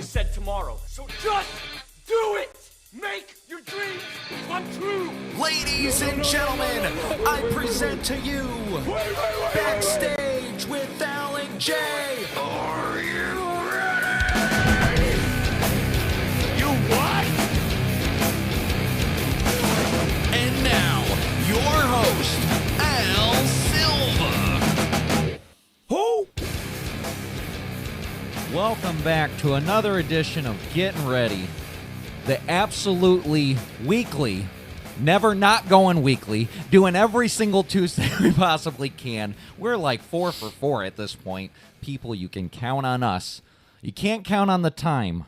said tomorrow. So just do it! Make your dreams come true! Ladies and gentlemen, I present to you Backstage with Al and J. Are you ready? You what? And now, your host, Al Silva. Who? Welcome back to another edition of Getting Ready, the absolutely weekly, never not going weekly, doing every single Tuesday we possibly can. We're like 4 for 4 at this point. People, you can count on us. You can't count on the time,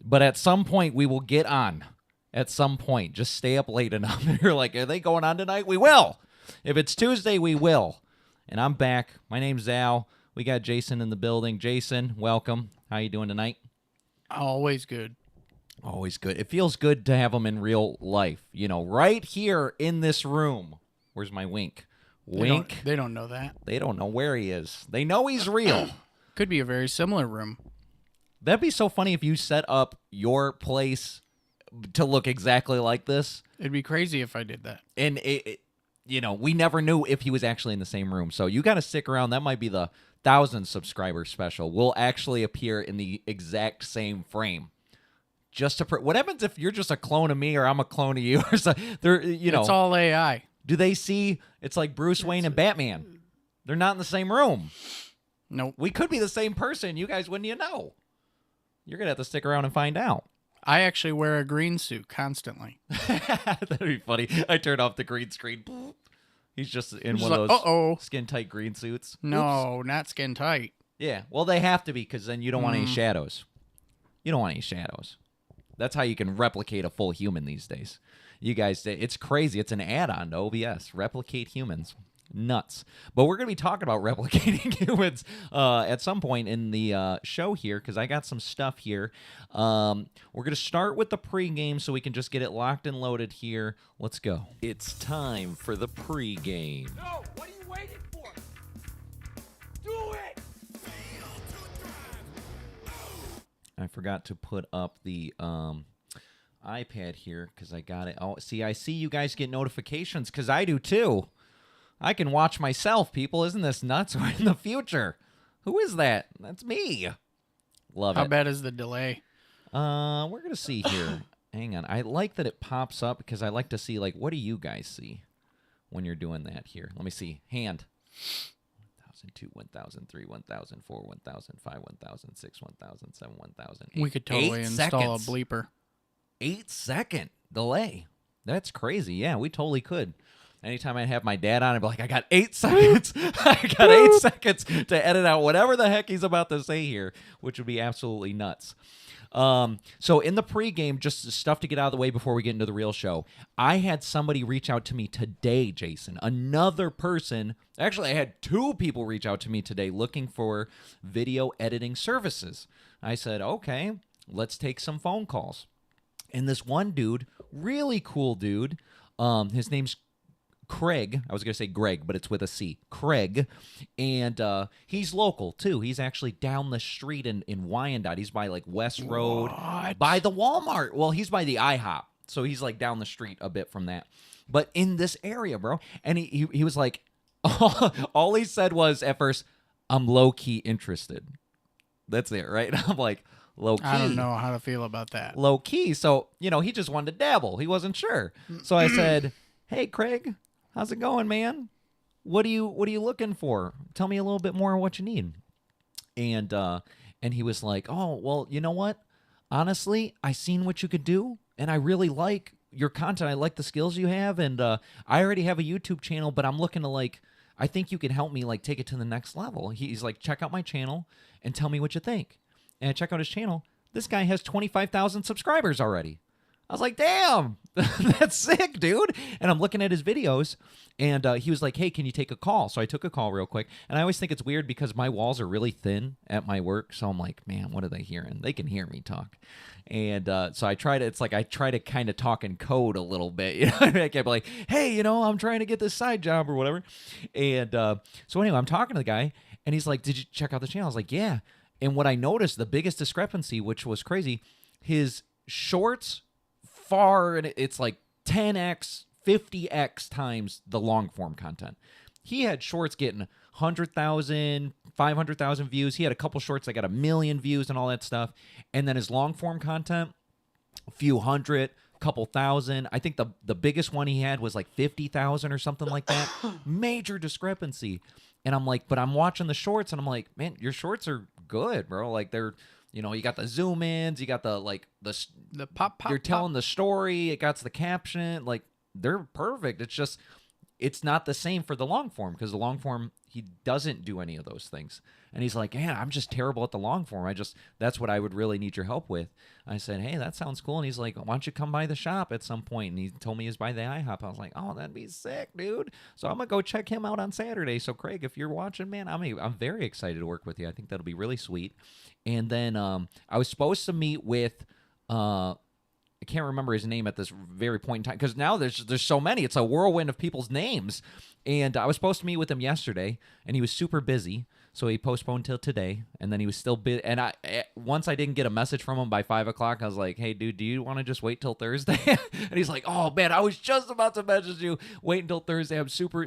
but at some point we will get on. At some point, just stay up late enough. You're like, are they going on tonight? We will. If it's Tuesday, we will. And I'm back. My name's Al. We got Jason in the building. Jason, welcome. How you doing tonight? Always good. Always good. It feels good to have them in real life. You know, right here in this room. Where's my wink? Wink. They don't know that. They don't know where he is. They know he's real. Could be a very similar room. That'd be so funny if you set up your place to look exactly like this. It'd be crazy if I did that. And, you know, we never knew if he was actually in the same room. So you got to stick around. That might be the 1,000 subscriber special. We'll actually appear in the exact same frame. Just to what happens if you're just a clone of me or I'm a clone of you or something? It's all AI. Do they see it's like Bruce Wayne and Batman? They're not in the same room. Nope. We could be the same person. You guys wouldn't know. You're gonna have to stick around and find out. I actually wear a green suit constantly. That'd be funny. I turned off the green screen. He's just in one like, of those uh-oh. skin tight green suits. No, Oops. not skin tight. Yeah. Well, they have to be because then you don't want any shadows. You don't want any shadows. That's how you can replicate a full human these days. You guys, it's crazy. It's an add-on to OBS. Replicate humans. Nuts. But we're going to be talking about replicating humans at some point in the show here because I got some stuff here. We're going to start with the pregame so we can just get it locked and loaded here. Let's go. It's time for the pregame. No! What are you waiting for? Do it! I forgot to put up the iPad here because I got it. Oh, see, I see you guys get notifications because I do too. I can watch myself, people. Isn't this nuts? We're in the future. Who is that? That's me. Love it. How bad is the delay? We're going to see here. Hang on. I like that it pops up because I like to see, like, what do you guys see when you're doing that here? Let me see. Hand. 1,002, 1,003, 1,004, 1,005, 1,006, 1,007, 1,008. We could totally install a bleeper. 8-second delay. That's crazy. Yeah, we totally could. Anytime I have my dad on, I'd be like, I got 8 seconds. I got 8 seconds to edit out whatever the heck he's about to say here, which would be absolutely nuts. So in the pregame, just stuff to get out of the way before we get into the real show, I had somebody reach out to me today, Jason. Another person, actually I had 2 people reach out to me today looking for video editing services. I said, okay, let's take some phone calls. And this one dude, really cool dude, his name's Craig. I was going to say Greg, but it's with a C. Craig. And he's local, too. He's actually down the street in Wyandotte. He's by, like, West Road. What? By the Walmart. Well, he's by the IHOP. So he's, like, down the street a bit from that. But in this area, bro. And he was like, all he said was, at first, I'm low-key interested. That's it, right? I'm like, low-key. I don't know how to feel about that. Low-key. So, you know, he just wanted to dabble. He wasn't sure. So I said, hey, Craig. How's it going, man? What are you looking for? Tell me a little bit more of what you need. And he was like, oh, well, you know what? Honestly, I seen what you could do, and I really like your content. I like the skills you have, and I already have a YouTube channel, but I'm looking to, like, I think you could help me, like, take it to the next level. He's like, check out my channel and tell me what you think. And I check out his channel. This guy has 25,000 subscribers already. I was like, damn, that's sick, dude. And I'm looking at his videos, and he was like, hey, can you take a call? So I took a call real quick. And I always think it's weird because my walls are really thin at my work. So I'm like, man, what are they hearing? They can hear me talk. And so I try to kind of talk in code a little bit. You know, I can't be like, hey, you know, I'm trying to get this side job or whatever. And so anyway, I'm talking to the guy, and he's like, did you check out the channel? I was like, yeah. And what I noticed, the biggest discrepancy, which was crazy, his shorts far, and it's like 10x, 50x times the long form content. He had shorts getting 100,000, 500,000 views. He had a couple shorts that got 1 million views and all that stuff. And then his long form content, a few hundred, couple thousand. I think the biggest one he had was like 50,000 or something like that. Major discrepancy. And I'm like, but I'm watching the shorts and I'm like, man, your shorts are good, bro. Like they're, you know, you got the zoom ins, you got the pop. You're telling the story. It got the caption. Like they're perfect. It's just, it's not the same for the long form because the long form, he doesn't do any of those things. And he's like, yeah, I'm just terrible at the long form. That's what I would really need your help with. I said, hey, that sounds cool. And he's like, why don't you come by the shop at some point? And he told me he's by the IHOP. I was like, oh, that'd be sick, dude. So I'm going to go check him out on Saturday. So Craig, if you're watching, man, I'm very excited to work with you. I think that'll be really sweet. And then I was supposed to meet with, I can't remember his name at this very point in time because now there's so many. It's a whirlwind of people's names. And I was supposed to meet with him yesterday, and he was super busy. So he postponed till today, and then he was still busy. And once I didn't get a message from him by 5 o'clock, I was like, hey, dude, do you want to just wait till Thursday? And he's like, oh, man, I was just about to message you. Wait until Thursday.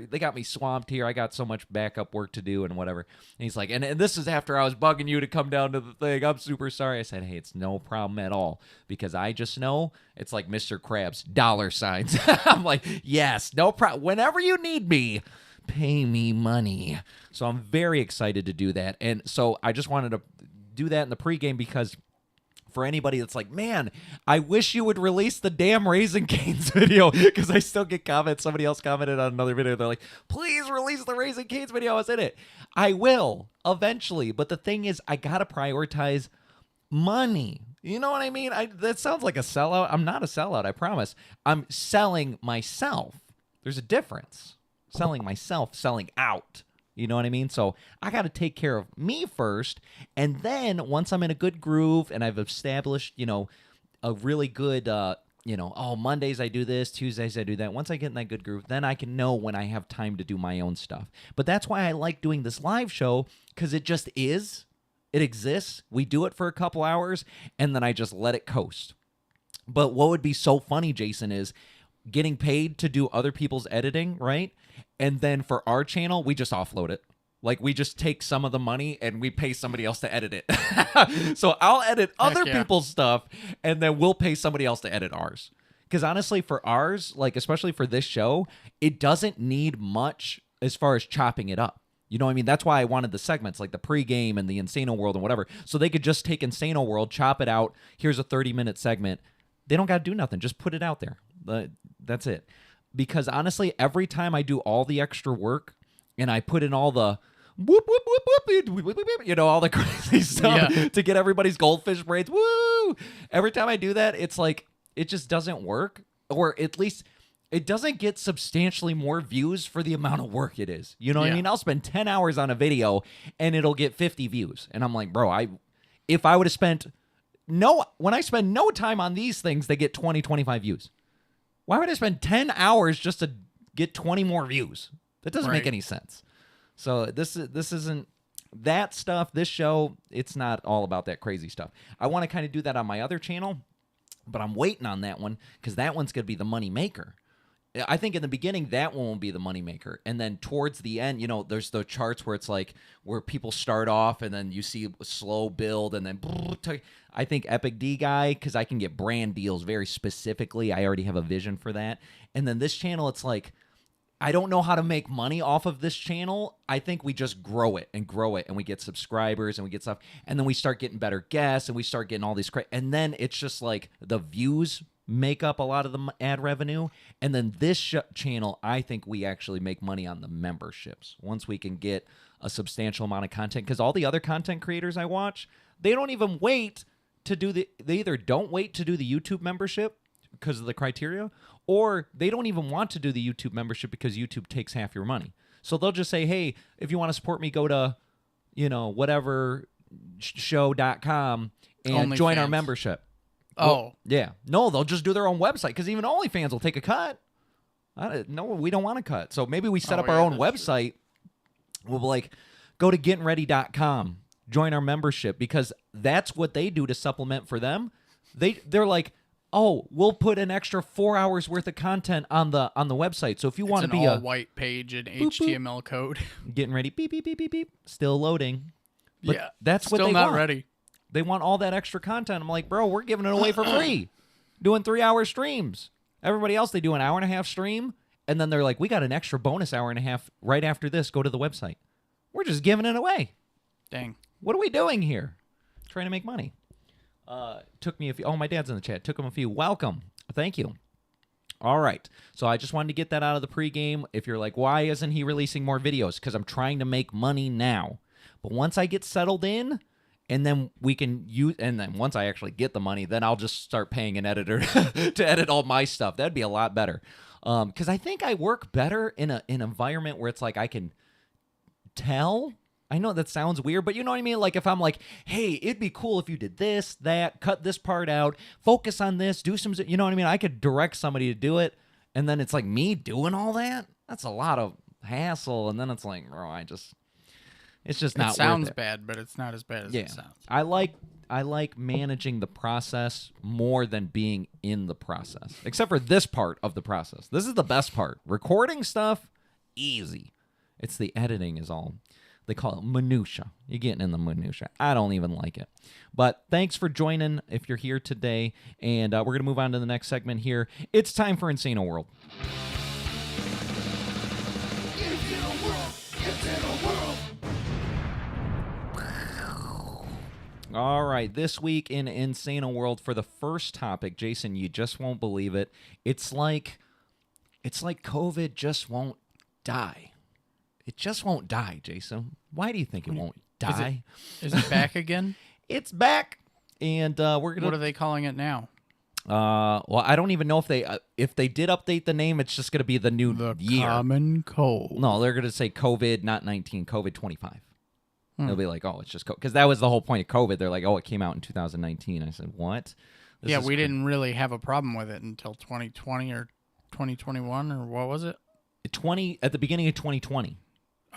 They got me swamped here. I got so much backup work to do and whatever. And he's like, and this is after I was bugging you to come down to the thing. I'm super sorry. I said, hey, it's no problem at all because I just know it's like Mr. Krabs, $. I'm like, yes, no problem. Whenever you need me, pay me money. So I'm very excited to do that. And so I just wanted to do that in the pregame because for anybody that's like, man, I wish you would release the damn Raising Cane's video because I still get comments. Somebody else commented on another video. They're like, please release the Raising Cane's video. I was in it. I will eventually. But the thing is, I got to prioritize money. You know what I mean? That sounds like a sellout. I'm not a sellout, I promise. I'm selling myself. There's a difference. Selling myself, selling out. You know what I mean? So I got to take care of me first. And then once I'm in a good groove and I've established, you know, a really good, you know, oh, Mondays I do this, Tuesdays I do that. Once I get in that good groove, then I can know when I have time to do my own stuff. But that's why I like doing this live show because it just is. It exists. We do it for a couple hours and then I just let it coast. But what would be so funny, Jason, is getting paid to do other people's editing, right? And then for our channel, we just offload it. Like we just take some of the money and we pay somebody else to edit it. So I'll edit other people's stuff and then we'll pay somebody else to edit ours. Because honestly, for ours, like especially for this show, it doesn't need much as far as chopping it up. You know what I mean? That's why I wanted the segments like the pregame and the Insano World and whatever. So they could just take Insano World, chop it out. Here's a 30-minute segment. They don't got to do nothing. Just put it out there. That's it. Because honestly, every time I do all the extra work and I put in all the whoop, whoop, whoop, whoop, you know, all the crazy stuff to get everybody's goldfish braids, woo! Every time I do that, it's like, it just doesn't work. Or at least it doesn't get substantially more views for the amount of work it is. You know what I mean? I'll spend 10 hours on a video and it'll get 50 views. And I'm like, bro, if I would have spent when I spend no time on these things, they get 20, 25 views. Why would I spend 10 hours just to get 20 more views? That doesn't make any sense. So this isn't that stuff. This show, it's not all about that crazy stuff. I want to kind of do that on my other channel, but I'm waiting on that one because that one's going to be the money maker. I think in the beginning, that one will be the moneymaker. And then towards the end, you know, there's the charts where it's like where people start off and then you see a slow build and then I think Epic D guy, because I can get brand deals very specifically. I already have a vision for that. And then this channel, it's like, I don't know how to make money off of this channel. I think we just grow it and we get subscribers and we get stuff. And then we start getting better guests and we start getting all these and then it's just like the views make up a lot of the ad revenue. And then this channel, I think we actually make money on the memberships once we can get a substantial amount of content. Because all the other content creators I watch, they don't even wait to do they either don't wait to do the YouTube membership because of the criteria, or they don't even want to do the YouTube membership because YouTube takes half your money. So they'll just say, hey, if you want to support me, go to, you know, whatever show.com and join our membership. Well, yeah. No, they'll just do their own website because even OnlyFans will take a cut. No, we don't want to cut. So maybe we set up our own website. We'll be like, go to gettingready.com, join our membership, because that's what they do to supplement for them. They're like, oh, we'll put an extra 4 hours worth of content on the website. So if you want to be a white page in HTML code, getting ready, beep beep beep beep beep, still loading. But yeah, that's what still they not want. ready. They want all that extra content. I'm like, bro, we're giving it away for free, doing 3-hour streams. Everybody else, they do an 1.5-hour stream, and then they're like, we got an extra bonus 1.5 hours right after this. Go to the website. We're just giving it away. Dang. What are we doing here? Trying to make money. Took me a few. Oh, my dad's in the chat. Took him a few. Welcome. Thank you. All right. So I just wanted to get that out of the pregame. If you're like, why isn't he releasing more videos? Because I'm trying to make money now. But once I get settled in, and then we can use, and then once I actually get the money, then I'll just start paying an editor to edit all my stuff. That'd be a lot better. Because I think I work better in an environment where it's like I can tell. I know that sounds weird, but you know what I mean? Like if I'm like, hey, it'd be cool if you did this, that, cut this part out, focus on this, do some, you know what I mean? I could direct somebody to do it, and then it's like me doing all that? That's a lot of hassle, and then it's like, bro, it's just not worth it. It sounds bad, but it's not as bad as it sounds. I like managing the process more than being in the process, except for this part of the process. This is the best part. Recording stuff, easy. It's the editing is all. They call it minutia. You're getting in the minutia. I don't even like it. But thanks for joining if you're here today. And we're going to move on to the next segment here. It's time for Insano World. All right, this week in Insano World, for the first topic, Jason, you just won't believe it. It's like COVID just won't die. It just won't die, Jason. Why do you think it won't die? Is it back again? It's back, and we're gonna. What are they calling it now? Well, I don't even know if they did update the name. It's just gonna be the new year. Common cold. No, they're gonna say COVID, not 19, COVID 25. They'll be like, oh, it's just because that was the whole point of COVID. They're like, oh, it came out in 2019. I said, what? We didn't really have a problem with it until 2020 or 2021 or what was it? At the beginning of 2020.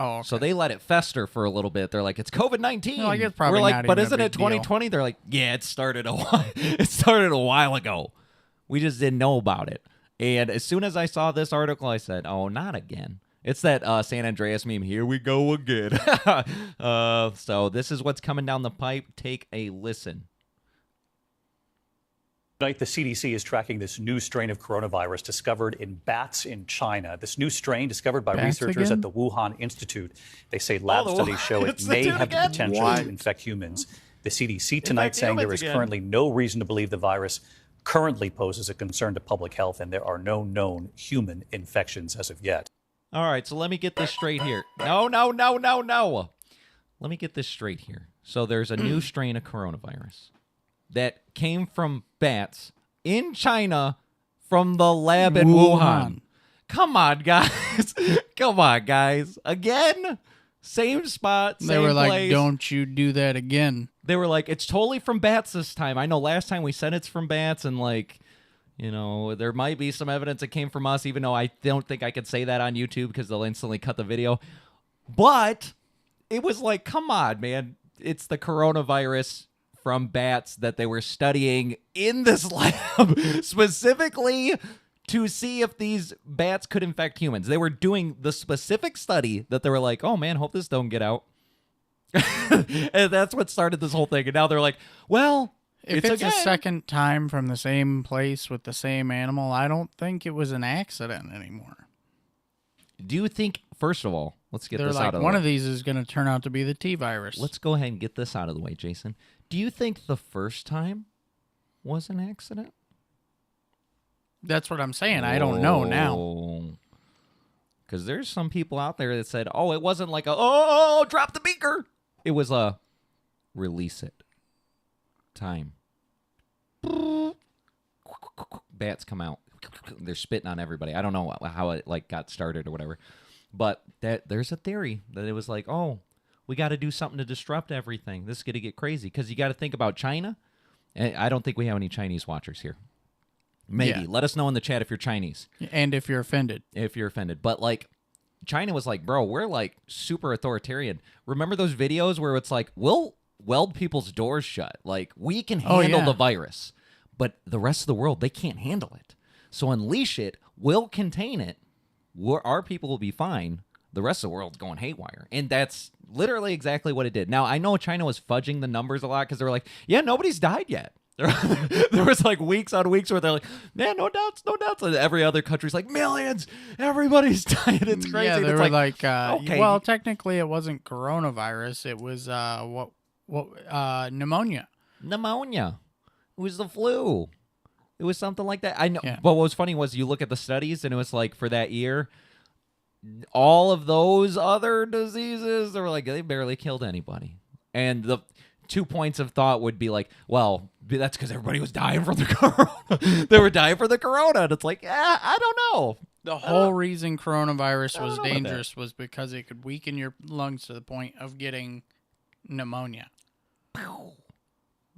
Oh, okay. So they let it fester for a little bit. They're like, it's COVID-19. No, I guess probably We're like, not but even isn't a it big 2020? They're like, yeah, it started a while. It started a while ago. We just didn't know about it. And as soon as I saw this article, I said, oh, not again. It's that San Andreas meme. Here we go again. So this is what's coming down the pipe. Take a listen. Tonight, the CDC is tracking this new strain of coronavirus discovered in bats in China. This new strain discovered by researchers at the Wuhan Institute. They say lab studies show it may have the potential to infect humans. The CDC tonight saying there is currently no reason to believe the virus currently poses a concern to public health, and there are no known human infections as of yet. All right, so let me get this straight here. No. Let me get this straight here. So there's a new strain of coronavirus that came from bats in China from the lab in Wuhan. Come on, guys. Come on, guys. Again? Same spot, same place. They were like, don't you do that again. They were like, it's totally from bats this time. I know last time we said it's from bats, and like, you know, there might be some evidence it came from us, even though I don't think I could say that on YouTube because they'll instantly cut the video. But it was like, come on, man. It's the coronavirus from bats that they were studying in this lab specifically to see if these bats could infect humans. They were doing the specific study that they were like, oh man, hope this don't get out. And that's what started this whole thing. And now they're like, well, if it's a second time from the same place with the same animal, I don't think it was an accident anymore. Do you think, first of all, let's get this out of the way. One of these is going to turn out to be the T virus. Let's go ahead and get this out of the way, Jason. Do you think the first time was an accident? That's what I'm saying. I don't know now. Because there's some people out there that said, oh, it wasn't like drop the beaker. It was a release it time. Bats come out. They're spitting on everybody. I don't know how it like got started or whatever. But there's a theory that it was like, oh, we got to do something to disrupt everything. This is going to get crazy. Because you got to think about China. And I don't think we have any Chinese watchers here. Maybe. Yeah. Let us know in the chat if you're Chinese. And if you're offended. But like, China was like, bro, we're like super authoritarian. Remember those videos where it's like, we'll weld people's doors shut. Like, we can handle the virus, but the rest of the world, they can't handle it. So unleash it, we'll contain it. Our people will be fine. The rest of the world's going haywire. And that's literally exactly what it did. Now, I know China was fudging the numbers a lot because they were like, yeah, nobody's died yet. There was like weeks on weeks where they're like, man, no doubts. And every other country's like, millions, everybody's dying. It's crazy. Yeah, they it's were like okay. Well, technically it wasn't coronavirus. It was pneumonia. Pneumonia. It was the flu. It was something like that. I know. Yeah. But what was funny was you look at the studies and it was like for that year, all of those other diseases, they were like, they barely killed anybody. And the 2 points of thought would be like, well, that's because everybody was dying from the corona. They were dying for the corona. And it's like, I don't know. The whole reason coronavirus was know about dangerous was because it could weaken your lungs to the point of getting pneumonia.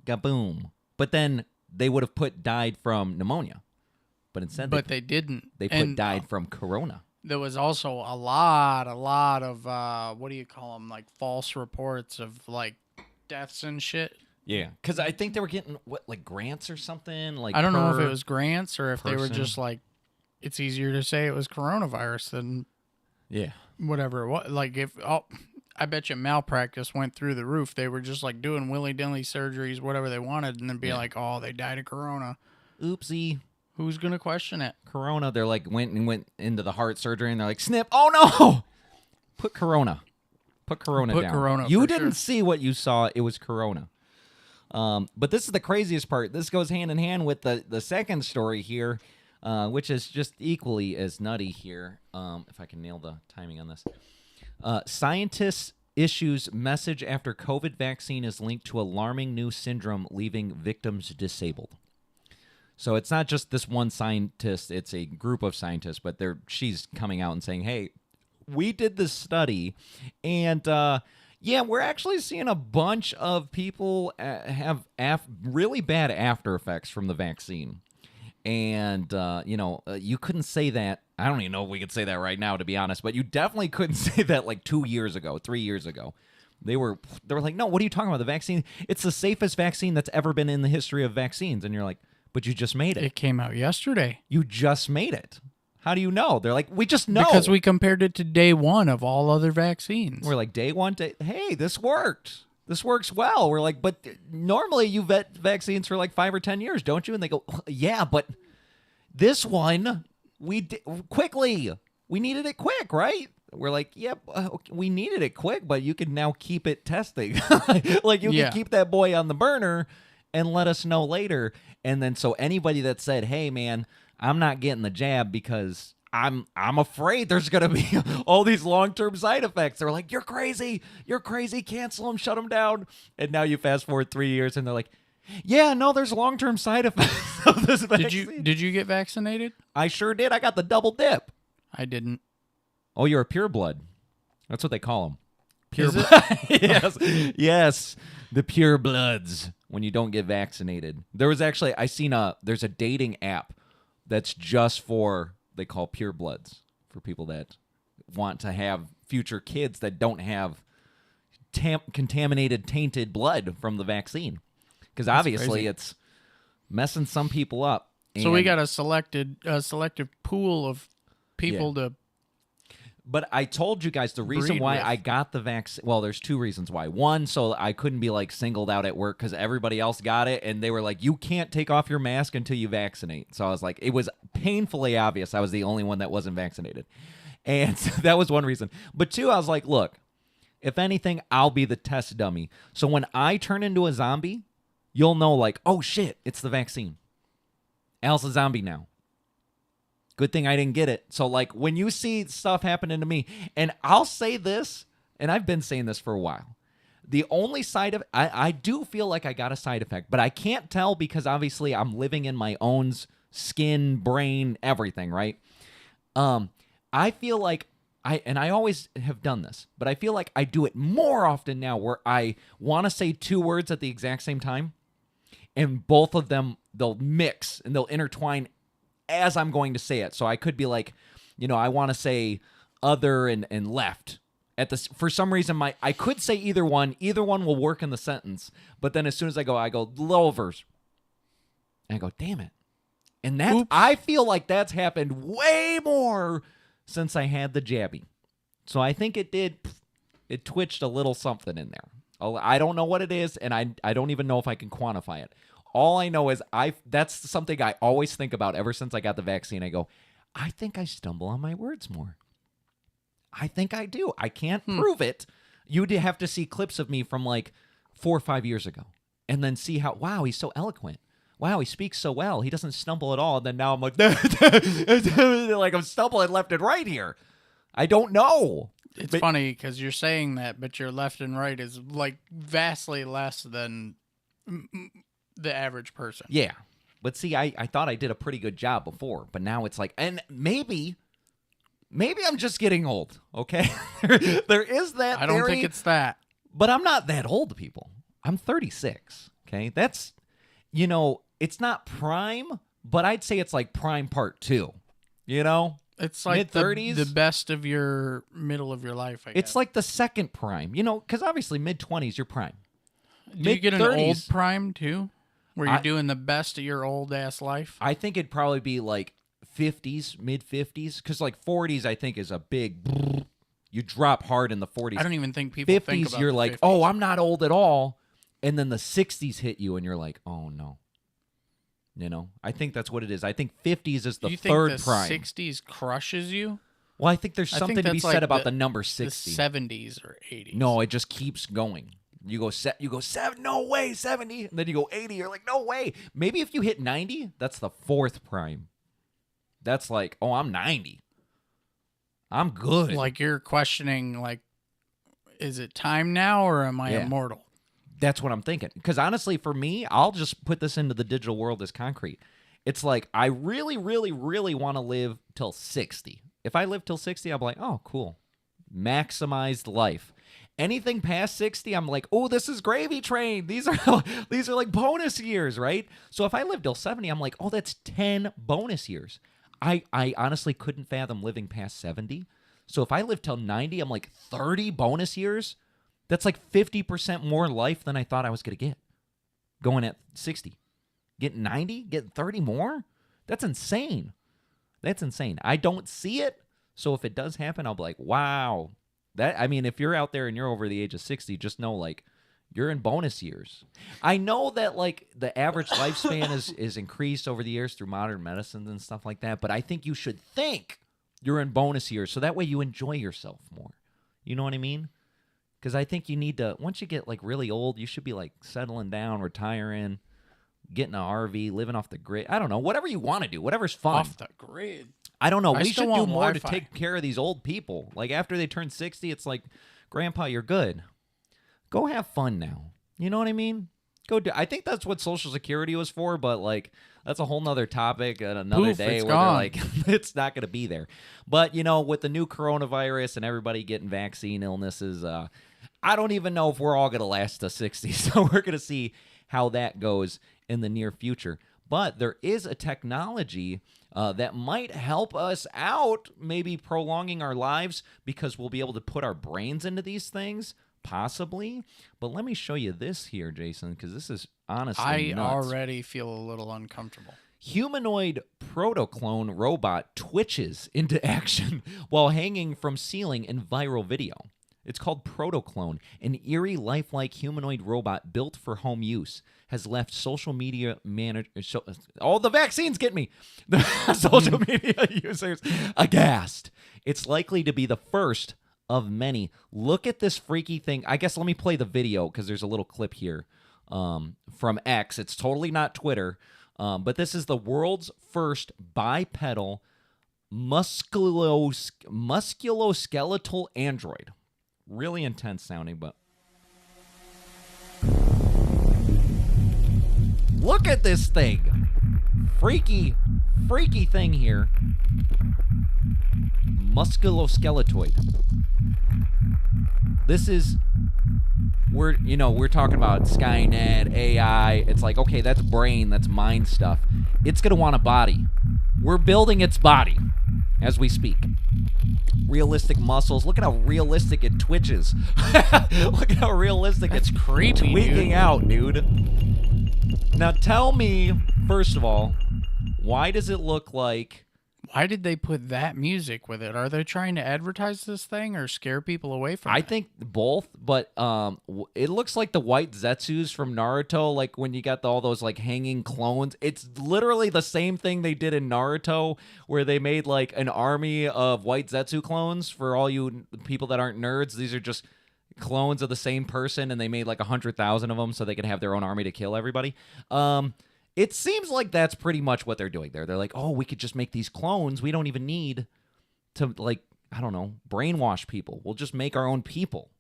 Gaboom. But then they would have put died from pneumonia. But instead, they didn't. They put died from corona. There was also a lot of, what do you call them, like false reports of like deaths and shit. Yeah, because I think they were getting, like grants or something? Like I don't know if it was grants or if they were person. just like, it's easier to say it was coronavirus than whatever it was. Like I bet you malpractice went through the roof. They were just like doing willy-nilly surgeries, whatever they wanted, and then be like, oh, they died of corona. Oopsie. Who's going to question it? Corona, they're like, went into the heart surgery, and they're like, snip, oh no! Put corona down. Corona, You for didn't sure. see what you saw. It was corona. But this is the craziest part. This goes hand in hand with the second story here, which is just equally as nutty here. If I can nail the timing on this. Scientists issues message after COVID vaccine is linked to alarming new syndrome, leaving victims disabled. So it's not just this one scientist, it's a group of scientists, but she's coming out and saying, hey, we did this study, and we're actually seeing a bunch of people have really bad after effects from the vaccine. And, you couldn't say that. I don't even know if we could say that right now, to be honest, but you definitely couldn't say that like 2 years ago, 3 years ago. They were like, no, what are you talking about? The vaccine, it's the safest vaccine that's ever been in the history of vaccines. And you're like, but you just made it. It came out yesterday. You just made it. How do you know? They're like, we just know. Because we compared it to day one of all other vaccines. We're like, day one, hey, this worked. This works well. We're like, but normally you vet vaccines for like 5 or 10 years, don't you? And they go, yeah, but this one, quickly. We needed it quick, right? We're like, yep, we needed it quick, but you can now keep it testing. Like you can keep that boy on the burner and let us know later. And then so anybody that said, hey, man, I'm not getting the jab because I'm afraid there's going to be all these long-term side effects. They're like, you're crazy, cancel them, shut them down. And now you fast forward 3 years and they're like, yeah, no, there's long-term side effects of this vaccine. Did you get vaccinated? I sure did. I got the double dip. I didn't. Oh, you're a pure blood. That's what they call them. Pure Is it? blood. Yes, the pure bloods when you don't get vaccinated. There was actually, there's a dating app that's just for, they call pure bloods, for people that want to have future kids that don't have contaminated, tainted blood from the vaccine. Because obviously it's messing some people up. So we got a selective pool of people to. But I told you guys the reason why I got the vaccine. Well, there's two reasons why. One, so I couldn't be like singled out at work because everybody else got it, and they were like, "You can't take off your mask until you vaccinate." So I was like, it was painfully obvious I was the only one that wasn't vaccinated, and so that was one reason. But two, I was like, look, if anything, I'll be the test dummy. So when I turn into a zombie, you'll know, like, oh shit, it's the vaccine. Al's a zombie now. Good thing I didn't get it. So, like, when you see stuff happening to me, and I'll say this, and I've been saying this for a while, the only side of I do feel like I got a side effect, but I can't tell because obviously I'm living in my own skin, brain, everything, right? I feel like I always have done this, but I feel like I do it more often now where I want to say two words at the exact same time, and both of them, they'll mix and they'll intertwine as I'm going to say it. So I could be like, I want to say other and left. For some reason, I could say either one. Either one will work in the sentence. But then as soon as I go Lovers. And I go, damn it. And I feel like that's happened way more since I had the jabby. So I think it twitched a little something in there. I don't know what it is, and I don't even know if I can quantify it. All I know is that's something I always think about ever since I got the vaccine. I go, I think I stumble on my words more. I think I do. I can't prove it. You'd have to see clips of me from like 4 or 5 years ago and then see how, wow, he's so eloquent. Wow, he speaks so well. He doesn't stumble at all. And then now I'm like, like I'm stumbling left and right here. I don't know. It's funny because you're saying that, but your left and right is like vastly less than the average person. Yeah. But see, I thought I did a pretty good job before, but now it's like, and maybe I'm just getting old, okay? There is that I don't theory, think it's that. But I'm not that old, people. I'm 36, okay? That's, it's not prime, but I'd say it's like prime part 2, It's like mid-30s. The best of your middle of your life, I guess. It's like the second prime, because obviously mid-20s, you're prime. Do you get an old prime, too? Where you're doing the best of your old-ass life? I think it'd probably be like 50s, mid-50s, because like 40s, I think, is a big... You drop hard in the 40s. I don't even think people 50s, think about you're the like, 50s. oh, I'm not old at all. And then the 60s hit you, and you're like, oh, no. I think that's what it is. I think 50s is the third prime. You think the 60s crushes you? Well, I think there's something to be said about the number 60. The 70s or 80s. No, it just keeps going. You go 7, no way, 70. And then you go 80. You're like, no way. Maybe if you hit 90, that's the fourth prime. That's like, oh, I'm 90. I'm good. Like you're questioning, like, is it time now or am I immortal? That's what I'm thinking. Because honestly, for me, I'll just put this into the digital world as concrete. It's like, I really, really, really want to live till 60. If I live till 60, I'll be like, oh, cool. Maximized life. Anything past 60, I'm like, oh, this is gravy train. These are like bonus years, right? So if I live till 70, I'm like, oh, that's 10 bonus years. I honestly couldn't fathom living past 70. So if I live till 90, I'm like 30 bonus years. That's like 50% more life than I thought I was going to get. Going at 60. Getting 90? Getting 30 more? That's insane. That's insane. I don't see it. So if it does happen, I'll be like, wow. If you're out there and you're over the age of 60, just know, like, you're in bonus years. I know that, like, the average lifespan is increased over the years through modern medicine and stuff like that, but I think you should think you're in bonus years so that way you enjoy yourself more. You know what I mean? Because I think you need to, once you get, like, really old, you should be, like, settling down, retiring, getting an RV, living off the grid. I don't know. Whatever you want to do. Whatever's fun. Off the grid. I don't know. We should do more Wi-Fi. to take care of these old people. Like, after they turn 60, it's like, Grandpa, you're good. Go have fun now. You know what I mean? Go do. I think that's what Social Security was for, but, like, that's a whole nother topic at another day where gone. they're like, it's not going to be there. But, with the new coronavirus and everybody getting vaccine illnesses, I don't even know if we're all going to last to 60. So we're going to see how that goes in the near future. But there is a technology that might help us out, maybe prolonging our lives because we'll be able to put our brains into these things, possibly. But let me show you this here, Jason, because this is honestly nuts. Already feel a little uncomfortable. Humanoid protoclone robot twitches into action while hanging from ceiling in viral video. It's called Protoclone, an eerie, lifelike humanoid robot built for home use, has left social media managers... Oh, the vaccines get me! The social media users aghast. It's likely to be the first of many. Look at this freaky thing. I guess let me play the video, because there's a little clip here from X. It's totally not Twitter, but this is the world's first bipedal musculoskeletal android. Really intense sounding, but look at this thing. Freaky thing here. Musculoskeletoid. This is, we're talking about Skynet, AI. It's like, okay, that's brain, that's mind stuff. It's going to want a body. We're building its body as we speak. realistic muscles. Look at how realistic it twitches. Look at how realistic it's creepy, tweaking out, dude. Now tell me, first of all, why does it look like... Why did they put that music with it? Are they trying to advertise this thing or scare people away from it? I think both, but it looks like the white Zetsus from Naruto, like when you got all those like hanging clones. It's literally the same thing they did in Naruto, where they made like an army of white Zetsu clones. For all you people that aren't nerds, these are just clones of the same person, and they made like 100,000 of them so they could have their own army to kill everybody. It seems like that's pretty much what they're doing there. They're like, oh, we could just make these clones. We don't even need to, like, I don't know, brainwash people. We'll just make our own people.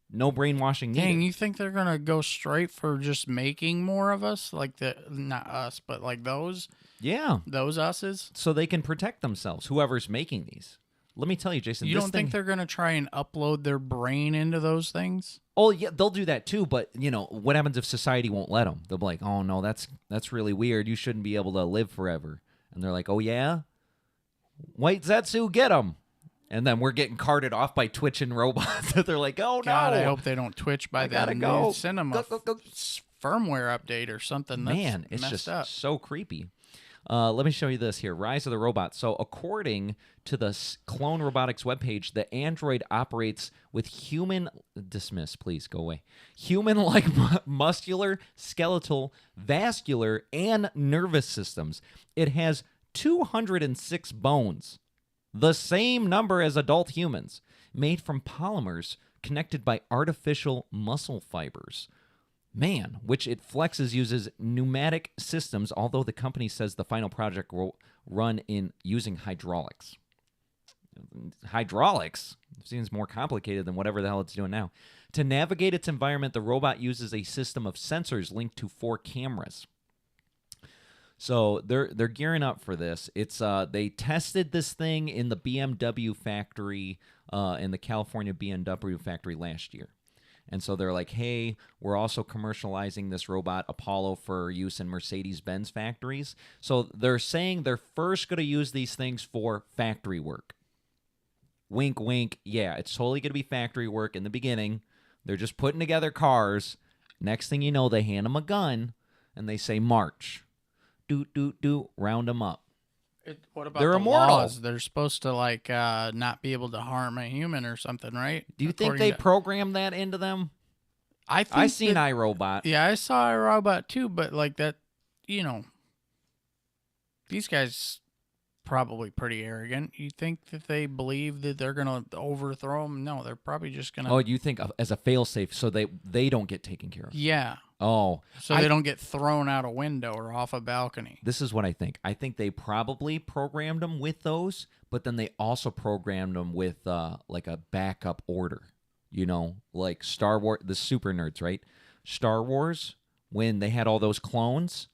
No brainwashing needed. Dang, you think they're going to go straight for just making more of us? Like, not us, but like those? Yeah. Those us's? So they can protect themselves, whoever's making these. Let me tell you, Jason. You don't think they're going to try and upload their brain into those things? Oh, yeah, they'll do that too, but, you know, what happens if society won't let them? They'll be like, oh, no, that's really weird. You shouldn't be able to live forever. And they're like, oh, yeah? White Zetsu, get them. And then we're getting carted off by twitching robots. They're like, oh, no. God, I hope they don't twitch by then. Go. Send them a firmware update or something. That's Man, it's messed just up. so creepy. Let me show you this here. Rise of the Robots. So according to the Clone Robotics webpage, the android operates with dismiss, please, go away. Human-like muscular, skeletal, vascular, and nervous systems. It has 206 bones, the same number as adult humans, made from polymers connected by artificial muscle fibers. Man, which it flexes uses pneumatic systems, although the company says the final project will run in using hydraulics. Hydraulics seems more complicated than whatever the hell it's doing now. To navigate its environment, the robot uses a system of sensors linked to 4 cameras. So they're gearing up for this. It's they tested this thing in the BMW factory, in the California BMW factory last year. And so they're like, hey, we're also commercializing this robot Apollo for use in Mercedes-Benz factories. So they're saying they're first going to use these things for factory work. Wink, wink. Yeah, it's totally going to be factory work in the beginning. They're just putting together cars. Next thing you know, they hand them a gun, and they say, march. Doot, doot, doot, round them up. What about They're the immortal. laws? They're supposed to like not be able to harm a human or something, right? Do you think they programmed that into them? I seen iRobot. Yeah, I saw iRobot too, but like that, you know, these guys probably pretty arrogant. You think that they believe that they're gonna overthrow them? No, they're probably just gonna. Oh, you think as a failsafe so they don't get taken care of? Yeah. Oh. So they don't get thrown out a window or off a balcony. This is what I think. I think they probably programmed them with those, but then they also programmed them with like a backup order. You know, like Star Wars, the super nerds, right? Star Wars, when they had all those clones,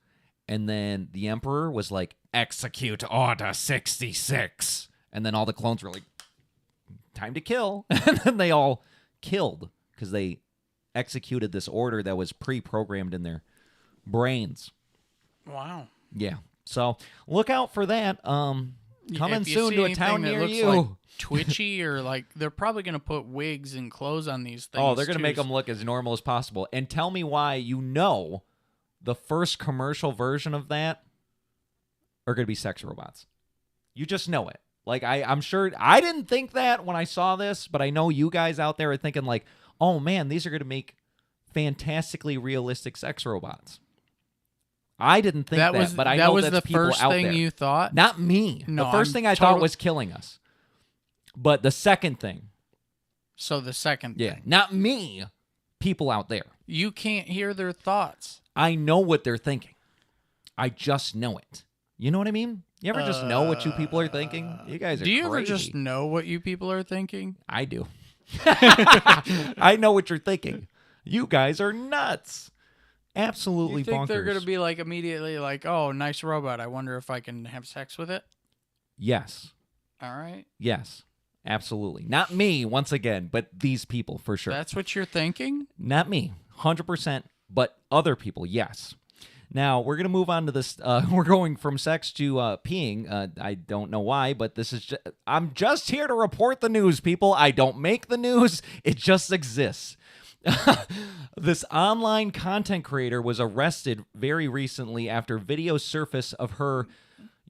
and then the Emperor was like, execute Order 66. And then all the clones were like, time to kill. And then they all killed because they executed this order that was pre-programmed in their brains. Wow. Yeah. So look out for that. Coming soon to a town near you. Like twitchy or like they're probably going to put wigs and clothes on these things. Oh, they're going to make them look as normal as possible. And tell me why you know the first commercial version of that are going to be sex robots. You just know it. Like I'm sure I didn't think that when I saw this, but I know you guys out there are thinking like, oh man, these are going to make fantastically realistic sex robots. I didn't think that, but I know that's people out there. That was the first thing you thought? Not me. No, the first thing I thought was killing us. But the second thing. So the second thing. Not me. People out there. You can't hear their thoughts. I know what they're thinking. I just know it. You know what I mean? You ever just know what you people are thinking? You guys are crazy. Do you ever just know what you people are thinking? I do. I know what you're thinking. You guys are nuts. Absolutely bonkers. You think they're going to be like immediately like, oh, nice robot. I wonder if I can have sex with it? Yes. All right. Yes. Absolutely. Not me, once again, but these people for sure. That's what you're thinking? Not me, 100%, but other people, yes. Now, we're going to move on to this. We're going from sex to peeing. I don't know why, but this is I'm just here to report the news, people. I don't make the news. It just exists. This online content creator was arrested very recently after videos surfaced of her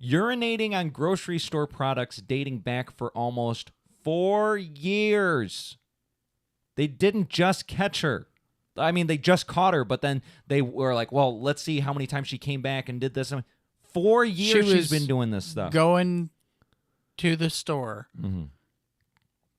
urinating on grocery store products dating back for almost 4 years. They didn't just catch her. I mean, they just caught her, but then they were like, well, let's see how many times she came back and did this. 4 years she's been doing this stuff. Going to the store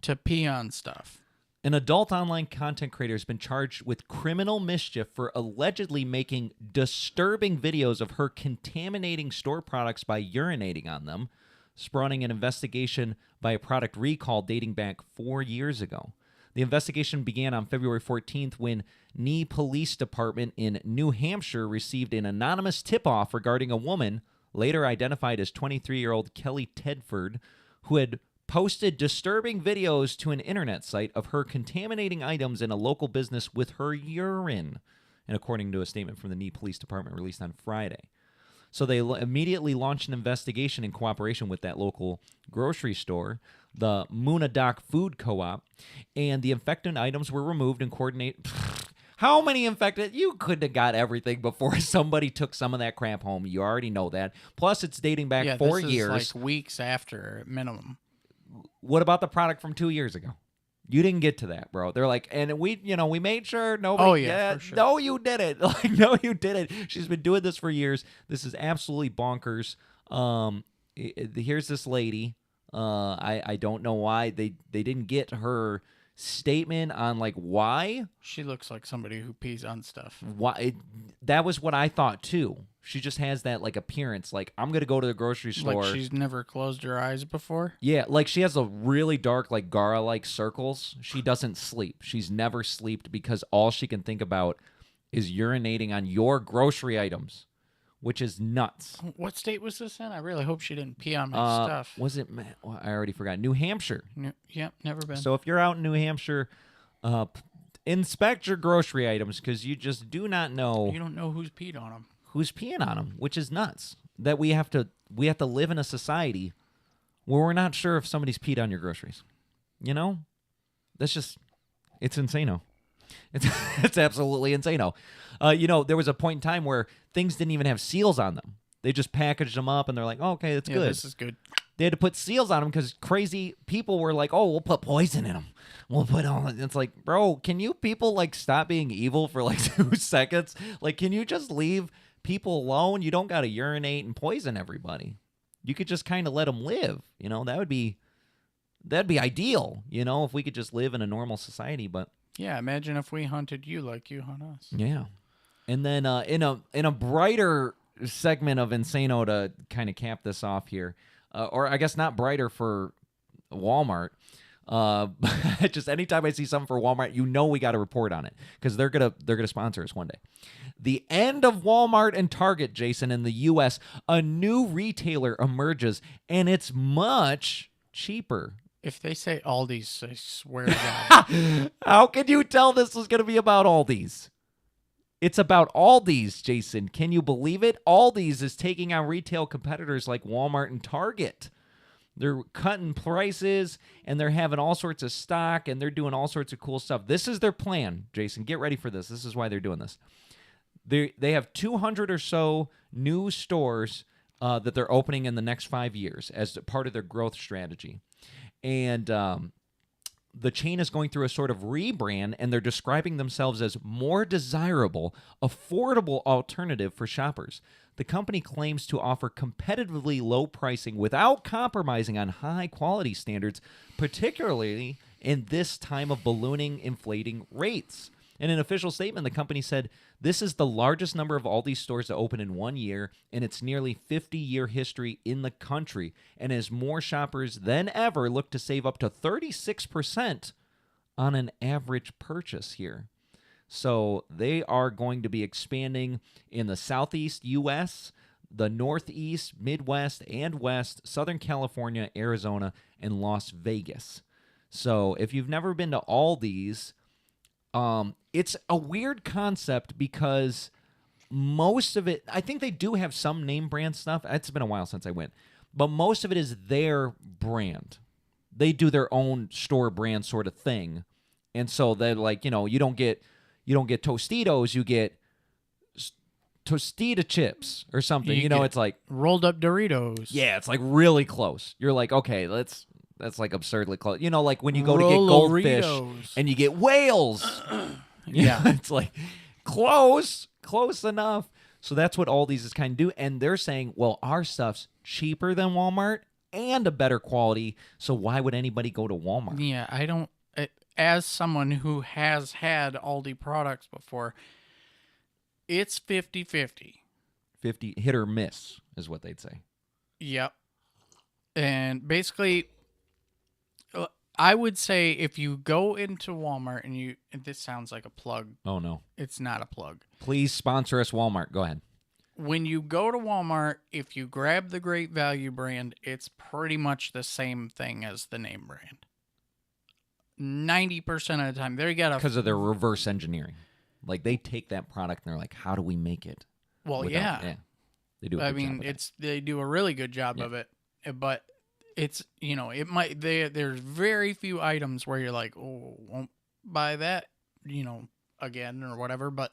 to pee on stuff. An adult online content creator has been charged with criminal mischief for allegedly making disturbing videos of her contaminating store products by urinating on them, spawning an investigation by a product recall dating back 4 years ago. The investigation began on February 14th when Knee Police Department in New Hampshire received an anonymous tip-off regarding a woman, later identified as 23-year-old Kelly Tedford, who had posted disturbing videos to an internet site of her contaminating items in a local business with her urine, and according to a statement from the Knee Police Department released on Friday. So they immediately launched an investigation in cooperation with that local grocery store, the Moonadoc Food Co-op, and the infected items were removed and coordinated. How many infected? You could have got everything before somebody took some of that crap home. You already know that. Plus, it's dating back 4 years. Like weeks after minimum. What about the product from 2 years ago? You didn't get to that, bro. They're like, and we made sure nobody. Oh yeah, for sure. No, you didn't. Like, no, you didn't. She's been doing this for years. This is absolutely bonkers. Here's this lady. I don't know why they didn't get her statement on like why. She looks like somebody who pees on stuff. Why? That was what I thought too. She just has that like appearance. Like, I'm gonna go to the grocery store. Like she's never closed her eyes before. Yeah, like she has a really dark, like Gara-like circles. She doesn't sleep. She's never slept because all she can think about is urinating on your grocery items, which is nuts. What state was this in? I really hope she didn't pee on my stuff. Was it? Well, I already forgot. New Hampshire. Yep, never been. So if you're out in New Hampshire, inspect your grocery items because you just do not know. You don't know who's peed on them. Who's peeing on them, which is nuts. That we have to live in a society where we're not sure if somebody's peed on your groceries. You know, that's just, it's insano. It's absolutely insano. There was a point in time where things didn't even have seals on them. They just packaged them up and they're like, oh, okay, that's good. This is good. They had to put seals on them because crazy people were like, oh, we'll put poison in them. We'll put all. It's like, bro, can you people like stop being evil for like 2 seconds? Like, can you just leave people alone? You don't got to urinate and poison everybody. You could just kind of let them live. That'd be ideal. If we could just live in a normal society. But yeah, imagine if we hunted you like you hunt us. Yeah, and then in a brighter segment of Insano to kind of cap this off here, or I guess not brighter for Walmart. Just anytime I see something for Walmart, we got to report on it because they're gonna sponsor us one day. The end of Walmart and Target, Jason, in the U.S. A new retailer emerges, and it's much cheaper. If they say Aldi's, I swear to God. How can you tell this was going to be about Aldi's? It's about Aldi's, Jason. Can you believe it? Aldi's is taking on retail competitors like Walmart and Target. They're cutting prices, and they're having all sorts of stock, and they're doing all sorts of cool stuff. This is their plan, Jason. Get ready for this. This is why they're doing this. They have 200 or so new stores that they're opening in the next 5 years as part of their growth strategy. And the chain is going through a sort of rebrand, and they're describing themselves as more desirable, affordable alternative for shoppers. The company claims to offer competitively low pricing without compromising on high quality standards, particularly in this time of ballooning, inflating rates. In an official statement, the company said, this is the largest number of Aldi stores to open in 1 year in its nearly 50-year history in the country, and as more shoppers than ever look to save up to 36% on an average purchase here. So they are going to be expanding in the Southeast U.S., the Northeast, Midwest, and West, Southern California, Arizona, and Las Vegas. So if you've never been to Aldi's, it's a weird concept because most of it, I think they do have some name brand stuff. It's been a while since I went. But most of it is their brand. They do their own store brand sort of thing. And so they're like, you don't get Tostitos, you get Tostita chips or something. It's like rolled up Doritos. Yeah, it's like really close. You're like, okay, that's like absurdly close. Like when you go to get goldfish and you get whales. Yeah. It's like close enough. So that's what all these is kind of do. And they're saying, well, our stuff's cheaper than Walmart and a better quality. So why would anybody go to Walmart? Yeah, I don't. As someone who has had Aldi products before, it's 50-50. 50 hit or miss is what they'd say. Yep. And basically, I would say if you go into Walmart and this sounds like a plug. Oh, no. It's not a plug. Please sponsor us, Walmart. Go ahead. When you go to Walmart, if you grab the Great Value brand, it's pretty much the same thing as the name brand. 90% of the time. Because of their reverse engineering. Like, they take that product and they're like, how do we make it? Well, yeah. They do a good job of it. They do a really good job of it. But it's, it might, there's very few items where you're like, oh, won't buy that, again or whatever. But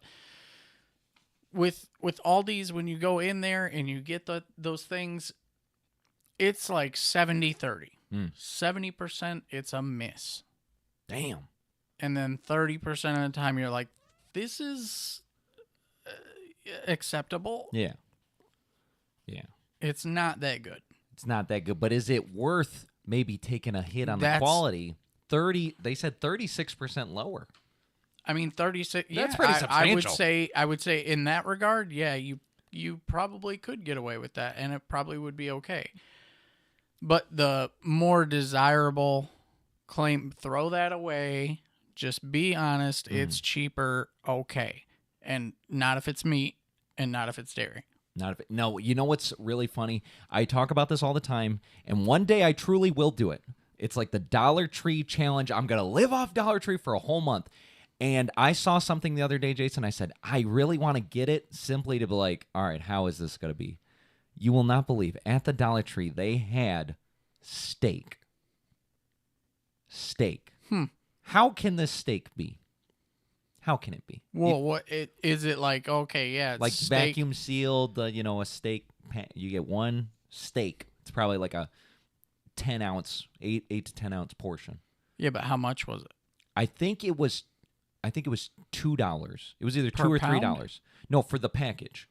with Aldi's, when you go in there and you get those things, it's like 70-30. 70% it's a miss. Damn. And then 30% of the time you're like, this is acceptable. Yeah. It's not that good. It's not that good, but is it worth maybe taking a hit on the quality? They said 36% lower. I mean, 36. That's pretty substantial. I would say in that regard, yeah, you probably could get away with that, and it probably would be okay. But the more desirable claim, throw that away. Just be honest. It's cheaper. Okay, and not if it's meat, and not if it's dairy. No, you know what's really funny? I talk about this all the time, and one day I truly will do it. It's like the Dollar Tree challenge. I'm going to live off Dollar Tree for a whole month. And I saw something the other day, Jason. I said, I really want to get it simply to be like, all right, how is this going to be? You will not believe. At the Dollar Tree, they had steak. How can this steak be? How can it be? Well, is it like? Okay, yeah, it's like steak. vacuum sealed. A steak. You get one steak. It's probably like a 10-ounce, 8 to 10 ounce portion. Yeah, but how much was it? I think it was $2. It was either Per $2 or pound? $3. No, for the package.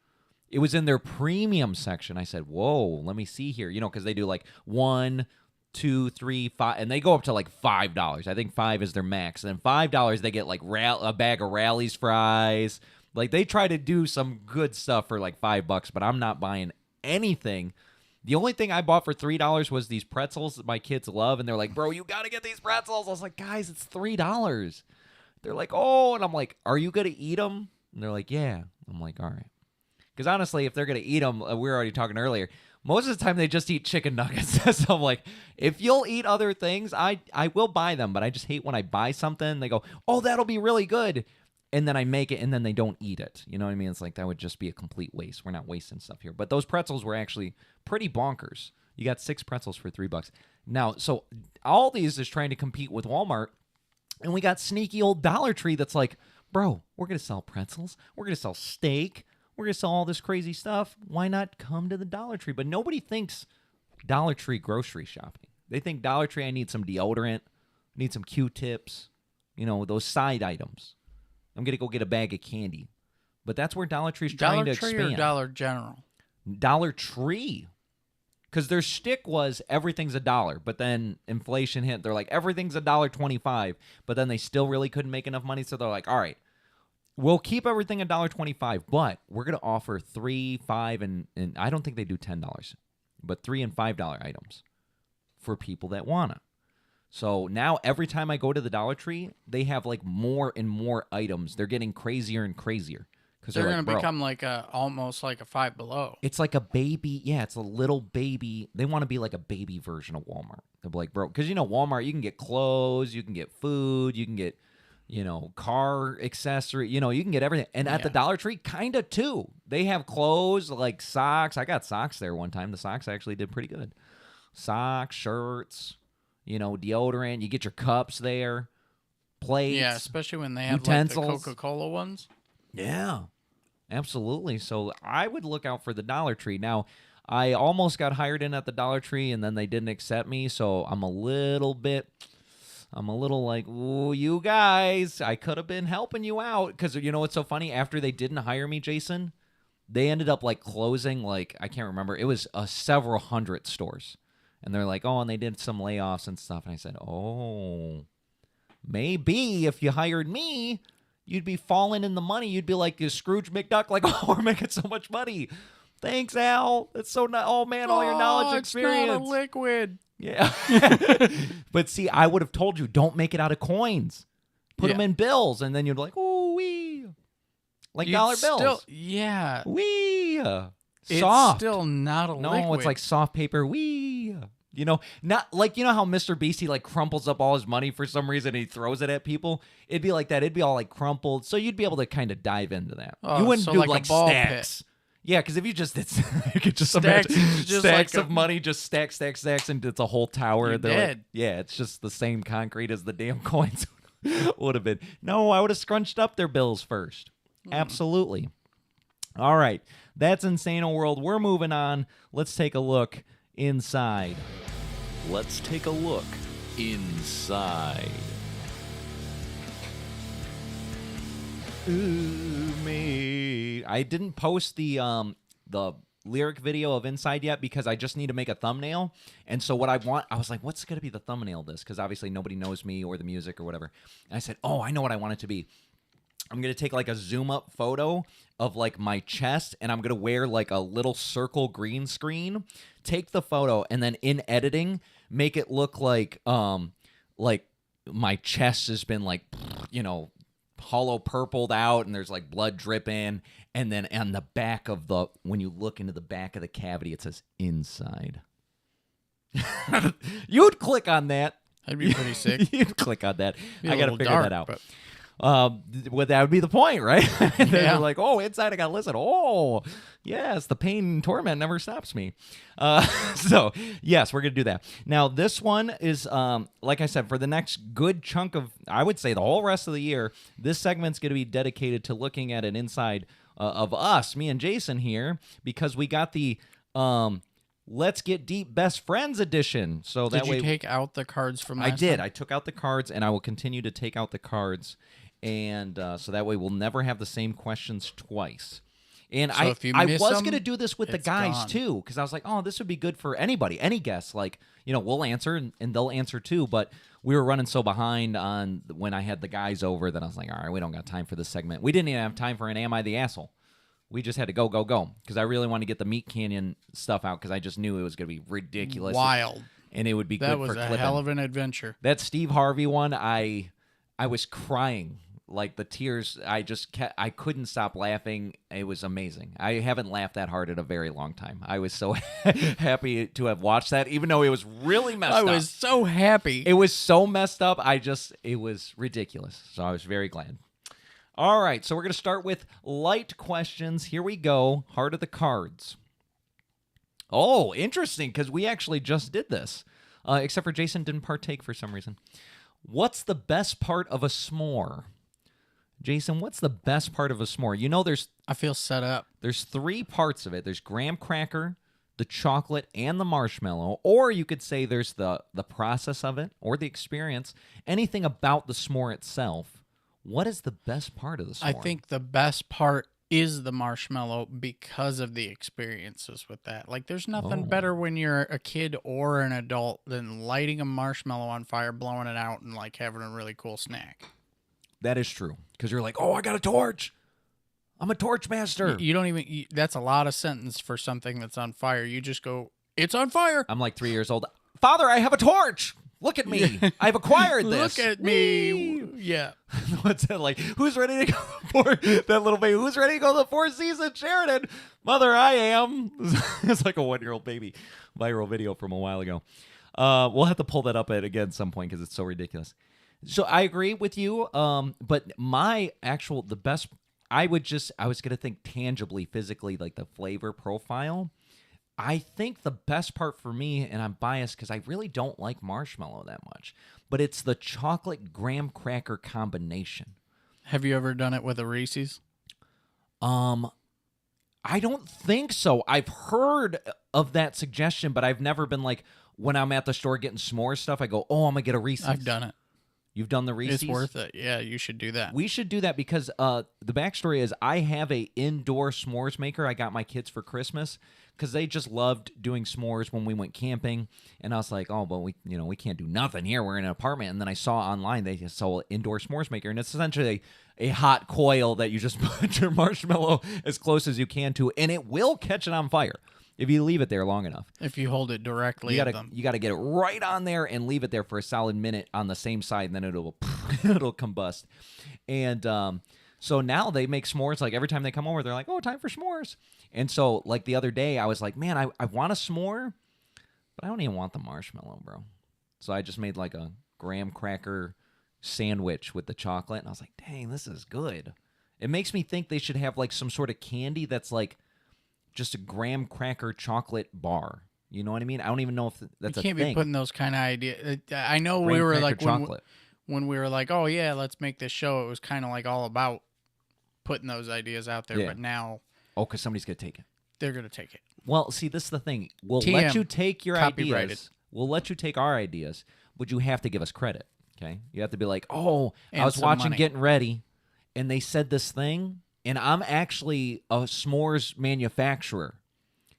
It was in their premium section. I said, "Whoa, let me see here." Because they do like 1, 2, 3, 5, and they go up to like $5. I think 5 is their max. And then $5 they get like a bag of Rally's fries. Like they try to do some good stuff for like $5, but I'm not buying anything. The only thing I bought for $3 was these pretzels that my kids love, and they're like, "Bro, you gotta get these pretzels." I was like, "Guys, it's $3." They're like, "Oh," and I'm like, "Are you gonna eat them?" And they're like, "Yeah." I'm like, "All right." Because honestly, if they're gonna eat them, we were already talking earlier. Most of the time, they just eat chicken nuggets. So I'm like, if you'll eat other things, I will buy them. But I just hate when I buy something, and they go, "Oh, that'll be really good," and then I make it, and then they don't eat it. You know what I mean? It's like that would just be a complete waste. We're not wasting stuff here. But those pretzels were actually pretty bonkers. You got 6 pretzels for $3. Now, so Aldi's is trying to compete with Walmart, and we got sneaky old Dollar Tree that's like, "Bro, we're gonna sell pretzels. We're gonna sell steak. We're going to sell all this crazy stuff. Why not come to the Dollar Tree?" But nobody thinks Dollar Tree grocery shopping. They think Dollar Tree, I need some deodorant, I need some Q-tips, those side items. I'm going to go get a bag of candy. But that's where Dollar Tree's trying to expand. Dollar Tree or Dollar General? Dollar Tree. Because their shtick was everything's $1. But then inflation hit. They're like, everything's $1.25. But then they still really couldn't make enough money. So they're like, all right, we'll keep everything $1.25, but we're going to offer $3, $5, and I don't think they do $10, but $3 and $5 items for people that want to. So now every time I go to the Dollar Tree, they have like more and more items. They're getting crazier and crazier. Because they're going to become like almost like a Five Below. It's like a baby. Yeah, it's a little baby. They want to be like a baby version of Walmart. They'll be like, bro, because Walmart, you can get clothes, you can get food, you can get car accessory. You can get everything. And at the Dollar Tree, kind of too. They have clothes like socks. I got socks there one time. The socks actually did pretty good. Socks, shirts, deodorant. You get your cups there, plates. Yeah, especially when they have utensils. like the Coca-Cola ones. Yeah, absolutely. So I would look out for the Dollar Tree. Now, I almost got hired in at the Dollar Tree, and then they didn't accept me, so I'm a little like, ooh, you guys, I could have been helping you out. Because what's so funny? After they didn't hire me, Jason, they ended up like closing, like, I can't remember. It was several hundred stores. And they're like, oh, and they did some layoffs and stuff. And I said, oh, maybe if you hired me, you'd be falling in the money. You'd be like Scrooge McDuck, like, oh, we're making so much money. Thanks, Al. That's so nice. Oh, man, all your knowledge experience. It's not a liquid. Yeah. But see, I would have told you, don't make it out of coins. Put them in bills. And then you'd be like, ooh, wee. Like dollar bills. Yeah. Wee. It's Soft. still not a liquid. No, it's like soft paper. Wee. Not like, how Mr. Beast, he like crumples up all his money for some reason and he throws it at people. It'd be like that. It'd be all like crumpled. So you'd be able to kind of dive into that. Oh, you wouldn't so do like like a ball stacks. pit. Yeah, because if you just, you could just Stacks, imagine just stacks like of money, just stacks, and it's a whole tower. You're They're dead. Like, yeah, it's just the same concrete as the damn coins would have been. No, I would have scrunched up their bills first. Absolutely. All right, that's Insano World. We're moving on. Let's take a look inside. Let's take a look inside. Ooh, me. I didn't post the lyric video of Inside yet because I just need to make a thumbnail. And so what I was like, what's going to be the thumbnail of this? Because obviously nobody knows me or the music or whatever. And I said, oh, I know what I want it to be. I'm going to take like a zoom up photo of like my chest, and I'm going to wear like a little circle green screen, take the photo, and then in editing, make it look like my chest has been like, hollow purpled out and there's like blood dripping, and then on the back of when you look into the back of the cavity, it says Inside. You'd click on that. That'd be pretty sick. You'd click on that. Be I a got to little figure dark, that out. but- Well, that would be the point, right? And then Yeah. you're like, oh, Inside, I got to listen. Oh, yes, the pain and torment never stops me. So, yes, we're going to do that. Now, this one is, like I said, for the next good chunk of, I would say the whole rest of the year, this segment's going to be dedicated to looking at an inside of us, me and Jason here, because we got the Let's Get Deep Best Friends edition. So that Did way, you take out the cards from I last did. time? I took out the cards, and I will continue to take out the cards. And so that way we'll never have the same questions twice. And So I if you was miss going to them, do this with the it's guys gone. too, because I was like, oh, this would be good for anybody, any guest. Like, we'll answer and they'll answer too. But we were running so behind on when I had the guys over that I was like, all right, we don't got time for this segment. We didn't even have time for an Am I the Asshole? We just had to go because I really wanted to get the Meat Canyon stuff out because I just knew it was going to be ridiculous. Wild. And it would be That good was for a clipping. hell of an adventure. That Steve Harvey one, I was crying. Like the tears, I couldn't stop laughing. It was amazing. I haven't laughed that hard in a very long time. I was so happy to have watched that, even though it was really messed up. I was so happy. It was so messed up. It was ridiculous. So I was very glad. All right, so we're going to start with light questions. Here we go. Heart of the cards. Oh, interesting, because we actually just did this, except for Jason didn't partake for some reason. What's the best part of a s'more? Jason, what's the best part of a s'more? I feel set up. There's 3 parts of it. There's graham cracker, the chocolate, and the marshmallow. Or you could say there's the process of it or the experience. Anything about the s'more itself. What is the best part of the s'more? I think the best part is the marshmallow because of the experiences with that. Like, there's nothing better when you're a kid or an adult than lighting a marshmallow on fire, blowing it out, and like having a really cool snack. That is true. Because you're like, oh, I got a torch. I'm a torch master. You don't even, that's a lot of sentence for something that's on fire. You just go, it's on fire. I'm like 3 years old. Father, I have a torch. Look at me. I've acquired this. Look at me. Yeah. What's that like? Who's ready to go for that little baby? Who's ready to go to the Four Seasons, Sheridan? Mother, I am. It's like a 1-year-old baby. Viral video from a while ago. We'll have to pull that up at again some point because it's so ridiculous. So I agree with you. But the best, I was gonna think tangibly, physically, like the flavor profile. I think the best part for me, and I'm biased because I really don't like marshmallow that much, but it's the chocolate graham cracker combination. Have you ever done it with a Reese's? I don't think so. I've heard of that suggestion, but I've never been like, when I'm at the store getting s'more stuff, I go, oh, I'm going to get a Reese's. I've done it. You've done the Reese's? It's worth it. Yeah, you should do that. We should do that because the backstory is I have a indoor s'mores maker I got my kids for Christmas because they just loved doing s'mores when we went camping. And I was like, oh, well, we can't do nothing here. We're in an apartment. And then I saw online they sell an indoor s'mores maker. And it's essentially a hot coil that you just put your marshmallow as close as you can to, and it will catch it on fire if you leave it there long enough. If you hold it directly at them. You got to get it right on there and leave it there for a solid minute on the same side, and then it'll combust. And so now they make s'mores. Like every time they come over, they're like, oh, time for s'mores. And so like the other day, I was like, man, I want a s'more, but I don't even want the marshmallow, bro. So I just made like a graham cracker sandwich with the chocolate, and I was like, dang, this is good. It makes me think they should have like some sort of candy that's like just a graham cracker chocolate bar. You know what I mean? I don't even know if that's a thing. You can't be putting those kind of ideas. I know graham we were like chocolate. When we were like, oh yeah, let's make this show. It was kind of like all about putting those ideas out there. Yeah. But now, because somebody's gonna take it. They're gonna take it. Well, see, this is the thing. We'll TM, let you take your copyrighted. ideas. We'll let you take our ideas, but you have to give us credit. Okay, you have to be like, oh, and I was watching money. Getting Ready, and they said this thing, and I'm actually a s'mores manufacturer,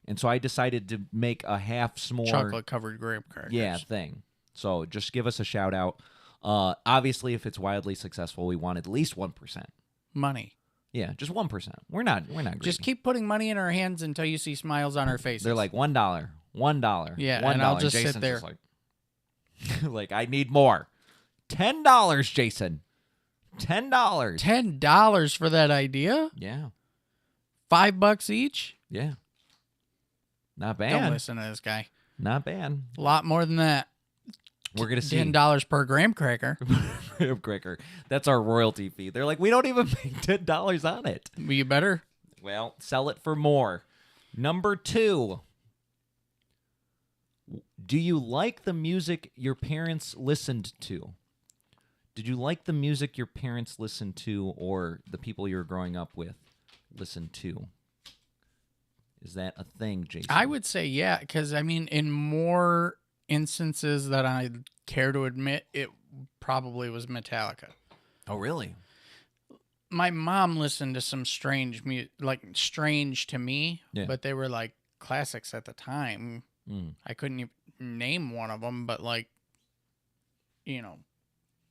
and so I decided to make a half s'more chocolate covered graham crackers. thing. So just give us a shout out. Obviously, if it's wildly successful, we want at least 1% money. Yeah, just 1%. We're not greedy. Just keep putting money in our hands until you see smiles on our faces. They're like $1, $1. Yeah, $1. and I'll just Jason's sit there. Just like I need more. $10, Jason. $10. $10 for that idea? Yeah. $5 each? Yeah. Not bad. Don't listen to this guy. Not bad. A lot more than that. We're gonna see $10 per graham cracker. Graham cracker. That's our royalty fee. They're like, we don't even make $10 on it. Well, you better. Well, sell it for more. Number 2. Do you like the music your parents listened to? Did you like the music your parents listened to or the people you were growing up with listened to? Is that a thing, Jason? I would say yeah, because, I mean, in more instances that I care to admit, it probably was Metallica. Oh, really? My mom listened to some strange to me, but they were like classics at the time. I couldn't even name one of them, but like,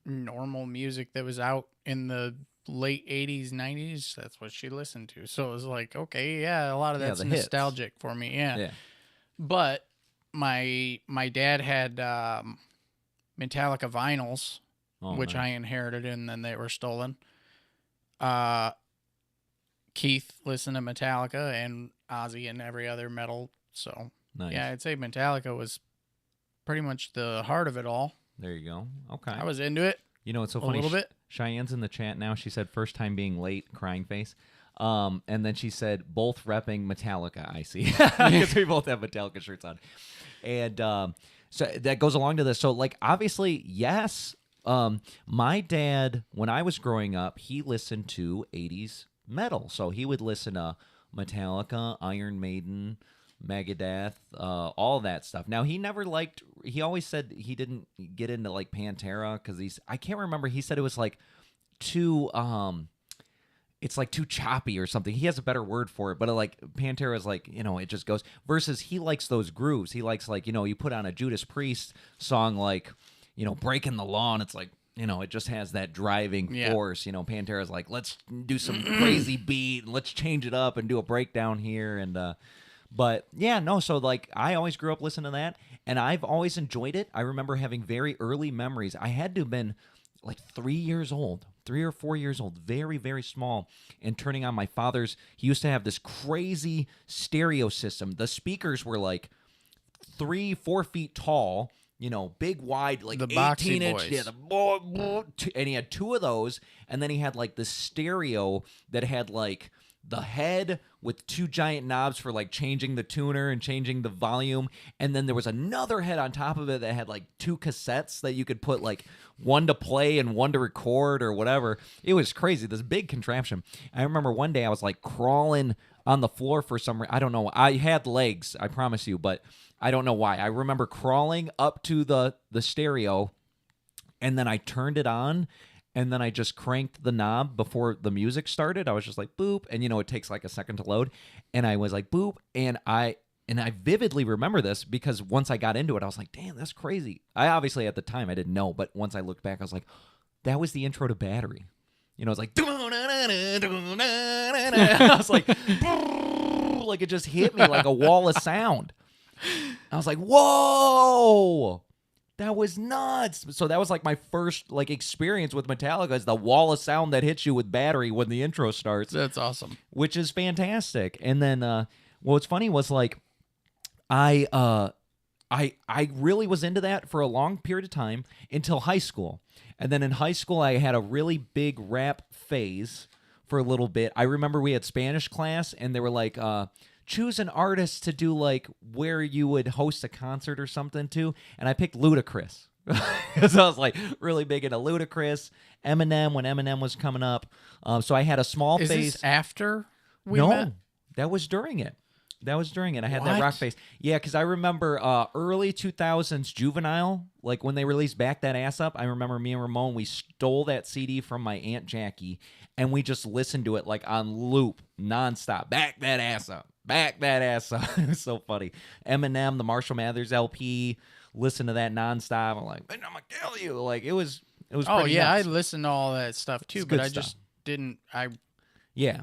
normal music that was out in the late 80s, 90s, that's what she listened to. So it was like, okay, yeah, a lot of that's nostalgic for me. Yeah. But my dad had Metallica vinyls, which I inherited, and then they were stolen. Keith listened to Metallica and Ozzy and every other metal. So yeah, I'd say Metallica was pretty much the heart of it all. There you go. Okay. I was into it. You know, it's so funny. A little bit. Cheyenne's in the chat now. She said, first time being late, crying face. And then she said, both repping Metallica, I see. Because we both have Metallica shirts on. And so that goes along to this. So, like, obviously, yes, my dad, when I was growing up, he listened to 80s metal. So he would listen to Metallica, Iron Maiden, Megadeth, all that stuff. Now, he always said he didn't get into like Pantera because I can't remember. He said it was like too, it's like too choppy or something. He has a better word for it, but like Pantera is like, it just goes, versus he likes those grooves. He likes like, you put on a Judas Priest song like, Breaking the Law, and it's like, it just has that driving force. Pantera's like, let's do some crazy beat, let's change it up and do a breakdown here. And, but yeah, no, so like I always grew up listening to that, and I've always enjoyed it. I remember having very early memories. I had to have been like 3 or 4 years old, very, very small, and turning on my father's. He used to have this crazy stereo system. The speakers were like 3-4 feet tall, big wide, like The boxy 18-inch. boys. Yeah, and he had 2 of those, and then he had like the stereo that had like the head with 2 giant knobs for like changing the tuner and changing the volume, and then there was another head on top of it that had like 2 cassettes that you could put like one to play and one to record or whatever. It was crazy, this big contraption. I remember one day I was like crawling on the floor for some reason. I don't know. I had legs, I promise you, but I don't know why. I remember crawling up to the stereo, and then I turned it on, and then I just cranked the knob before the music started. I was just like, boop, and it takes like a second to load. And I was like, boop, and I vividly remember this because once I got into it, I was like, damn, that's crazy. I obviously at the time I didn't know, but once I looked back, I was like, that was the intro to Battery. It was like, I was like, like it just hit me like a wall of sound. I was like, whoa. That was nuts. So that was like my first like experience with Metallica, is the wall of sound that hits you with Battery when the intro starts. That's awesome. Which is fantastic. And then what's funny was like I really was into that for a long period of time until high school. And then in high school I had a really big rap phase for a little bit. I remember we had Spanish class and they were like choose an artist to do like where you would host a concert or something to, and I picked Ludacris because I was like really big into Ludacris, Eminem when Eminem was coming up. So I had a small Is phase. this after we No, met? that was during it. I had that What? rock phase. Yeah, because I remember early 2000s Juvenile, like when they released Back That Ass Up. I remember me and Ramon, we stole that CD from my Aunt Jackie, and we just listened to it like on loop, nonstop. Back that ass up. Back that ass up. It was so funny. Eminem, the Marshall Mathers LP, listen to that nonstop. I'm like, I'm gonna kill you. Like it was Oh pretty yeah, nuts. I listened to all that stuff too, It's but good I stuff. just didn't. Yeah.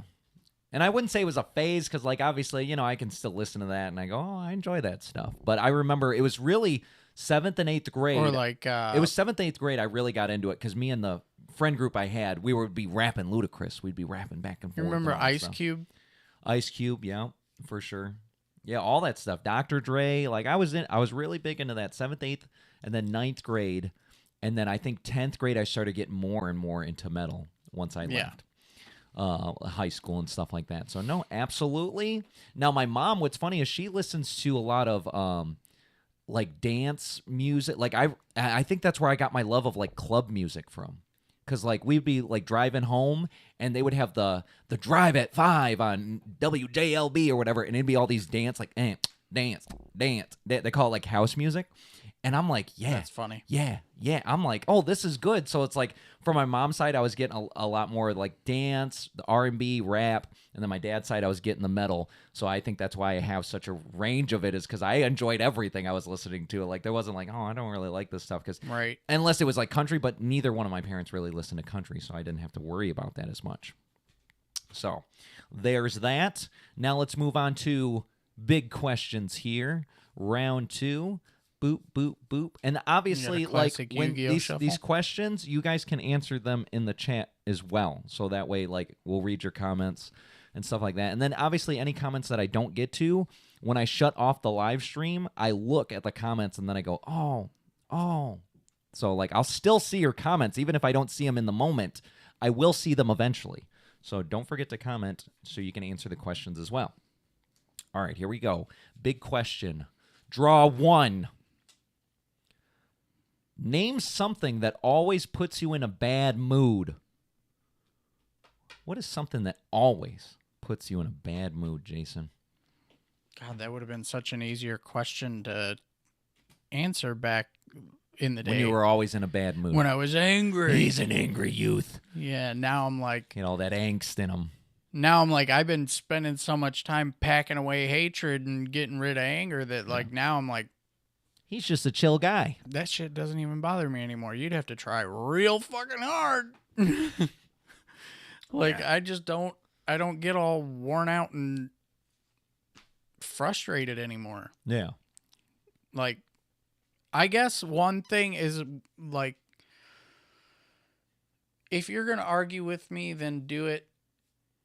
And I wouldn't say it was a phase because, like, obviously, I can still listen to that and I go, oh, I enjoy that stuff. But I remember it was really 7th and 8th grade. Or like it was 7th, 8th grade. I really got into it because me and the friend group I had, we would be rapping Ludacris. We'd be rapping back and forth. You remember and all that Ice stuff. Cube? Ice Cube, yeah, for sure. Yeah, all that stuff. Dr. Dre. Like I was really big into that 7th, 8th, and then 9th grade. And then I think 10th grade I started getting more and more into metal once I left high school and stuff like that. So no, absolutely. Now my mom, what's funny is she listens to a lot of like dance music. Like I think that's where I got my love of like club music from. Because like we'd be like driving home and they would have the drive at 5 on WJLB or whatever, and it'd be all these dance like dance. They call it like house music. And I'm like, yeah. That's funny. Yeah. I'm like, oh, this is good. So it's like, from my mom's side, I was getting a lot more like dance, the R&B, rap. And then my dad's side, I was getting the metal. So I think that's why I have such a range of it, is because I enjoyed everything I was listening to. Like, there wasn't like, oh, I don't really like this stuff. Because Right. unless it was like country, but neither one of my parents really listened to country. So I didn't have to worry about that as much. So there's that. Now let's move on to big questions here. Round 2. Boop, boop, boop. And obviously, like, when these questions, you guys can answer them in the chat as well. So that way, like, we'll read your comments and stuff like that. And then, obviously, any comments that I don't get to, when I shut off the live stream, I look at the comments and then I go, oh. So, like, I'll still see your comments. Even if I don't see them in the moment, I will see them eventually. So don't forget to comment so you can answer the questions as well. All right, here we go. Big question. Draw 1. Name something that always puts you in a bad mood. What is something that always puts you in a bad mood, Jason? God, that would have been such an easier question to answer back in the day. When you were always in a bad mood. When I was angry. He's an angry youth. Yeah, now I'm like... that angst in him. Now I'm like, I've been spending so much time packing away hatred and getting rid of anger that, like, now I'm like... He's just a chill guy. That shit doesn't even bother me anymore. You'd have to try real fucking hard. I don't get all worn out and frustrated anymore. Yeah. Like, I guess one thing is, like, if you're going to argue with me, then do it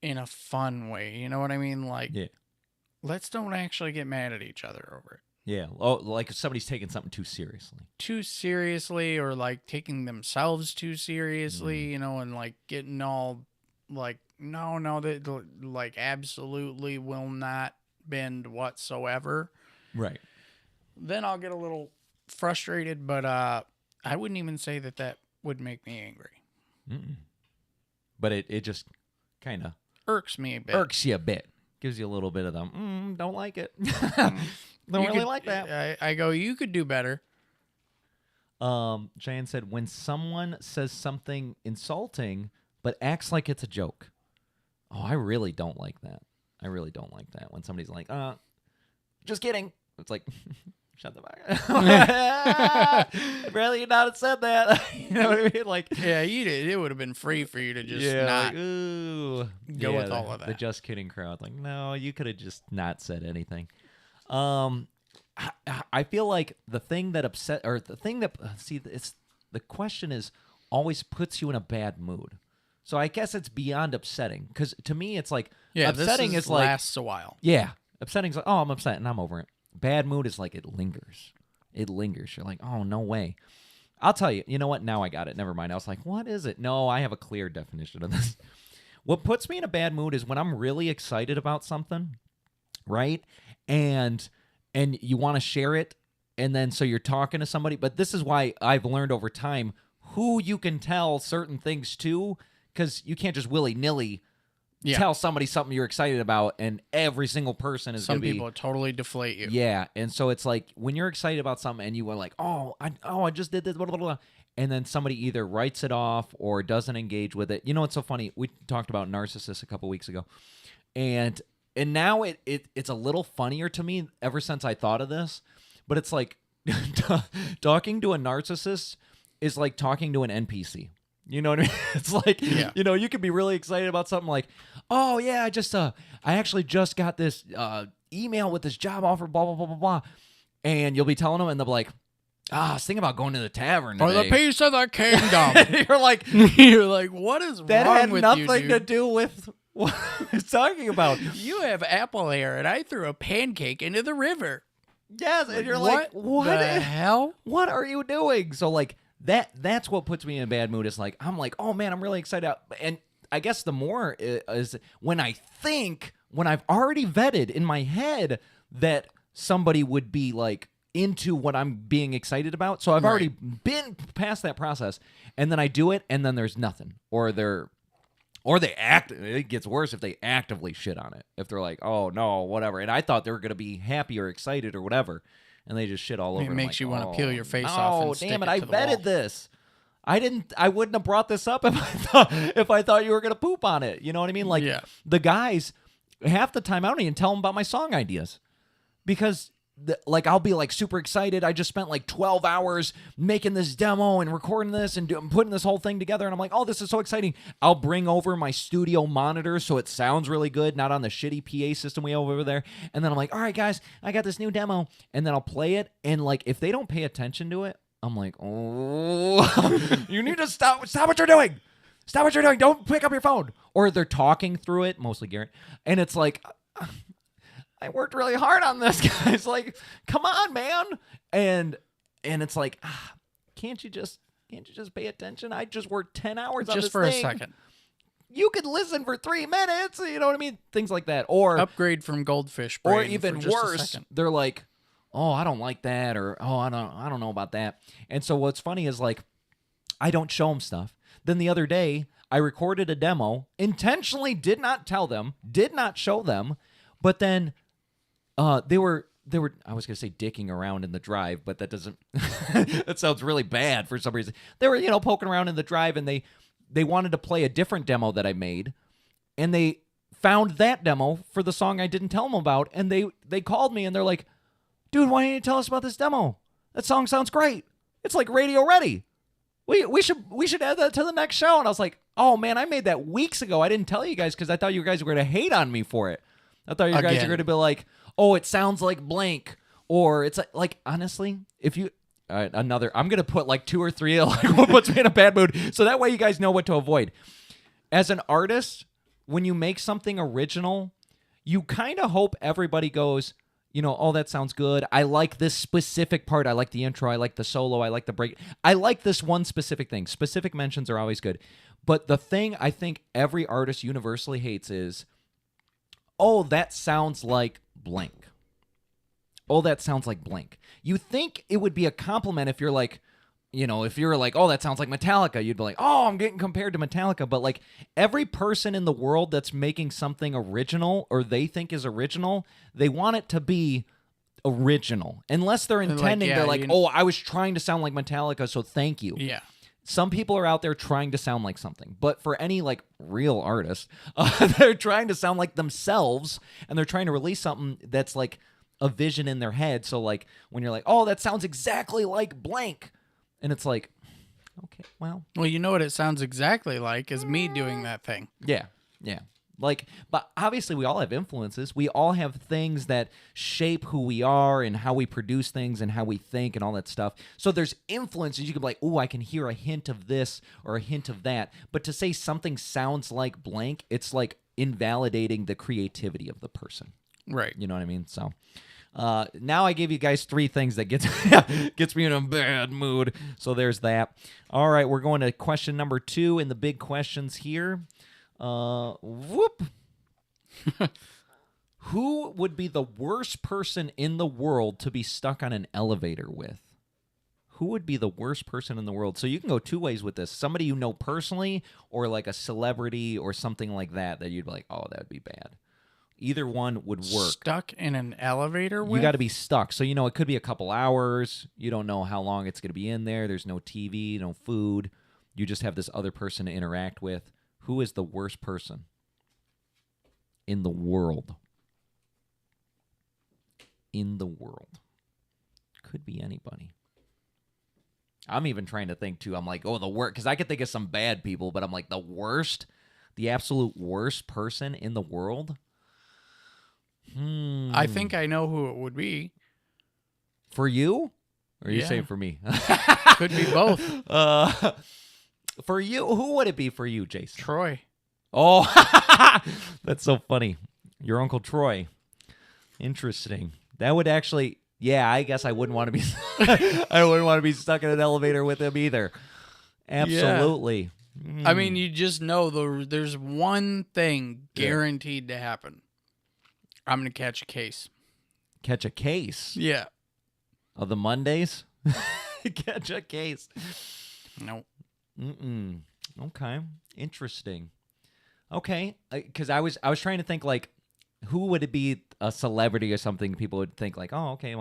in a fun way. You know what I mean? Like, let's don't actually get mad at each other over it. Yeah. Oh, like if somebody's taking something too seriously. Too seriously, or like taking themselves too seriously, you know, and like getting all like, no, they like absolutely will not bend whatsoever. Right. Then I'll get a little frustrated, but I wouldn't even say that would make me angry. Mm-mm. But it just kind of irks me a bit. Irks you a bit. Gives you a little bit of the, don't like it. Don't really like that. I go, you could do better. Cheyenne said, when someone says something insulting but acts like it's a joke. Oh, I really don't like that. I really don't like that. When somebody's like, just kidding. It's like, shut the fuck up. I'd rather you not have said that. You know what I mean? Like, yeah, you did. It would have been free for you to just not go with all of that. The just kidding crowd. Like, no, you could have just not said anything. I feel like the thing that it's the question is always puts you in a bad mood. So I guess it's beyond upsetting, because to me it's like upsetting is like lasts a while. Yeah, upsetting is like, oh, I'm upset and I'm over it. Bad mood is like it lingers. It lingers. You're like, oh, no way. I'll tell you. You know what? Now I got it. Never mind. I was like, what is it? No, I have a clear definition of this. What puts me in a bad mood is when I'm really excited about something, right? And you want to share it, and then so you're talking to somebody. But this is why I've learned over time who you can tell certain things to, because you can't just willy-nilly tell somebody something you're excited about, and every single person is going to be... Some people totally deflate you. Yeah, and so it's like when you're excited about something and you were like, I just did this, blah, blah, blah, and then somebody either writes it off or doesn't engage with it. You know what's so funny? We talked about narcissists a couple weeks ago, and now it's a little funnier to me ever since I thought of this, but it's like talking to a narcissist is like talking to an NPC. You know what I mean? It's like, you know, you could be really excited about something like, oh, yeah, I actually just got this email with this job offer, blah, blah, blah, blah, blah. And you'll be telling them, and they'll be like, I was thinking about going to the tavern today. For the piece of the kingdom. You're like, what is that wrong had with nothing you, dude? to do with what he's talking about. You have apple hair, and I threw a pancake into the river. Yes, and you're like, what the hell? What are you doing? So, like, that's what puts me in a bad mood. Is like, I'm like, oh man, I'm really excited. And I guess the more is when I've already vetted in my head that somebody would be like into what I'm being excited about. So I've already been past that process, and then I do it, and then there's nothing, or they act. It gets worse if they actively shit on it. If they're like, oh no, whatever. And I thought they were gonna be happy or excited or whatever. And they just shit all over. It makes you want to peel your face off. Oh, damn it! I vetted this. I wouldn't have brought this up if I thought you were gonna poop on it. You know what I mean? Like the guys, half the time I don't even tell them about my song ideas, because like I'll be like super excited. I just spent like 12 hours making this demo and recording this and putting this whole thing together, and I'm like, oh, this is so exciting. I'll bring over my studio monitor so it sounds really good, not on the shitty PA system we have over there. And then I'm like, all right, guys, I got this new demo, and then I'll play it, and like if they don't pay attention to it, I'm like, oh, you need to stop what you're doing. Stop what you're doing. Don't pick up your phone. Or they're talking through it, mostly Garrett, and it's like, I worked really hard on this, guys. Like, come on, man. And it's like, can't you just pay attention? I just worked 10 hours on this thing. Just for a second. You could listen for 3 minutes. You know what I mean? Things like that. Or upgrade from goldfish brain. Or even worse, they're like, oh, I don't like that, or oh, I don't know about that. And so what's funny is like, I don't show them stuff. Then the other day, I recorded a demo, intentionally did not tell them, did not show them, but then they were I was gonna say dicking around in the drive, but that doesn't that sounds really bad for some reason. They were, poking around in the drive, and they wanted to play a different demo that I made, and they found that demo for the song I didn't tell them about, and they called me, and they're like, dude, why didn't you tell us about this demo? That song sounds great. It's like radio ready. We should add that to the next show. And I was like, oh man, I made that weeks ago. I didn't tell you guys because I thought you guys were going to hate on me for it. I thought you guys were going to be like, oh, it sounds like blank, or it's like honestly, if you I'm going to put like 2 or 3 like what puts me in a bad mood, so that way you guys know what to avoid. As an artist, when you make something original, you kind of hope everybody goes, oh, that sounds good. I like this specific part. I like the intro. I like the solo. I like the break. I like this one specific thing. Specific mentions are always good. But the thing I think every artist universally hates is, oh, that sounds like blank. Oh, that sounds like blank. You think it would be a compliment if you're like, if you're like, oh, that sounds like Metallica, you'd be like, oh, I'm getting compared to Metallica. But like every person in the world that's making something original or they think is original, they want it to be original. Unless they're intending, they're like, oh, I was trying to sound like Metallica, so thank you. Yeah. Some people are out there trying to sound like something. But for any like real artist, they're trying to sound like themselves and they're trying to release something that's like a vision in their head. So like when you're like, oh, that sounds exactly like blank. And it's like, okay, well. Well, you know what it sounds exactly like is me doing that thing. Yeah. Like, but obviously we all have influences. We all have things that shape who we are and how we produce things and how we think and all that stuff. So there's influences. You can be like, oh, I can hear a hint of this or a hint of that. But to say something sounds like blank, it's like invalidating the creativity of the person. Right. You know what I mean? So now I gave you guys 3 things that gets me in a bad mood. So there's that. All right, we're going to question number 2 in the big questions here. Whoop. Who would be the worst person in the world to be stuck on an elevator with? Who would be the worst person in the world? So you can go 2 ways with this. Somebody you know personally or like a celebrity or something like that you'd be like, oh, that would be bad. Either one would work. Stuck in an elevator with? You got to be stuck. So, it could be a couple hours. You don't know how long it's going to be in there. There's no TV, no food. You just have this other person to interact with. Who is the worst person in the world? In the world. Could be anybody. I'm even trying to think, too. I'm like, oh, the worst. Because I could think of some bad people, but I'm like, the worst? The absolute worst person in the world? I think I know who it would be. For you? Or are you saying for me? Could be both. For you, who would it be for you, Jason? Troy. Oh, that's so funny. Your Uncle Troy. Interesting. That would actually, I guess I wouldn't want to be I wouldn't want to be stuck in an elevator with him either. Absolutely. Yeah. I mean, you just know there's one thing guaranteed to happen. I'm going to catch a case. Catch a case? Yeah. Of the Mondays? Catch a case. Nope. Okay. Interesting. Okay. Because I was trying to think, like, who would it be a celebrity or something people would think, like, oh, okay.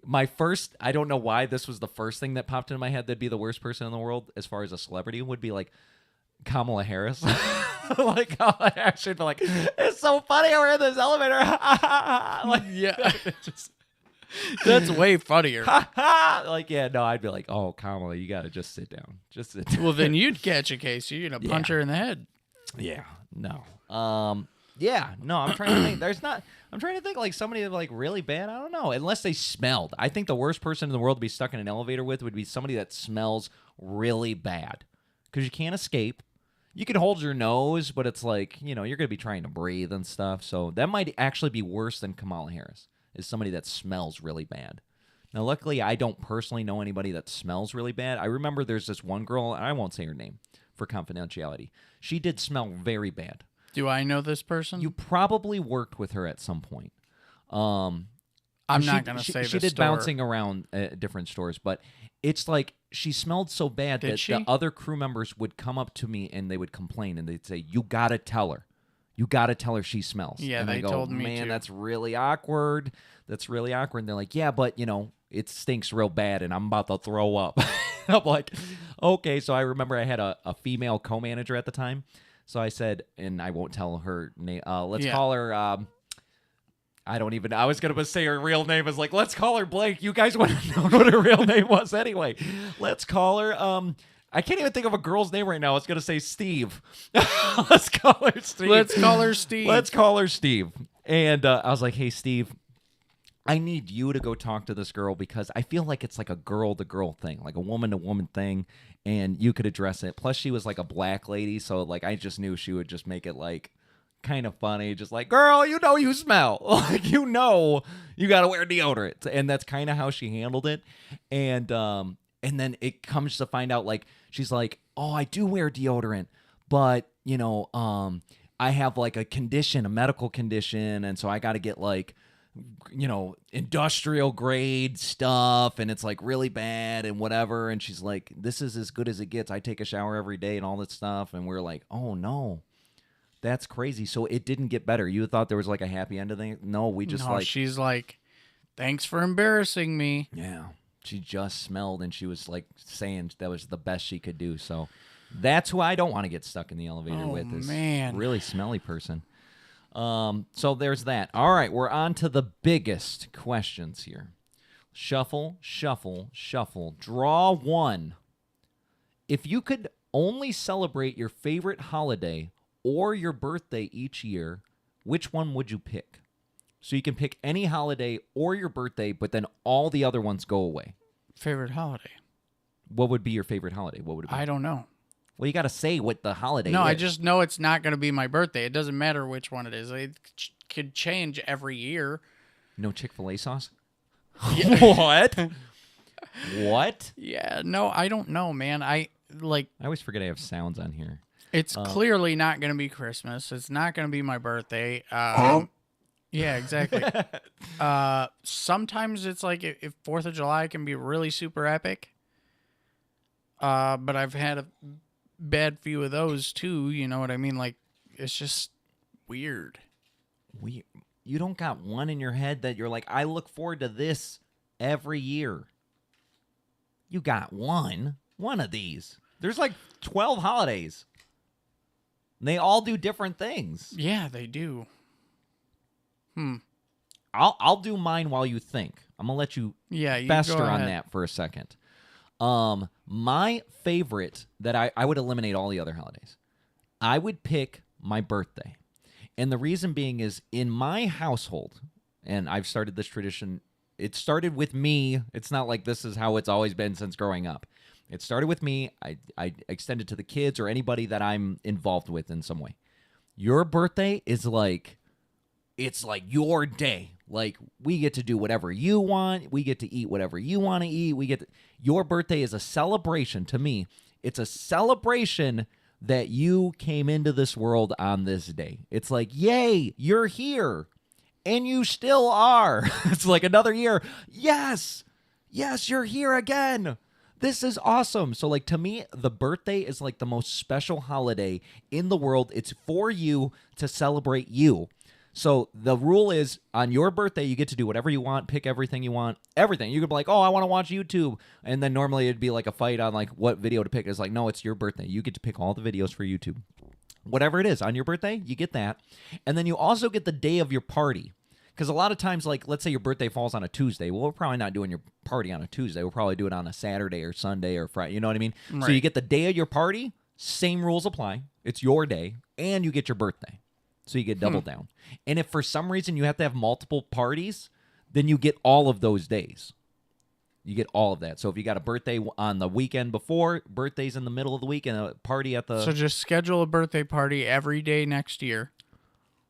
My first, I don't know why this was the first thing that popped into my head that'd be the worst person in the world as far as a celebrity would be, like, Kamala Harris. Like, Kamala Harris should be like, it's so funny we're in this elevator. Like, yeah. That's way funnier. Like, no, I'd be like, oh, Kamala, you got to just sit down. Just sit down. Well, then you'd catch a case. You're going to punch her in the head. Yeah. No. No, I'm trying to think. I'm trying to think like somebody like really bad. I don't know. Unless they smelled. I think the worst person in the world to be stuck in an elevator with would be somebody that smells really bad. Because you can't escape. You can hold your nose, but it's like, you're going to be trying to breathe and stuff. So that might actually be worse than Kamala Harris, is somebody that smells really bad. Now, luckily, I don't personally know anybody that smells really bad. I remember there's this one girl, and I won't say her name for confidentiality. She did smell very bad. Do I know this person? You probably worked with her at some point. I'm not going to say She did bouncing around different stores, but it's like she smelled so bad that the other crew members would come up to me and they would complain and they'd say, you got to tell her. You got to tell her she smells. Yeah, and they told me man, too. that's really awkward. That's really awkward. And they're like, yeah, but, it stinks real bad and I'm about to throw up. I'm like, okay. So I remember I had a female co-manager at the time. So I said, and I won't tell her name. Let's call her. I was going to say her real name. Is like, let's call her Blake. You guys want to know what her real name was anyway. Let's call her. I can't even think of a girl's name right now. I was going to say Steve. Let's call her Steve. Let's call her Steve. Let's call her Steve. And I was like, hey, Steve, I need you to go talk to this girl because I feel like it's like a girl-to-girl thing, like a woman-to-woman thing, and you could address it. Plus, she was like a black lady, so like I just knew she would just make it like kind of funny, just like, girl, you smell. Like, you You got to wear deodorant. And that's kind of how she handled it. And then it comes to find out, like, she's like, oh, I do wear deodorant, but, you know, I have like a condition, a medical condition. And so I got to get like, you know, industrial grade stuff, and it's like really bad and whatever. And she's like, this is as good as it gets. I take a shower every day and all this stuff. And we're like, oh no, that's crazy. So it didn't get better. You thought there was like a happy end of it? No, we just she's like, thanks for embarrassing me. Yeah. She just smelled, and she was like saying that was the best she could do. So that's who I don't want to get stuck in the elevator with, is really smelly person. So there's that. All right, we're on to the biggest questions here. Shuffle, shuffle, shuffle. Draw one. If you could only celebrate your favorite holiday or your birthday each year, which one would you pick? So you can pick any holiday or your birthday, but then all the other ones go away. Favorite holiday? What would be your favorite holiday? What would it be? I don't know. Well, you got to say what the holiday is. No, I just know it's not going to be my birthday. It doesn't matter which one it is. It could change every year. No Chick-fil-A sauce? Yeah. What? What? Yeah, no, I don't know, man. I always forget I have sounds on here. It's clearly not going to be Christmas. It's not going to be my birthday. Yeah, exactly. Sometimes it's like if 4th of July can be really super epic. But I've had a bad few of those too. You know what I mean? Like, it's just weird. You don't got one in your head that you're like, I look forward to this every year. You got one of these. There's like 12 holidays. They all do different things. Yeah, they do. I'll do mine while you think. I'm gonna let you fester on that for a second. My favorite that I would eliminate all the other holidays. I would pick my birthday. And the reason being is in my household, and I've started this tradition, it started with me. It's not like this is how it's always been since growing up. It started with me. I extended to the kids or anybody that I'm involved with in some way. Your birthday is like, it's like your day. Like, we get to do whatever you want. We get to eat whatever you want to eat. Your birthday is a celebration to me. It's a celebration that you came into this world on this day. It's like, yay, you're here. And you still are. It's like another year. Yes, you're here again. This is awesome. So, like, to me, the birthday is like the most special holiday in the world. It's for you to celebrate you. So the rule is, on your birthday, you get to do whatever you want, pick everything you want, everything. You could be like, oh, I want to watch YouTube. And then normally it'd be like a fight on like what video to pick. It's like, no, it's your birthday. You get to pick all the videos for YouTube. Whatever it is, on your birthday, you get that. And then you also get the day of your party. Because a lot of times, like, let's say your birthday falls on a Tuesday. Well, we're probably not doing your party on a Tuesday. We'll probably do it on a Saturday or Sunday or Friday. You know what I mean? Right. So you get the day of your party. Same rules apply. It's your day. And you get your birthday. So you get double down. And if for some reason you have to have multiple parties, then you get all of those days. You get all of that. So if you got a birthday on the weekend before, birthdays in the middle of the week, and a party at the... So just schedule a birthday party every day next year.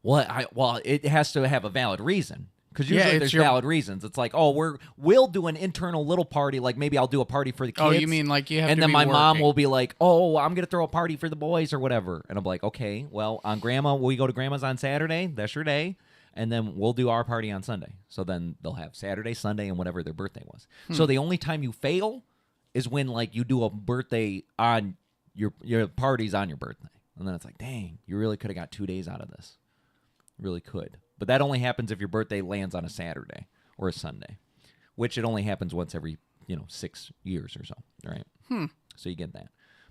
Well, it has to have a valid reason. Because usually there's valid reasons. It's like, oh, we'll do an internal little party. Like maybe I'll do a party for the kids. Oh, you mean like you have to be And then my working. mom will be like, oh, I'm going to throw a party for the boys or whatever. And I'm like, okay, well, we go to Grandma's on Saturday. That's your day. And then we'll do our party on Sunday. So then they'll have Saturday, Sunday, and whatever their birthday was. So the only time you fail is when like you do a birthday on your parties on your birthday. And then it's like, dang, you really could have got 2 days out of this. Really could. But that only happens if your birthday lands on a Saturday or a Sunday, which it only happens once every, 6 years or so, right? So you get that.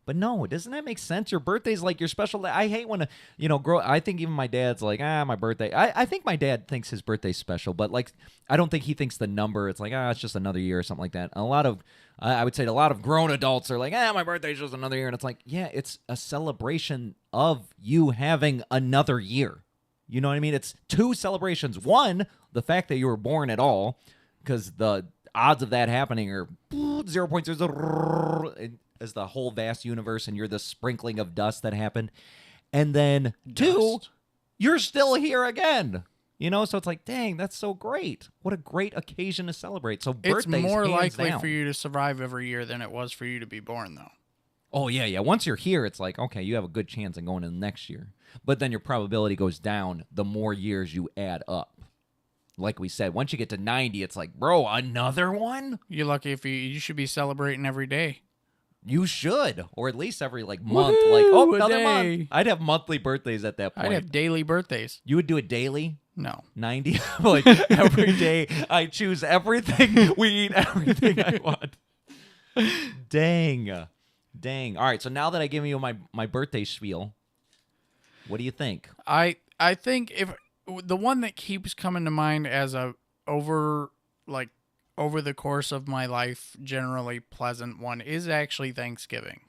But no, doesn't that make sense? Your birthday's like your special day. I hate when, I think even my dad's like, my birthday. I think my dad thinks his birthday's special, but like, I don't think he thinks the number. It's like, it's just another year or something like that. I would say a lot of grown adults are like, my birthday's just another year. And it's like, yeah, it's a celebration of you having another year. You know what I mean? It's two celebrations. One, the fact that you were born at all, because the odds of that happening are 0.0 as the whole vast universe, and you're the sprinkling of dust that happened. And then two, you're still here again. You know, so it's like, dang, that's so great. What a great occasion to celebrate. So It's birthdays, more hands likely down. for you to survive every year than it was for you to be born, though. Oh, yeah. Once you're here, it's like, okay, you have a good chance of going in the next year. But then your probability goes down the more years you add up. Like we said, once you get to 90, it's like, bro, another one? You're lucky if you should be celebrating every day. You should. Or at least every, like, month. Woohoo, Like, oh, a another day. month. I'd have monthly birthdays at that point. I'd have daily birthdays. You would do it daily? No. 90? Like, every day I choose everything. We eat everything I want. Dang. All right, so now that I give you my birthday spiel, what do you think? I think if the one that keeps coming to mind as a over the course of my life generally pleasant one is actually Thanksgiving.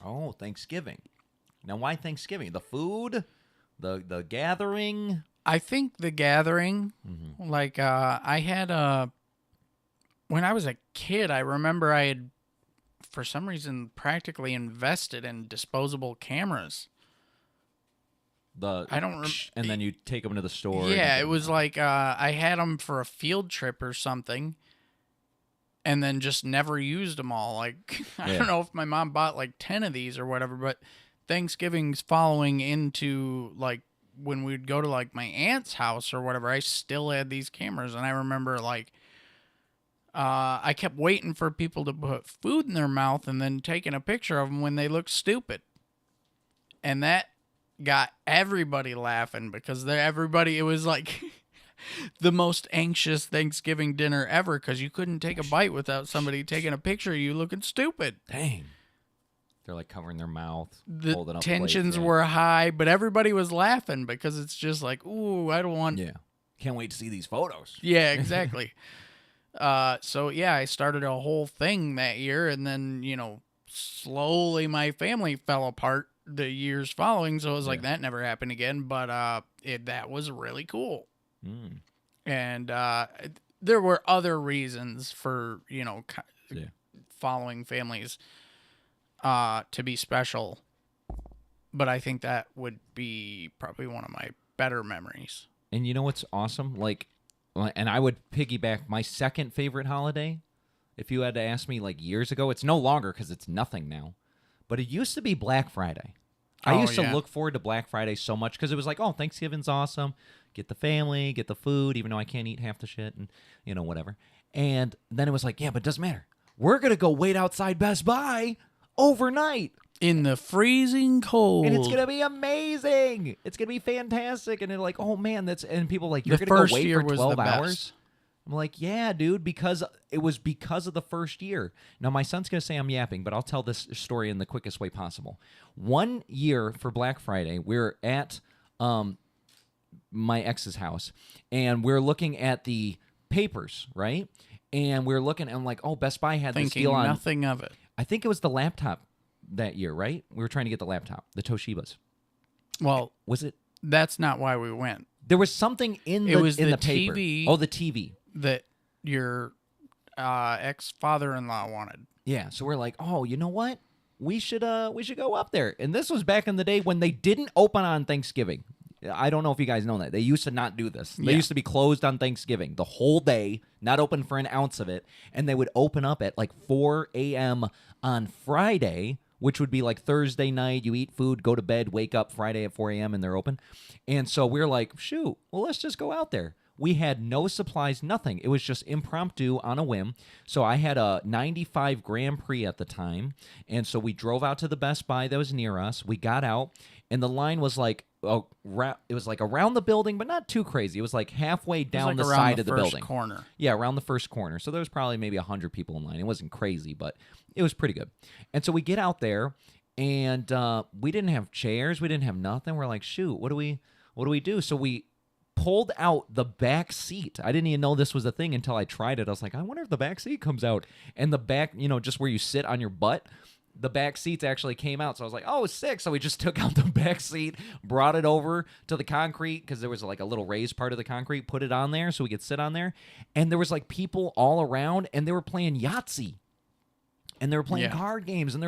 Oh, Thanksgiving. Now, why Thanksgiving? The food? The gathering? I think the gathering, like I had when I was a kid, I remember I had, for some reason, practically invested in disposable cameras. I don't and then you take them to the store. Yeah, it was like I had them for a field trip or something, and then just never used them all. Like, I don't know if my mom bought like 10 of these or whatever, but Thanksgiving's following into like when we'd go to like my aunt's house or whatever, I still had these cameras. And I remember like I kept waiting for people to put food in their mouth and then taking a picture of them when they looked stupid. And that got everybody laughing because it was like the most anxious Thanksgiving dinner ever because you couldn't take a bite without somebody taking a picture of you looking stupid. Dang. They're like covering their mouth, The holding up tensions plates, were high, but everybody was laughing because it's just like, ooh, I don't want... Yeah. Can't wait to see these photos. Yeah, exactly. So, yeah, I started a whole thing that year, and then, slowly my family fell apart the years following, so it was like that never happened again, but that was really cool. And there were other reasons for, following families to be special, but I think that would be probably one of my better memories. And you know what's awesome? Like, and I would piggyback my second favorite holiday. If you had to ask me like years ago, it's no longer because it's nothing now, but it used to be Black Friday. I used to look forward to Black Friday so much because it was like, oh, Thanksgiving's awesome. Get the family, get the food, even though I can't eat half the shit and, whatever. And then it was like, yeah, but it doesn't matter. We're going to go wait outside Best Buy overnight. In the freezing cold. And it's going to be amazing. It's going to be fantastic. And they're like, oh, man, and people are like, you're going to go wait for 12 hours? I'm like, yeah, dude, because it was because of the first year. Now, my son's going to say I'm yapping, but I'll tell this story in the quickest way possible. One year for Black Friday, we're at my ex's house, and we're looking at the papers, right? And we're looking, and I'm like, oh, Best Buy had this deal on. Nothing of it. I think it was the laptop that year, right? We were trying to get the laptop, the Toshibas. Well, was it? That's not why we went. There was something in the paper. TV. Oh, the TV that your ex-father-in-law wanted. Yeah, so we're like, oh, you know what? We should go up there. And this was back in the day when they didn't open on Thanksgiving. I don't know if you guys know that. They used to not do this. They used to be closed on Thanksgiving the whole day, not open for an ounce of it, and they would open up at like 4 a.m. on Friday, which would be like Thursday night. You eat food, go to bed, wake up Friday at 4 a.m., and they're open. And so we're like, shoot, well, let's just go out there. We had no supplies, nothing. It was just impromptu on a whim. So I had a 95 Grand Prix at the time, and so we drove out to the Best Buy that was near us. We got out, and the line was like, it was like around the building, but not too crazy. It was like halfway down the side of the building. Corner. Yeah, around the first corner. So there was probably maybe 100 people in line. It wasn't crazy, but it was pretty good. And so we get out there, and we didn't have chairs. We didn't have nothing. We're like, shoot, what do we do? So we pulled out the back seat. I didn't even know this was a thing until I tried it. I was like, I wonder if the back seat comes out. And the back, just where you sit on your butt, the back seats actually came out. So I was like, oh, sick. So we just took out the back seat, brought it over to the concrete because there was like a little raised part of the concrete, put it on there so we could sit on there. And there was like people all around, and they were playing Yahtzee. And they were playing card games, and they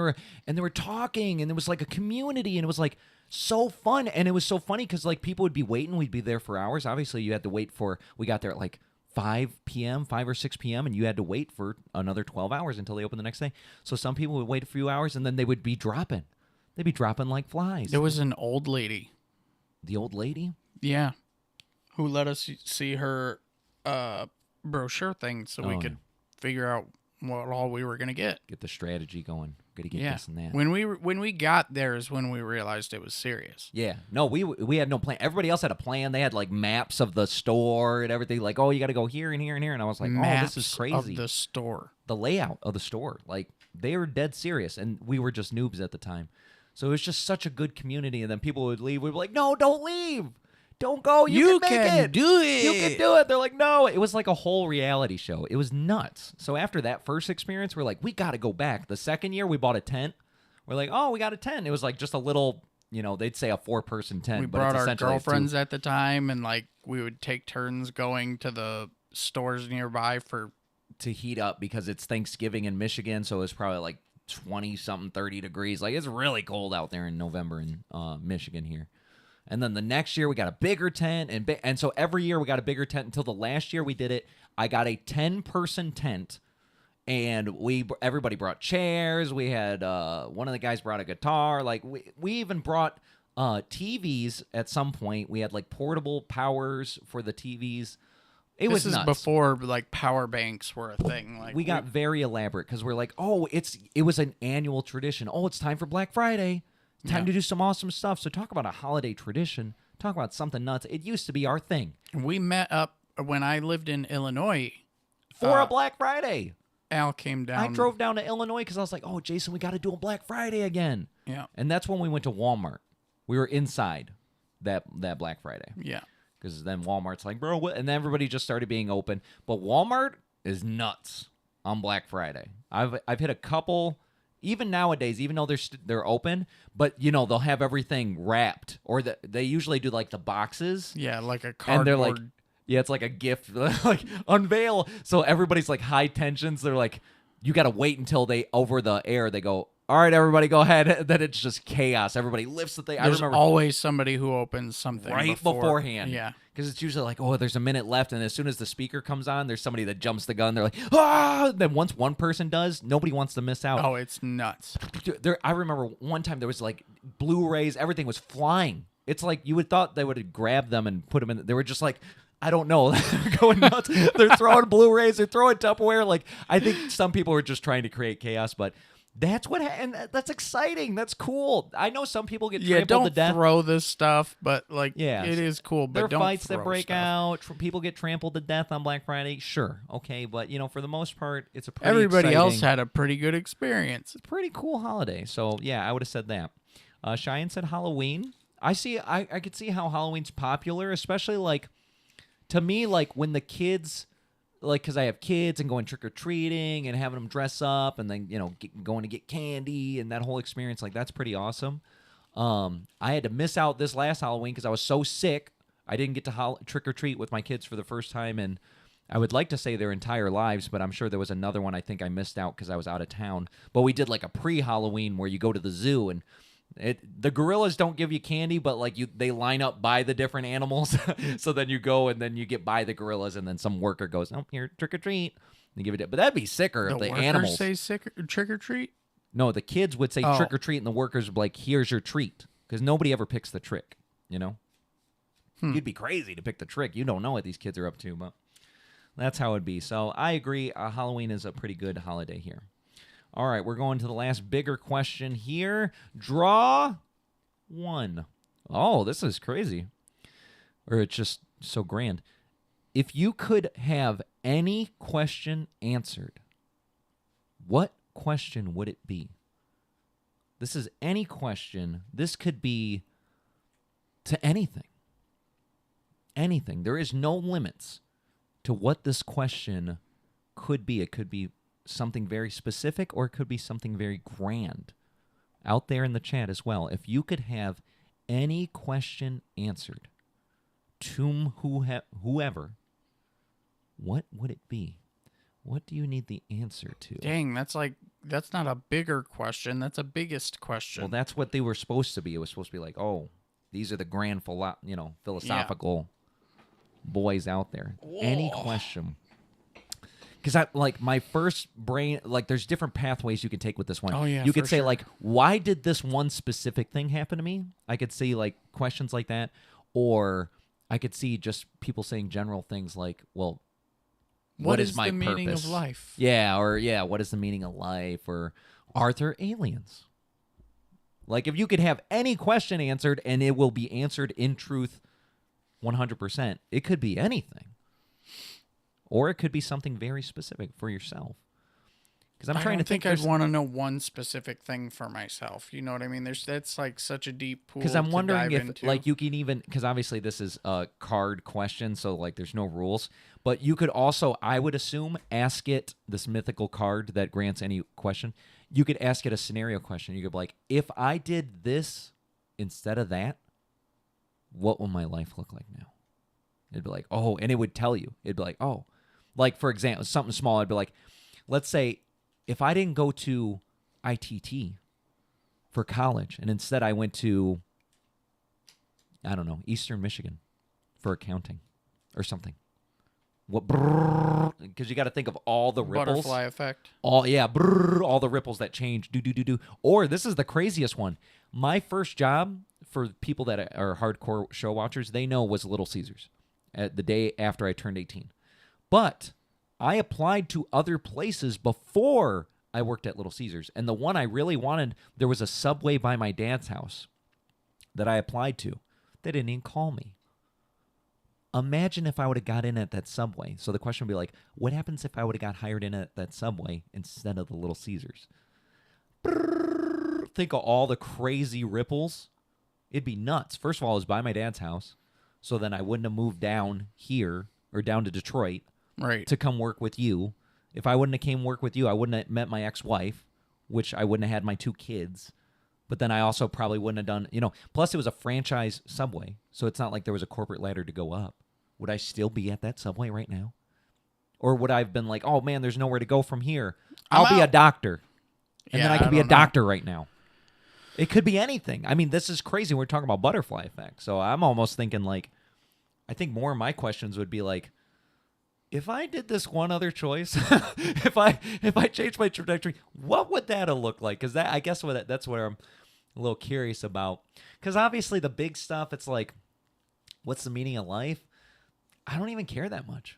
were talking, and there was like a community, and it was like, So fun. And it was so funny because, like, people would be waiting. We'd be there for hours. Obviously, you had to wait we got there at, like, 5 p.m., 5 or 6 p.m., and you had to wait for another 12 hours until they opened the next day. So some people would wait a few hours, and then they would be dropping. They'd be dropping like flies. There was an old lady. The old lady? Yeah. Who let us see her brochure thing so we could figure out what all we were going to get. Get the strategy going. Going to get this and that. When we got there is when we realized it was serious. Yeah. No, we had no plan. Everybody else had a plan. They had like maps of the store and everything. Like, oh, you got to go here and here and here. And I was like, maps this is crazy. Of the store. The layout of the store. Like, they were dead serious. And we were just noobs at the time. So it was just such a good community. And then people would leave. We'd be like, no, don't leave. Don't go. You can make it. Do it. You can do it. They're like, no. It was like a whole reality show. It was nuts. So after that first experience, we're like, we got to go back. The second year, we bought a tent. We're like, oh, we got a tent. It was like just a little, they'd say a 4-person tent. We but brought it's our essentially girlfriends at the time, and like we would take turns going to the stores nearby to heat up because it's Thanksgiving in Michigan. So it's probably like 20-something, 30 degrees. Like, it's really cold out there in November in Michigan here. And then the next year we got a bigger tent, and so every year we got a bigger tent until the last year we did it. I got a 10-person tent, and everybody brought chairs. We had one of the guys brought a guitar. Like, we even brought TVs at some point. We had like portable powers for the TVs. This was nuts. Before like power banks were a thing. Like, we got very elaborate because we're like, oh, it was an annual tradition. Oh, it's time for Black Friday. Time to do some awesome stuff. So talk about a holiday tradition. Talk about something nuts. It used to be our thing. We met up when I lived in Illinois. For a Black Friday. Al came down. I drove down to Illinois because I was like, oh, Jason, we got to do a Black Friday again. Yeah. And that's when we went to Walmart. We were inside that Black Friday. Yeah. Because then Walmart's like, bro, what? And then everybody just started being open. But Walmart is nuts on Black Friday. I've hit a couple... Even nowadays, even though they're open, but they'll have everything wrapped, or they usually do like the boxes. Yeah, like a cardboard. And they're like, yeah, it's like a gift, like unveil. So everybody's like high tensions. They're like, you got to wait until they over the air. They go, all right, everybody, go ahead. Then it's just chaos. Everybody lifts the thing. There's always somebody who opens something beforehand. Yeah. Because it's usually like, oh, there's a minute left, and as soon as the speaker comes on, there's somebody that jumps the gun. They're like, ah! Then once one person does, nobody wants to miss out. Oh, it's nuts. I remember one time there was like Blu-rays, everything was flying. It's like you would thought they would have grabbed them and put them in. They were just like, I don't know, they're going nuts. They're throwing Blu-rays, they're throwing Tupperware. Like, I think some people were just trying to create chaos, but that's and that's exciting. That's cool. I know some people get trampled to death. Don't throw this stuff, but like, it is cool. But there are don't fights that throw break stuff. out. People get trampled to death on Black Friday. Sure, okay, but for the most part, it's a pretty Everybody exciting, else had a pretty good experience. It's a pretty cool holiday. So yeah, I would have said that. Cheyenne said Halloween. I could see how Halloween's popular, especially like to me, like when the kids. Like, because I have kids and going trick-or-treating and having them dress up and then, going to get candy and that whole experience, like, that's pretty awesome. I had to miss out this last Halloween because I was so sick. I didn't get to trick-or-treat with my kids for the first time, and I would like to say their entire lives, but I'm sure there was another one I think I missed out because I was out of town. But we did, like, a pre-Halloween where you go to the zoo and the gorillas don't give you candy, but like they line up by the different animals. So then you go and then you get by the gorillas, and then some worker goes, "Oh, here, trick or treat." They give it, but that'd be sicker if the animals say trick or treat. No, the kids would say trick or treat, and the workers would be like, "Here's your treat," because nobody ever picks the trick. You'd be crazy to pick the trick. You don't know what these kids are up to, but that's how it'd be. So I agree. Halloween is a pretty good holiday here. All right, we're going to the last bigger question here. Draw one. Oh, this is crazy. Or it's just so grand. If you could have any question answered, what question would it be? This is any question. This could be to anything. Anything. There is no limits to what this question could be. It could be something very specific, or it could be something very grand. Out there in the chat as well, if you could have any question answered to whoever, what would it be? What do you need the answer to? Dang, that's like That's not a bigger question. That's a biggest question. Well, that's what they were supposed to be. It was supposed to be like, oh, these are the grand philosophical boys out there. Whoa. Any question. Because my first brain, there's different pathways you can take with this one. Oh, yeah, you could say, sure. why did this one specific thing happen to me? I could see, questions like that. Or I could see just people saying general things like, well, what is my the meaning purpose? Of life? Yeah, or, what is the meaning of life? Or are there aliens? If you could have any question answered and it will be answered in truth 100%, it could be anything. Or it could be something very specific for yourself. Because I'm trying to think. I'd want to know one specific thing for myself. You know what I mean? That's such a deep pool. Because I'm wondering if into. You can even, because obviously this is a card question, so there's no rules. But you could also, I would assume, ask it this mythical card that grants any question. You could ask it a scenario question. You could be like, if I did this instead of that, what will my life look like now? It'd be like, oh, and it would tell you. It'd be like, oh. For example, something small, I'd be like, let's say if I didn't go to ITT for college and instead I went to, I don't know, Eastern Michigan for accounting or something. What? Because you got to think of all the ripples. Butterfly effect. All the ripples that change. Do. Or this is the craziest one. My first job, for people that are hardcore show watchers, they know was Little Caesars at the day after I turned 18. But I applied to other places before I worked at Little Caesars. And the one I really wanted, there was a Subway by my dad's house that I applied to. They didn't even call me. Imagine if I would have got in at that Subway. So the question would be like, what happens if I would have got hired in at that Subway instead of the Little Caesars? Think of all the crazy ripples. It'd be nuts. First of all, it was by my dad's house. So then I wouldn't have moved down here or down to Detroit. Right. To come work with you. If I wouldn't have came work with you, I wouldn't have met my ex-wife, which I wouldn't have had my 2 kids. But then I also probably wouldn't have done, plus it was a franchise Subway, so it's not like there was a corporate ladder to go up. Would I still be at that Subway right now? Or would I have been like, oh man, there's nowhere to go from here. I'll be a doctor. And then I could be a doctor right now. It could be anything. I mean, this is crazy. We're talking about butterfly effect. So I'm almost thinking I think more of my questions would be like, if I did this one other choice, if I changed my trajectory, what would that have looked like? Because that's what I'm a little curious about. Because obviously the big stuff, it's like, what's the meaning of life? I don't even care that much.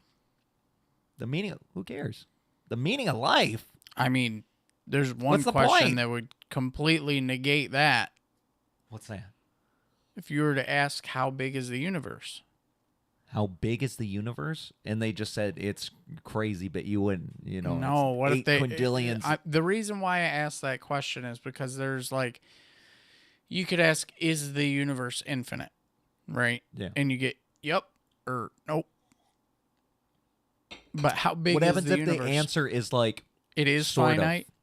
Who cares? The meaning of life. I mean, there's one question that would completely negate that. What's that? If you were to ask, how big is the universe? How big is the universe? And they just said it's crazy, but you wouldn't, No, what if they quintillions? The reason why I asked that question is because there's you could ask, is the universe infinite? Right? Yeah. And you get yep or nope. But how big what is happens the if universe? the answer is it is sort finite? Of.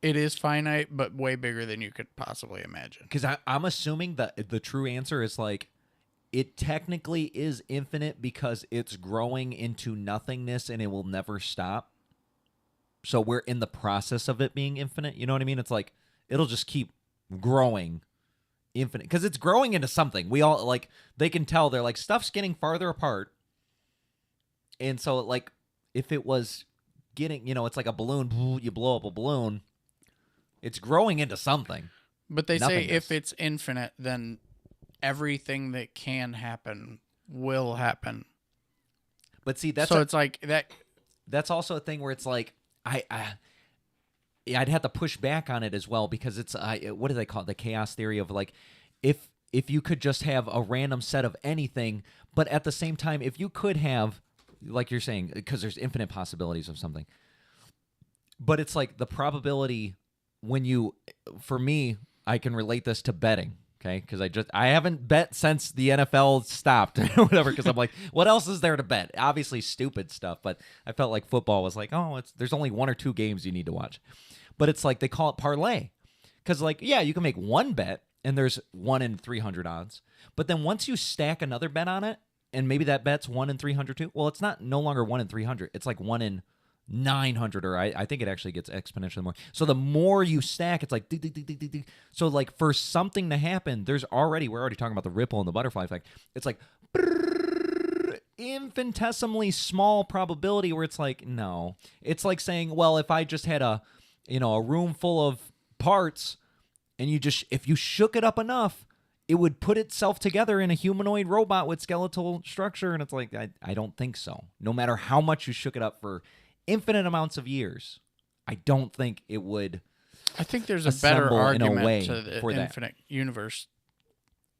It is finite, but way bigger than you could possibly imagine. Because I'm assuming that the true answer is it technically is infinite because it's growing into nothingness and it will never stop. So we're in the process of it being infinite. You know what I mean? It's it'll just keep growing infinite because it's growing into something. We all they can tell they're stuff's getting farther apart. And so if it was getting, it's like a balloon, you blow up a balloon, it's growing into something. But they say if it's infinite, then everything that can happen will happen. But see, that's so it's that. That's also a thing where it's I'd have to push back on it as well because it's what do they call it? The chaos theory of if you could just have a random set of anything, but at the same time, if you could have, like you're saying, because there's infinite possibilities of something, but it's the probability for me, I can relate this to betting. Okay, because I haven't bet since the NFL stopped or whatever. Because I'm what else is there to bet? Obviously, stupid stuff. But I felt like football was there's only 1 or 2 games you need to watch. But it's they call it parlay, because you can make one bet and there's 1 in 300 odds. But then once you stack another bet on it, and maybe that bet's 1 in 300 too. Well, it's no longer 1 in 300. It's 1 in 900, or I think it actually gets exponentially more. So the more you stack, it's like, so like for something to happen, we're already talking about the ripple and the butterfly effect. It's like infinitesimally small probability where it's like, no. It's like saying, well, if I just had a room full of parts and if you shook it up enough, it would put itself together in a humanoid robot with skeletal structure. And it's like, I don't think so. No matter how much you shook it up for infinite amounts of years, I don't think it would. I think there's a better argument to the for infinite universe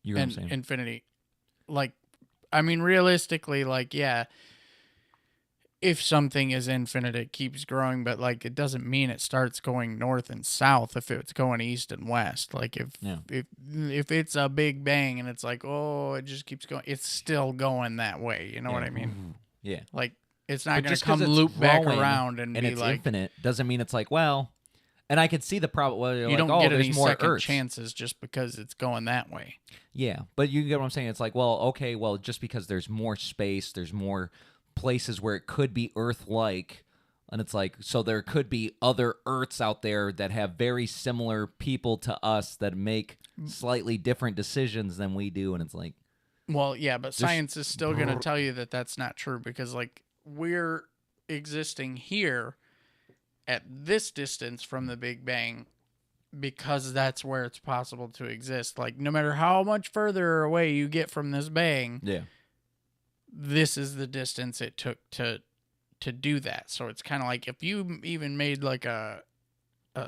and infinity. Like, I mean, realistically, like, yeah, if something is infinite, it keeps growing, but like, it doesn't mean it starts going north and south if it's going east and west. Like, if it's a big bang and it's like, oh, it just keeps going, it's still going that way. You know what I mean? Yeah. Like, it's not going to come loop back around and be it's like infinite. Doesn't mean it's like, well, and I could see the problem. Well, you like, don't get any more second Earths. chances just because it's going that way. Yeah, but you get what I'm saying. It's like, well, okay, well, just because there's more space, there's more places where it could be Earth-like, and it's like, so there could be other Earths out there that have very similar people to us that make slightly different decisions than we do, and it's like, well, yeah, but science is still going to tell you that that's not true because, like, we're existing here at this distance from the Big Bang because that's where it's possible to exist. Like, no matter how much further away you get from this bang, this is the distance it took to do that. So it's kind of like if you even made like a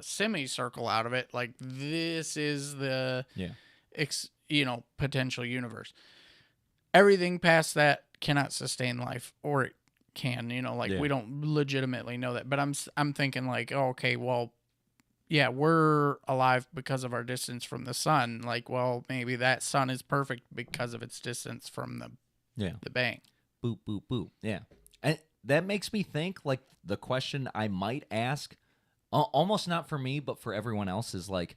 semicircle out of it, like this is the potential universe. Everything past that cannot sustain life, or it can, we don't legitimately know that. But I'm thinking like, oh, okay, well, yeah, we're alive because of our distance from the sun. Like, well, maybe that sun is perfect because of its distance from the bang. Boop, boop, boop. Yeah. And that makes me think, like, the question I might ask, almost not for me, but for everyone else, is like,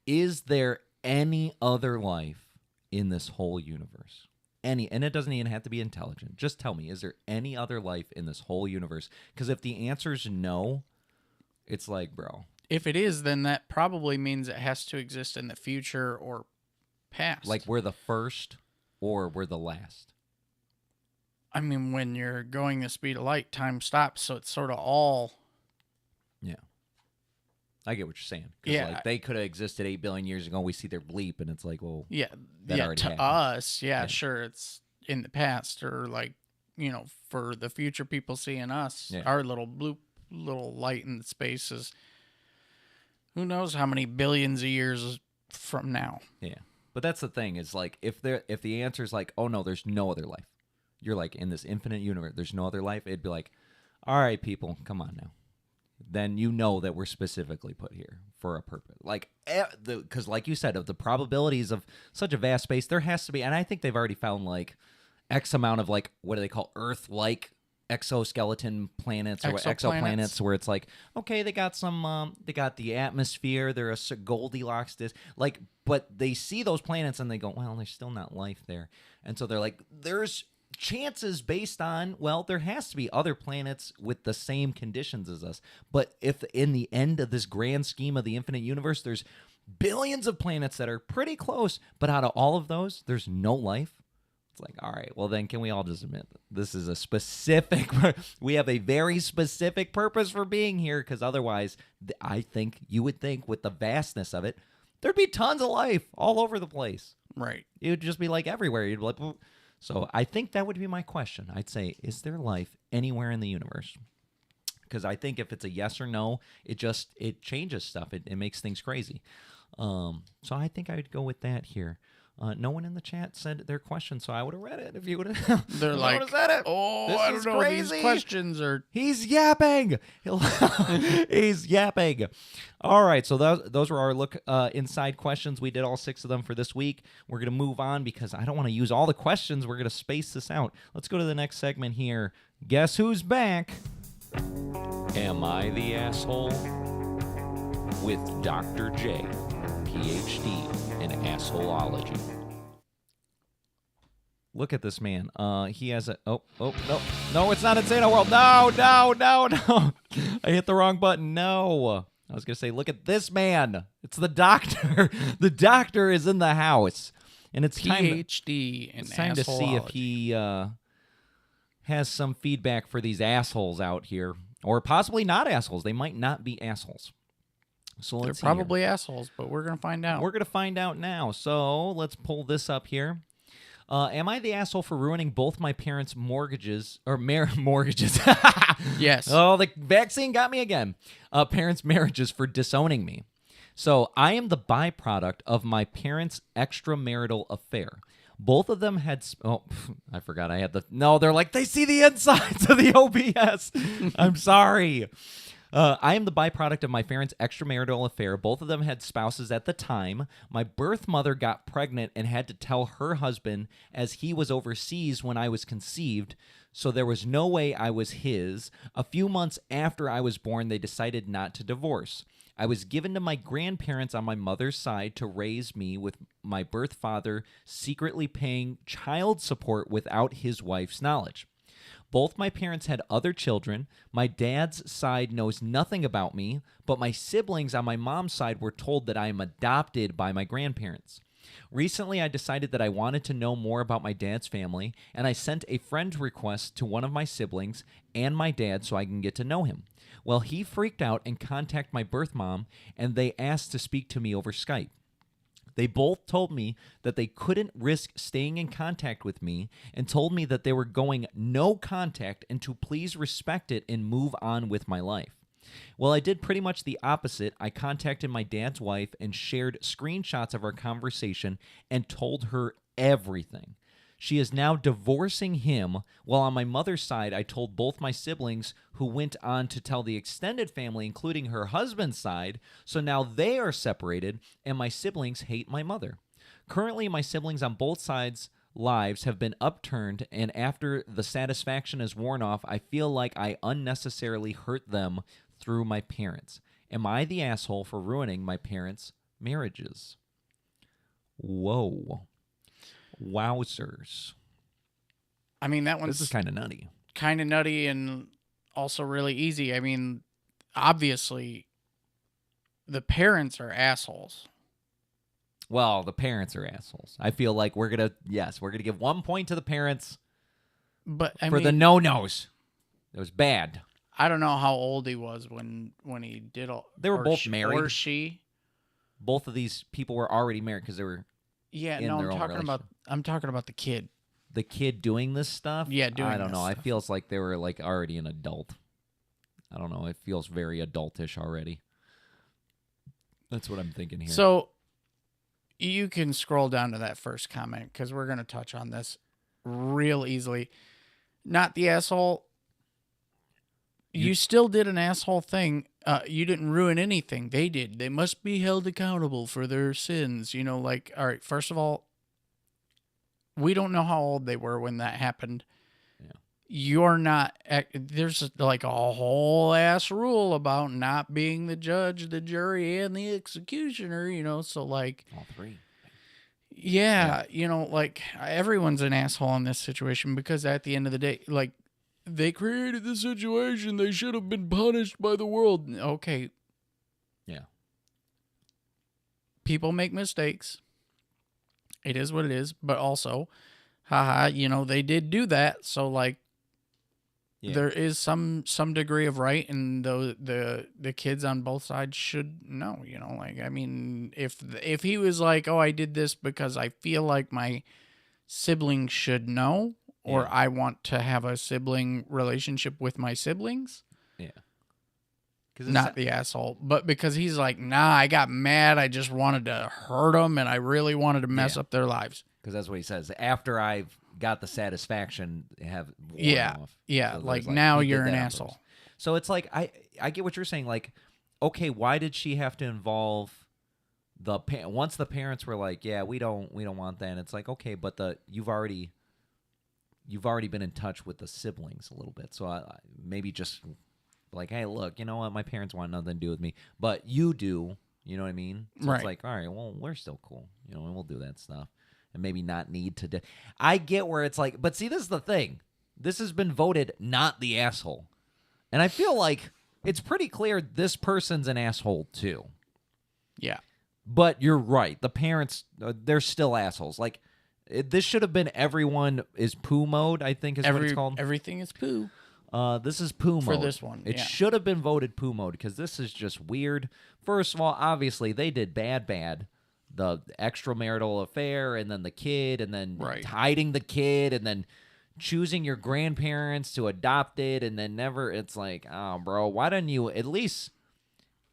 is there any other life in this whole universe? And it doesn't even have to be intelligent. Just tell me, is there any other life in this whole universe? Because if the answer is no, it's like, bro. If it is, then that probably means it has to exist in the future or past. Like we're the first or we're the last. I mean, when you're going the speed of light, time stops, so it's sort of all... Yeah. I get what you're saying. Because like, they could have existed 8 billion years ago. We see their bleep, and it's like, well, that already to happened. Us, sure, it's in the past, or like, for the future people seeing us, our little bloop, little light in space is who knows how many billions of years from now. Yeah, but that's the thing is like if the answer is like, oh no, there's no other life. You're like in this infinite universe. There's no other life. It'd be like, all right, people, come on now. Then you know that we're specifically put here for a purpose. Like, because like you said, of the probabilities of such a vast space, there has to be, and I think they've already found like X amount of like, what do they call Earth-like exoskeleton planets or exoplanets, where it's like, okay, they got some, they got the atmosphere, they're a Goldilocks, like, but they see those planets and they go, well, there's still not life there. And so they're like, there's chances based on, well, there has to be other planets with the same conditions as us. But if in the end of this grand scheme of the infinite universe, there's billions of planets that are pretty close, but out of all of those, there's no life. It's like, all right, well then can we all just admit this is a specific, we have a very specific purpose for being here, because otherwise, I think you would think with the vastness of it, there'd be tons of life all over the place. Right. It would just be like everywhere. You'd be like, so I think that would be my question. I'd say, is there life anywhere in the universe? Because I think if it's a yes or no, it changes stuff. It makes things crazy. So I think I would go with that here. No one in the chat said their question, so I would have read it if you would have. They're like, said it. Oh, this I don't know. Crazy. These questions are. He's yapping. He's yapping. All right, so those were our look inside questions. We did all 6 of them for this week. We're going to move on because I don't want to use all the questions. We're going to space this out. Let's go to the next segment here. Guess who's back? Am I the Asshole? With Dr. J, PhD in Assholeology. Look at this man. He has a... Oh, no, it's not Insano World. No. I hit the wrong button. No. I was going to say, look at this man. It's the doctor. The doctor is in the house. And it's PhD in time to see if he has some feedback for these assholes out here. Or possibly not assholes. They might not be assholes. So They're probably assholes, but we're going to find out. We're going to find out now. So let's pull this up here. Am I the asshole for ruining both my parents' mortgages or mortgages? Yes. Oh, the vaccine got me again. Parents' marriages for disowning me. So I am the byproduct of my parents' extramarital affair. Both of them had... I forgot I had the... No, they're like, they see the insides of the OBS. I'm sorry. I am the byproduct of my parents' extramarital affair. Both of them had spouses at the time. My birth mother got pregnant and had to tell her husband as he was overseas when I was conceived, so there was no way I was his. A few months after I was born, they decided not to divorce. I was given to my grandparents on my mother's side to raise me, with my birth father secretly paying child support without his wife's knowledge. Both my parents had other children. My dad's side knows nothing about me, but my siblings on my mom's side were told that I am adopted by my grandparents. Recently, I decided that I wanted to know more about my dad's family, and I sent a friend request to one of my siblings and my dad so I can get to know him. Well, he freaked out and contacted my birth mom, and they asked to speak to me over Skype. They both told me that they couldn't risk staying in contact with me and told me that they were going no contact and to please respect it and move on with my life. Well, I did pretty much the opposite. I contacted my dad's wife and shared screenshots of our conversation and told her everything. She is now divorcing him, while on my mother's side, I told both my siblings, who went on to tell the extended family, including her husband's side, so now they are separated, and my siblings hate my mother. Currently, my siblings on both sides' lives have been upturned, and after the satisfaction is worn off, I feel like I unnecessarily hurt them through my parents. Am I the asshole for ruining my parents' marriages? Whoa. Wowzers. I mean, that one's... This is kind of nutty. Kind of nutty and also really easy. I mean, obviously, the parents are assholes. Well, the parents are assholes. I feel like we're going to give 1 point to the parents but for the no-nos. It was bad. I don't know how old he was when he did all... They were both married. Or she. Both of these people were already married because they were... Yeah, no, I'm talking about the kid. The kid doing this stuff? Yeah, I don't know. It feels like they were like already an adult. I don't know. It feels very adultish already. That's what I'm thinking here. So you can scroll down to that first comment because we're going to touch on this real easily. Not the asshole. You still did an asshole thing. You didn't ruin anything. They did. They must be held accountable for their sins. You know, like, all right, first of all, we don't know how old they were when that happened. Yeah. You're not, there's like a whole ass rule about not being the judge, the jury, and the executioner, you know, so like. All three. Yeah, you know, like, everyone's an asshole in this situation because at the end of the day, like, they created the situation. They should have been punished by the world. Okay. Yeah. People make mistakes. It is what it is. But also, haha, you know, they did do that. So, like, there is some degree of right, and the kids on both sides should know, you know. Like, I mean, if he was like, oh, I did this because I feel like my siblings should know, or I want to have a sibling relationship with my siblings. Yeah. Not the asshole. But because he's like, nah, I got mad. I just wanted to hurt them, and I really wanted to mess up their lives. Because that's what he says. After I've got the satisfaction, have worn off. Yeah, so like now you're an asshole. So it's like, I get what you're saying. Like, okay, why did she have to involve the once the parents were like, yeah, we don't want that. And it's like, okay, but you've already been in touch with the siblings a little bit. So I maybe just like, hey, look, you know what? My parents want nothing to do with me, but you do. You know what I mean? So right. It's like, all right, well, we're still cool, you know, and we'll do that stuff. and maybe not need to. I get where it's like, but see, this is the thing. This has been voted not the asshole. And I feel like it's pretty clear this person's an asshole too. Yeah. But you're right. The parents, they're still assholes. Like, this should have been everyone is poo mode, I think is what it's called. Everything is poo. This is poo mode. For this one, It yeah. should have been voted poo mode because this is just weird. First of all, obviously, they did bad. The extramarital affair, and then the kid, and then hiding the kid, and then choosing your grandparents to adopt it, and then never. It's like, oh, bro, why don't you at least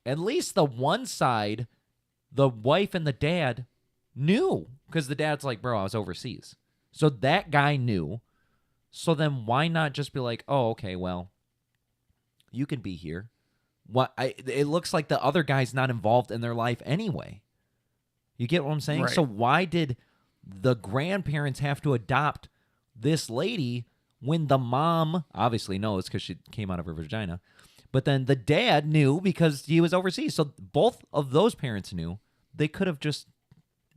the one side, the wife and the dad, knew, because the dad's like, bro, I was overseas, so that guy knew. So then why not just be like, oh, okay, well, you can be here. It looks like the other guy's not involved in their life anyway. You get what I'm saying? Right. So why did the grandparents have to adopt this lady when the mom obviously knows because she came out of her vagina, but then the dad knew because he was overseas. So both of those parents knew. They could have just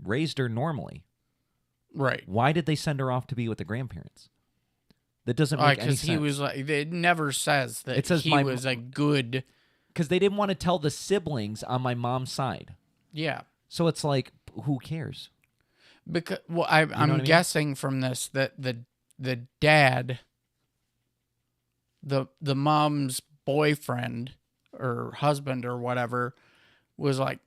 raised her normally. Right. Why did they send her off to be with the grandparents? That doesn't make any sense. Because he was like, it never says that he was a good. Because they didn't want to tell the siblings on my mom's side. Yeah. So it's like, who cares? Because I'm guessing from this that the dad, the mom's boyfriend or husband or whatever, was like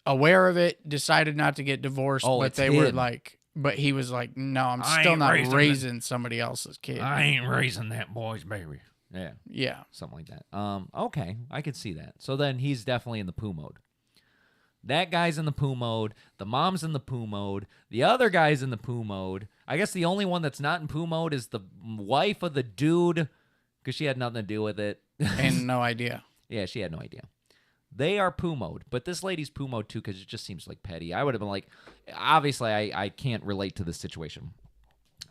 aware of it, decided not to get divorced, but they were like. But he was like, no, I'm still not raising somebody else's kid. I ain't raising that boy's baby. Yeah. Yeah. Something like that. Okay, I could see that. So then he's definitely in the poo mode. That guy's in the poo mode. The mom's in the poo mode. The other guy's in the poo mode. I guess the only one that's not in poo mode is the wife of the dude, because she had nothing to do with it. And no idea. Yeah, she had no idea. They are poo mode, but this lady's poo mode too because it just seems like petty. I would have been like, obviously, I can't relate to this situation.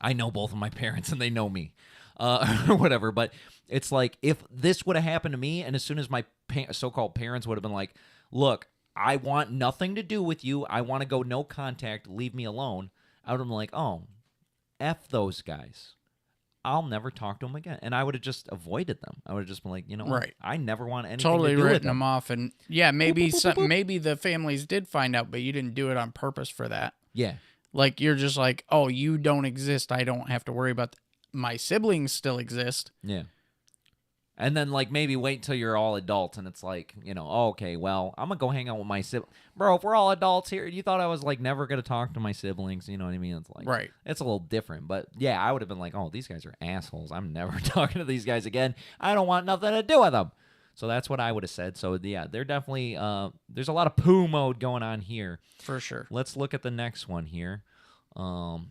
I know both of my parents and they know me, or whatever. But it's like if this would have happened to me, and as soon as my so-called parents would have been like, "Look, I want nothing to do with you. I want to go no contact. Leave me alone." I would have been like, "Oh, F those guys. I'll never talk to them again." And I would have just avoided them. I would have just been like, you know, right. I never want anything totally to do with written them off. And yeah, maybe maybe the families did find out, but you didn't do it on purpose for that. Yeah. Like you're just like, oh, you don't exist. I don't have to worry about my siblings still exist. Yeah. And then, like, maybe wait until you're all adults, and it's like, you know, oh, okay, well, I'm going to go hang out with my siblings. Bro, if we're all adults here, you thought I was, like, never going to talk to my siblings, you know what I mean? It's like, right. It's a little different. But, yeah, I would have been like, oh, these guys are assholes. I'm never talking to these guys again. I don't want nothing to do with them. So that's what I would have said. So, yeah, they're definitely, there's a lot of poo mode going on here. For sure. Let's look at the next one here. All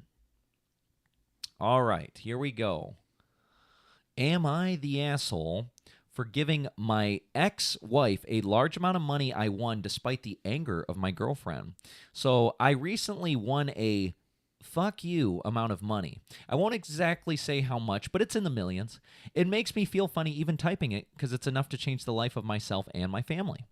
right, here we go. Am I the asshole for giving my ex-wife a large amount of money I won despite the anger of my girlfriend? So I recently won a fuck you amount of money. I won't exactly say how much, but it's in the millions. It makes me feel funny even typing it because it's enough to change the life of myself and my family.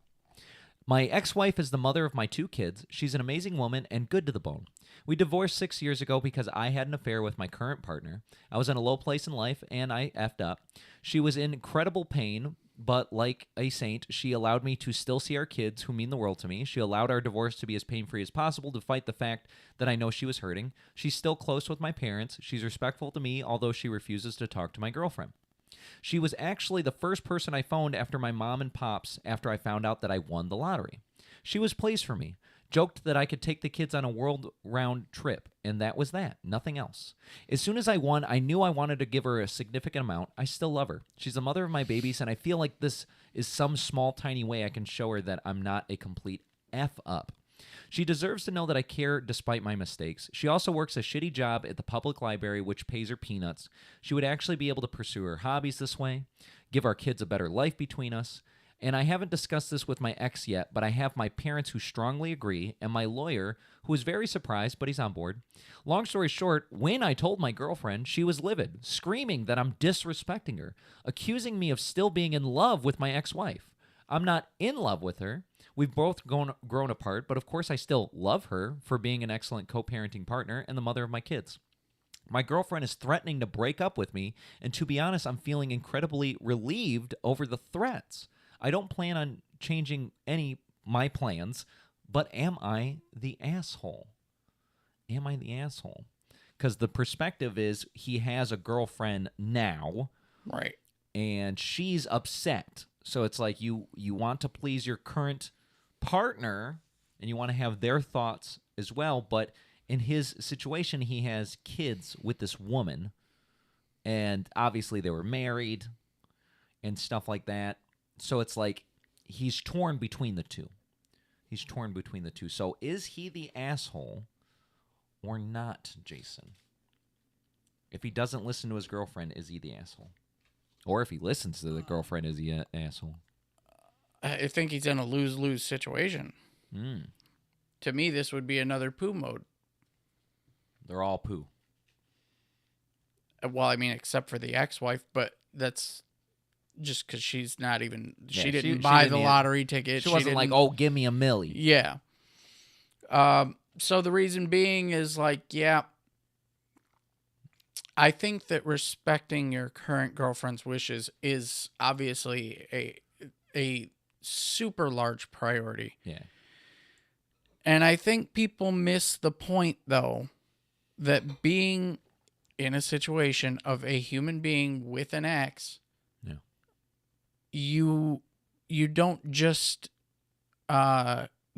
My ex-wife is the mother of my 2 kids. She's an amazing woman and good to the bone. We divorced 6 years ago because I had an affair with my current partner. I was in a low place in life, and I effed up. She was in incredible pain, but like a saint, she allowed me to still see our kids, who mean the world to me. She allowed our divorce to be as pain-free as possible, despite the fact that I know she was hurting. She's still close with my parents. She's respectful to me, although she refuses to talk to my girlfriend. She was actually the first person I phoned after my mom and pops after I found out that I won the lottery. She was pleased for me, joked that I could take the kids on a world-round trip, and that was that, nothing else. As soon as I won, I knew I wanted to give her a significant amount. I still love her. She's the mother of my babies, and I feel like this is some small, tiny way I can show her that I'm not a complete F-up. She deserves to know that I care despite my mistakes. She also works a shitty job at the public library, which pays her peanuts. She would actually be able to pursue her hobbies this way, give our kids a better life between us. And I haven't discussed this with my ex yet, but I have my parents who strongly agree, and my lawyer, who is very surprised, but he's on board. Long story short, when I told my girlfriend, she was livid, screaming that I'm disrespecting her, accusing me of still being in love with my ex-wife. I'm not in love with her. We've both grown apart, but of course I still love her for being an excellent co-parenting partner and the mother of my kids. My girlfriend is threatening to break up with me, and to be honest, I'm feeling incredibly relieved over the threats. I don't plan on changing my plans, but am I the asshole? Am I the asshole? Because the perspective is he has a girlfriend now. Right. And she's upset. So it's like you want to please your current partner and you want to have their thoughts as well. But in his situation, he has kids with this woman. And obviously they were married and stuff like that. So it's like he's torn between the two. So is he the asshole or not, Jason? If he doesn't listen to his girlfriend, is he the asshole? Or if he listens to the girlfriend, is he an asshole? I think he's in a lose-lose situation. To me, this would be another poo mode. They're all poo. Well, I mean, except for the ex-wife, but that's just because she's not even... Yeah, she didn't buy the lottery ticket. She wasn't like, oh, give me a milli. Yeah. So the reason being is like, yeah, I think that respecting your current girlfriend's wishes is obviously a super large priority. Yeah. And I think people miss the point, though, that being in a situation of a human being with an ex, yeah, you don't just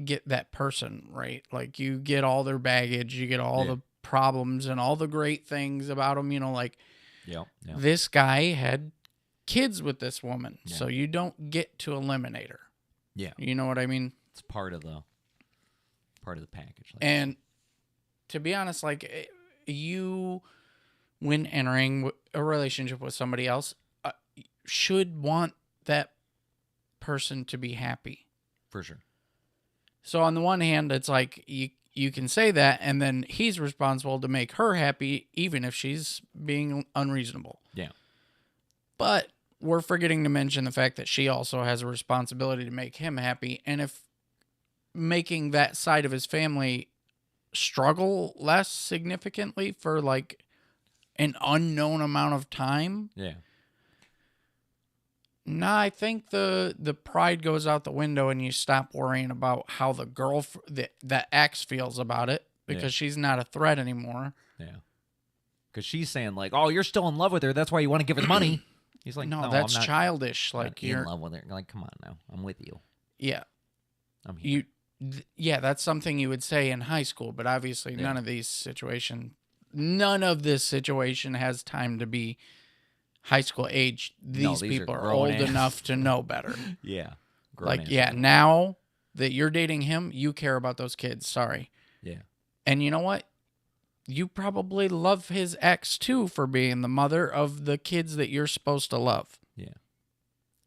get that person, right? Like, you get all their baggage, you get all the problems and all the great things about them, like this guy had kids with this woman, so you don't get to eliminate her. Yeah. You know what I mean? It's part of the package. And to be honest, like, you, when entering a relationship with somebody else, should want that person to be happy. For sure. So on the one hand, it's like you can say that, and then he's responsible to make her happy, even if she's being unreasonable. Yeah. But we're forgetting to mention the fact that she also has a responsibility to make him happy. And if making that side of his family struggle less significantly for like an unknown amount of time. Yeah. Nah, I think the pride goes out the window and you stop worrying about how the ex feels about it because she's not a threat anymore. Yeah. Because she's saying like, oh, you're still in love with her. That's why you want to give her the money. He's like, no, that's I'm not, childish. I'm like, not in love with her. Like, come on now. I'm with you. Yeah. I'm here. That's something you would say in high school, but obviously none of this situation has time to be high school age. These people are old enough to know better. Yeah. Now that you're dating him, you care about those kids. Sorry. Yeah. And you know what? You probably love his ex too for being the mother of the kids that you're supposed to love. Yeah.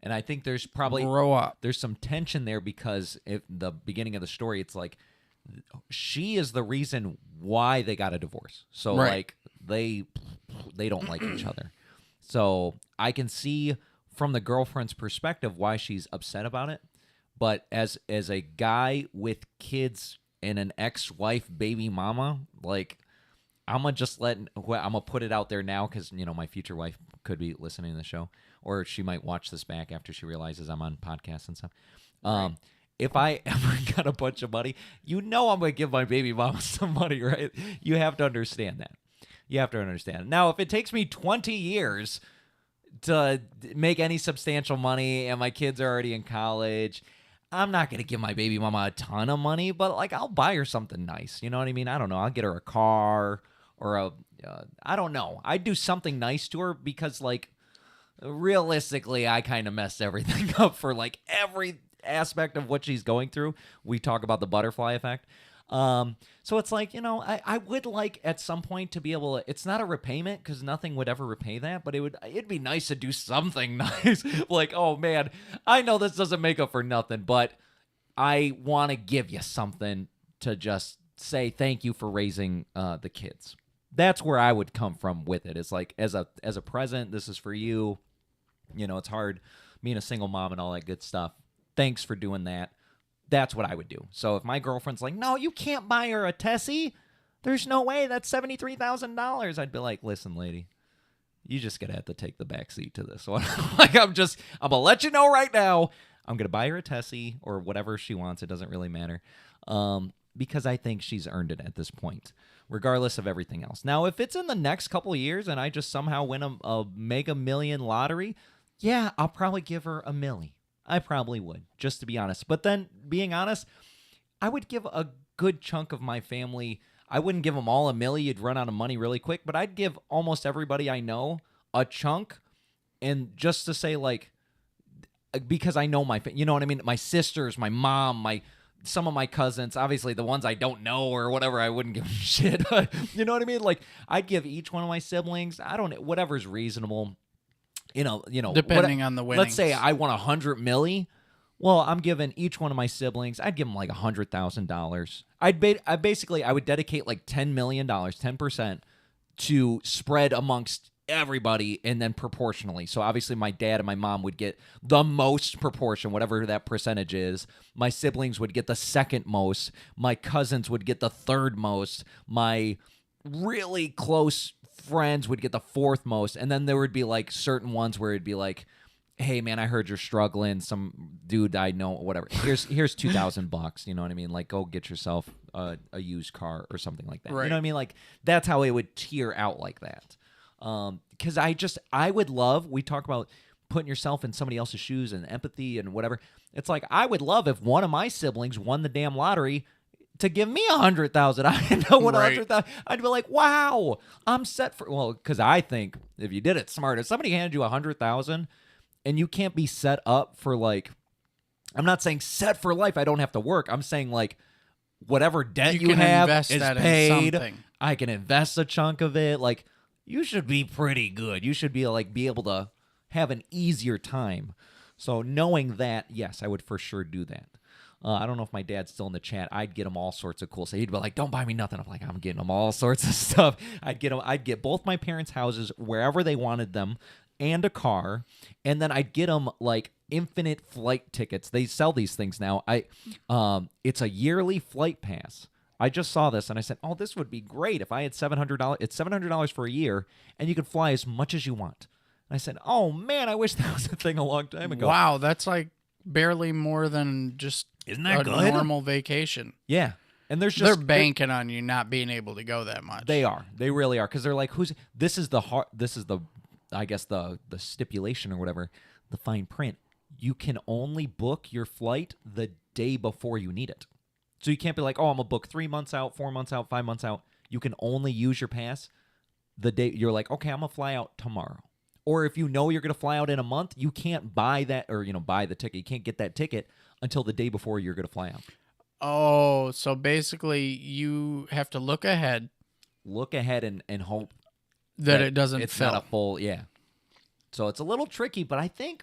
And I think there's probably grow up. There's some tension there because if the beginning of the story, it's like she is the reason why they got a divorce. So like they don't like each other. So I can see from the girlfriend's perspective why she's upset about it. But as a guy with kids and an ex-wife baby mama, like I'm gonna put it out there now because my future wife could be listening to the show, or she might watch this back after she realizes I'm on podcasts and stuff. If I ever got a bunch of money, I'm gonna give my baby mama some money, right? You have to understand that. Now, if it takes me 20 years to make any substantial money and my kids are already in college, I'm not going to give my baby mama a ton of money, but like I'll buy her something nice. You know what I mean? I don't know. I'll get her a car or I don't know. I'd do something nice to her because like realistically, I kind of messed everything up for like every aspect of what she's going through. We talk about the butterfly effect. So it's like, I would like at some point to be able to, it's not a repayment because nothing would ever repay that, but it'd be nice to do something nice. Like, oh man, I know this doesn't make up for nothing, but I want to give you something to just say thank you for raising the kids. That's where I would come from with it. It's like as a present, this is for you. It's hard being a single mom and all that good stuff. Thanks for doing that. That's what I would do. So if my girlfriend's like, no, you can't buy her a Tessie. There's no way. That's $73,000. I'd be like, listen, lady, you just going to have to take the back seat to this one. Like, I'm going to let you know right now, I'm going to buy her a Tessie or whatever she wants. It doesn't really matter. Because I think she's earned it at this point, regardless of everything else. Now, if it's in the next couple of years and I just somehow win a mega million lottery, yeah, I'll probably give her $1 million. I probably would, just to be honest. But then, being honest, I would give a good chunk of my family. I wouldn't give them all $1 million. You'd run out of money really quick. But I'd give almost everybody I know a chunk, and just to say, like, because I know you know what I mean? My sisters, my mom, some of my cousins, obviously the ones I don't know or whatever, I wouldn't give them shit. You know what I mean? Like, I'd give each one of my siblings, whatever's reasonable. You know, depending on the winnings. Let's say I won $100 million. Well, I'm giving each one of my siblings, I'd give them like $100,000. I would dedicate like $10 million, 10%, to spread amongst everybody, and then proportionally. So obviously my dad and my mom would get the most proportion, whatever that percentage is. My siblings would get the second most. My cousins would get the third most. My really close friends would get the fourth most. And then there would be like certain ones where it'd be like, hey man, I heard you're struggling. Some dude I know, whatever. Here's $2,000. You know what I mean? Like, go get yourself a used car or something like that. Right. You know what I mean? Like, that's how it would tier out like that. Because I would love, we talk about putting yourself in somebody else's shoes and empathy and whatever. It's like, I would love if one of my siblings won the damn lottery to give me $100,000. I didn't know what $100,000. I'd be like, wow, I'm set for. Well, because I think if you did it smart, if somebody handed you $100,000 and you can't be set up for, like, I'm not saying set for life. I don't have to work. I'm saying like whatever debt you have is paid. I can invest a chunk of it. Like, you should be pretty good. You should be able to have an easier time. So knowing that, yes, I would for sure do that. I don't know if my dad's still in the chat. I'd get him all sorts of cool stuff. He'd be like, don't buy me nothing. I'm like, I'm getting him all sorts of stuff. I'd get both my parents' houses wherever they wanted them and a car. And then I'd get them like infinite flight tickets. They sell these things now. It's a yearly flight pass. I just saw this and I said, oh, this would be great if I had $700. It's $700 for a year and you could fly as much as you want. And I said, oh man, I wish that was a thing a long time ago. Wow, that's like barely more than just Isn't that a good? normal vacation. Yeah. And they're banking on you not being able to go that much. They are. They really are. Because they're like, this is the I guess the stipulation or whatever, the fine print. You can only book your flight the day before you need it. So you can't be like, oh, I'm going to book 3 months out, 4 months out, 5 months out. You can only use your pass the day you're like, okay, I'm going to fly out tomorrow. Or if you know you're going to fly out in a month, you can't buy that or, buy the ticket. You can't get that ticket until the day before you're going to fly out. Oh, so basically you have to look ahead. Look ahead and hope that it doesn't it's fill. Not a full, yeah. So it's a little tricky, but I think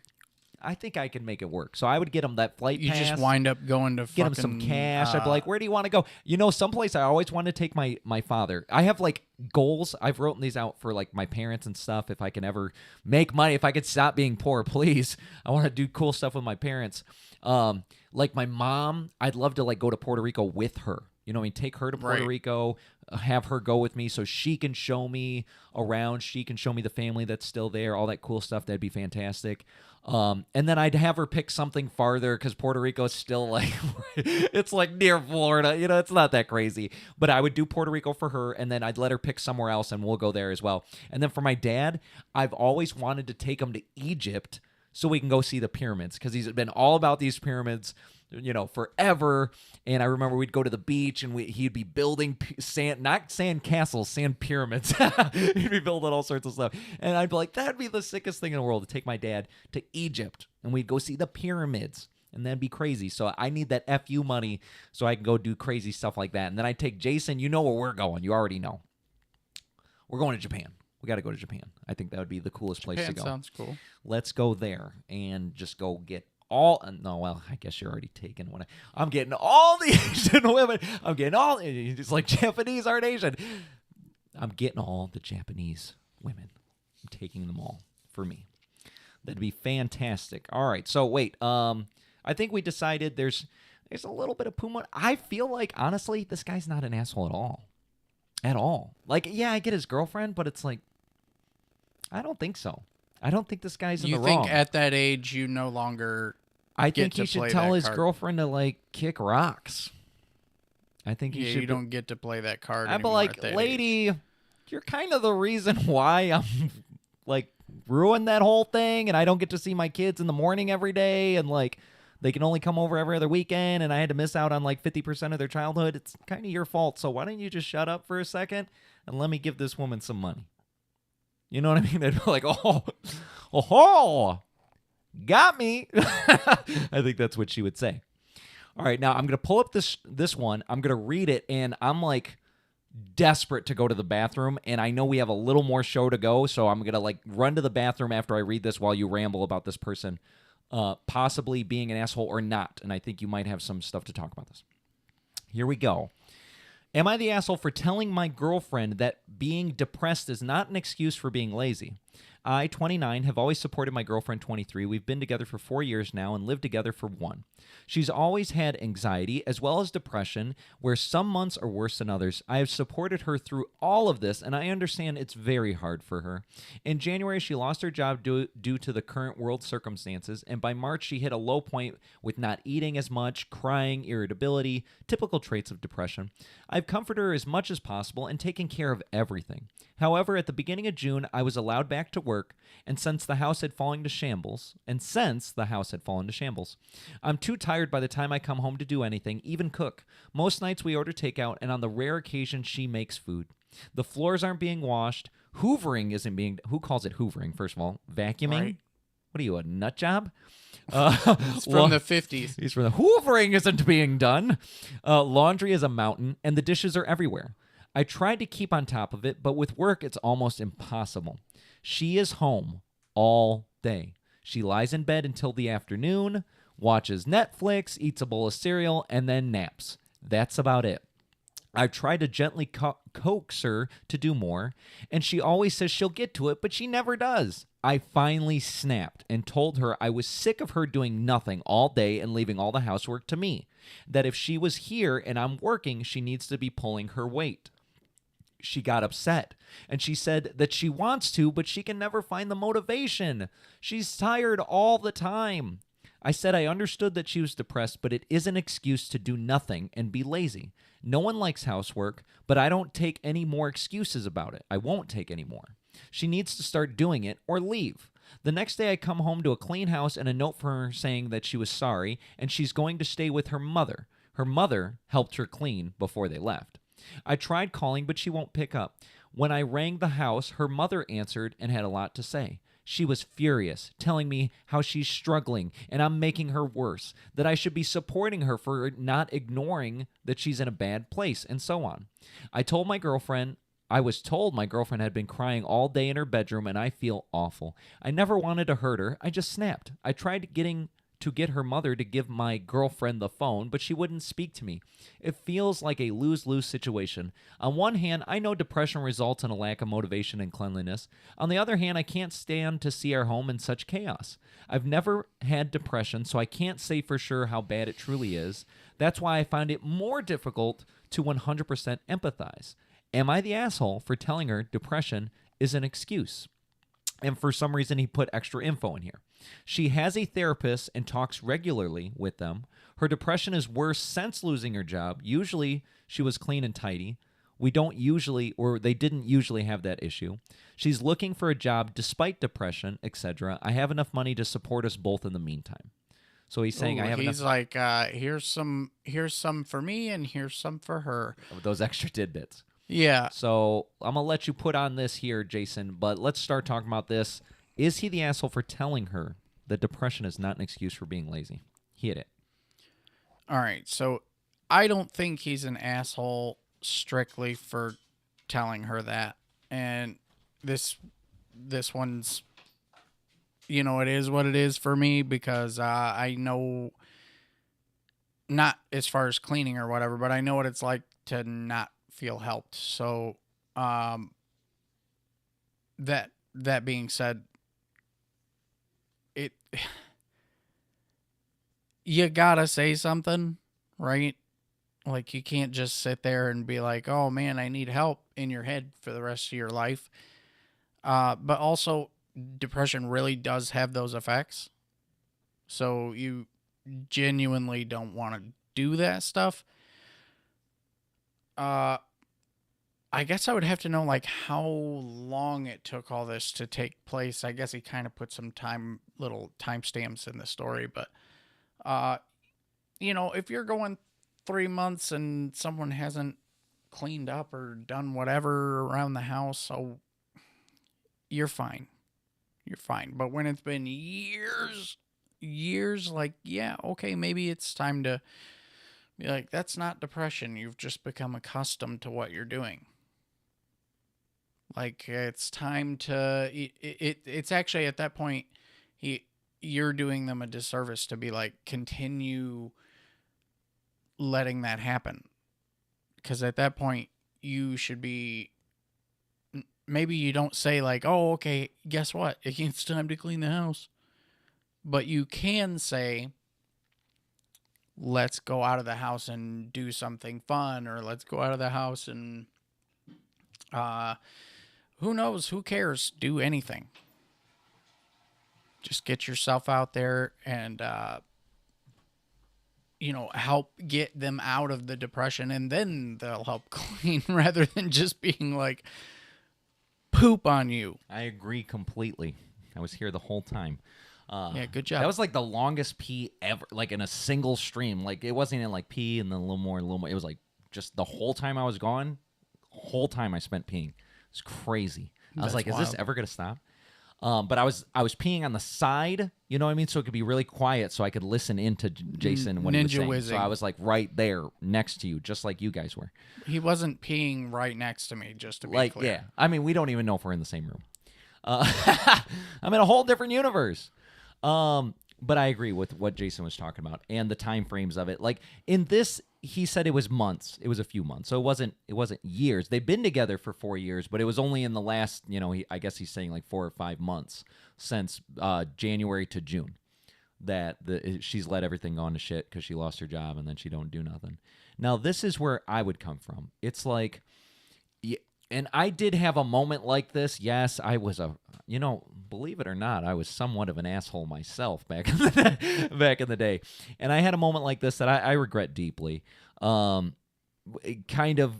I can make it work. So I would get them that flight pass. You just wind up going to get him some cash. I'd be like, where do you want to go? Someplace I always wanted to take my father. I have like goals. I've written these out for like my parents and stuff. If I can ever make money, if I could stop being poor, please. I want to do cool stuff with my parents. Like my mom, I'd love to like go to Puerto Rico with her. Take her to Puerto Rico, have her go with me so she can show me around. She can show me the family that's still there, all that cool stuff. That'd be fantastic. And then I'd have her pick something farther because Puerto Rico is still like, it's like near Florida. It's not that crazy. But I would do Puerto Rico for her, and then I'd let her pick somewhere else, and we'll go there as well. And then for my dad, I've always wanted to take him to Egypt so we can go see the pyramids because he's been all about these pyramids, forever. And I remember we'd go to the beach and he'd be building not sand castles, sand pyramids. He'd be building all sorts of stuff. And I'd be like, that'd be the sickest thing in the world to take my dad to Egypt and we'd go see the pyramids. And that'd be crazy. So I need that FU money so I can go do crazy stuff like that. And then I take Jason, you know where we're going. You already know. We're going to Japan. We got to go to Japan. I think that would be the coolest place to go. Sounds cool. Let's go there and just go get I guess you're already taken. I'm getting all the Asian women. I'm getting all, it's like Japanese aren't Asian. I'm getting all the Japanese women. I'm taking them all for me. That'd be fantastic. All right. So wait, I think we decided There's a little bit of Puma. I feel like, honestly, this guy's not an asshole at all. At all. Like, yeah, I get his girlfriend, but it's like, I don't think so. I don't think this guy's in the wrong. You think at that age you no longer I think he should tell his girlfriend to, like, kick rocks. I think he should. You don't get to play that card I'd be like, lady, age. You're kind of the reason why I'm, like, ruined that whole thing, and I don't get to see my kids in the morning every day, and, like, they can only come over every other weekend, and I had to miss out on, like, 50% of their childhood. It's kind of your fault, so why don't you just shut up for a second and let me give this woman some money? You know what I mean? They'd be like, oh, got me. I think that's what she would say. All right, now I'm going to pull up this one. I'm going to read it, and I'm, like, desperate to go to the bathroom, and I know we have a little more show to go, so I'm going to, like, run to the bathroom after I read this while you ramble about this person possibly being an asshole or not, and I think you might have some stuff to talk about this. Here we go. Am I the asshole for telling my girlfriend that being depressed is not an excuse for being lazy? I, 29, have always supported my girlfriend, 23. We've been together for 4 years now and lived together for 1. She's always had anxiety as well as depression, where some months are worse than others. I have supported her through all of this, and I understand it's very hard for her. In January, she lost her job due to the current world circumstances, and by March, she hit a low point with not eating as much, crying, irritability, typical traits of depression. I've comforted her as much as possible and taken care of everything. However, at the beginning of June, I was allowed back to work, and since the house had fallen to shambles, I'm too tired by the time I come home to do anything, even cook. Most nights we order takeout, and on the rare occasion she makes food. The floors aren't being washed. Hoovering isn't being... Who calls it hoovering, first of all? Vacuuming? Right. What are you, a nut job? It's from the 50s. He's from the... Hoovering isn't being done. Laundry is a mountain, and the dishes are everywhere. I tried to keep on top of it, but with work, it's almost impossible. She is home all day. She lies in bed until the afternoon, watches Netflix, eats a bowl of cereal, and then naps. That's about it. I've tried to gently coax her to do more, and she always says she'll get to it, but she never does. I finally snapped and told her I was sick of her doing nothing all day and leaving all the housework to me. That if she was here and I'm working, she needs to be pulling her weight. She got upset, and she said that she wants to, but she can never find the motivation. She's tired all the time. I said I understood that she was depressed, but it is an excuse to do nothing and be lazy. No one likes housework, but I don't take any more excuses about it. I won't take any more. She needs to start doing it or leave. The next day I come home to a clean house and a note from her saying that she was sorry and she's going to stay with her mother. Her mother helped her clean before they left. I tried calling, but she won't pick up. When I rang the house, her mother answered and had a lot to say. She was furious, telling me how she's struggling and I'm making her worse, that I should be supporting her for not ignoring that she's in a bad place, and so on. I was told my girlfriend had been crying all day in her bedroom, and I feel awful. I never wanted to hurt her. I just snapped. I tried to get her mother to give my girlfriend the phone, but she wouldn't speak to me. It feels like a lose-lose situation. On one hand, I know depression results in a lack of motivation and cleanliness. On the other hand, I can't stand to see our home in such chaos. I've never had depression, so I can't say for sure how bad it truly is. That's why I find it more difficult to 100% empathize. Am I the asshole for telling her depression is an excuse? And for some reason, he put extra info in here. She has a therapist and talks regularly with them. Her depression is worse since losing her job. Usually, she was clean and tidy. They didn't usually have that issue. She's looking for a job despite depression, etc. I have enough money to support us both in the meantime. So he's saying, I have enough. He's like, here's some for me and here's some for her. Those extra tidbits. Yeah. So I'm going to let you put on this here, Jason, but let's start talking about this. Is he the asshole for telling her that depression is not an excuse for being lazy? Hit it. All right. So I don't think he's an asshole strictly for telling her that. And this one's, it is what it is for me because I know, not as far as cleaning or whatever, but I know what it's like to not feel helped. So that being said, you gotta say something, right? Like, you can't just sit there and be like, oh man, I need help in your head for the rest of your life. But also, depression really does have those effects. So you genuinely don't want to do that stuff. I guess I would have to know, like, how long it took all this to take place. I guess he kind of put some little timestamps in the story, but, if you're going 3 months and someone hasn't cleaned up or done whatever around the house, so you're fine. You're fine. But when it's been years, like, yeah, okay, maybe it's time to be like, that's not depression. You've just become accustomed to what you're doing. Like, it's time to, it's actually at that point, you're doing them a disservice to be like, continue letting that happen. Because at that point, you should be, maybe you don't say like, oh, okay, guess what? It's time to clean the house. But you can say, let's go out of the house and do something fun, or let's go out of the house and, who knows? Who cares? Do anything. Just get yourself out there and, help get them out of the depression, and then they'll help clean rather than just being like, poop on you. I agree completely. I was here the whole time. Yeah, good job. That was like the longest pee ever, like in a single stream. Like, it wasn't even like pee and then a little more. It was like just the whole time I was gone, whole time I spent peeing. It's crazy. I was like, wild. Is this ever going to stop? But I was peeing on the side, you know what I mean? So it could be really quiet so I could listen into Jason when he was saying. Whizzing. So I was like right there next to you, just like you guys were. He wasn't peeing right next to me, just to be clear. Yeah. I mean, we don't even know if we're in the same room. I'm in a whole different universe. But I agree with what Jason was talking about and the time frames of it. Like, in this, he said it was months. It was a few months. So it wasn't years. They've been together for 4 years, but it was only in the last, I guess he's saying like 4 or 5 months since January to June that she's let everything go to shit because she lost her job and then she don't do nothing. Now, this is where I would come from. It's like, and I did have a moment like this. Yes, I was believe it or not, I was somewhat of an asshole myself back in the day. And I had a moment like this that I regret deeply. Kind of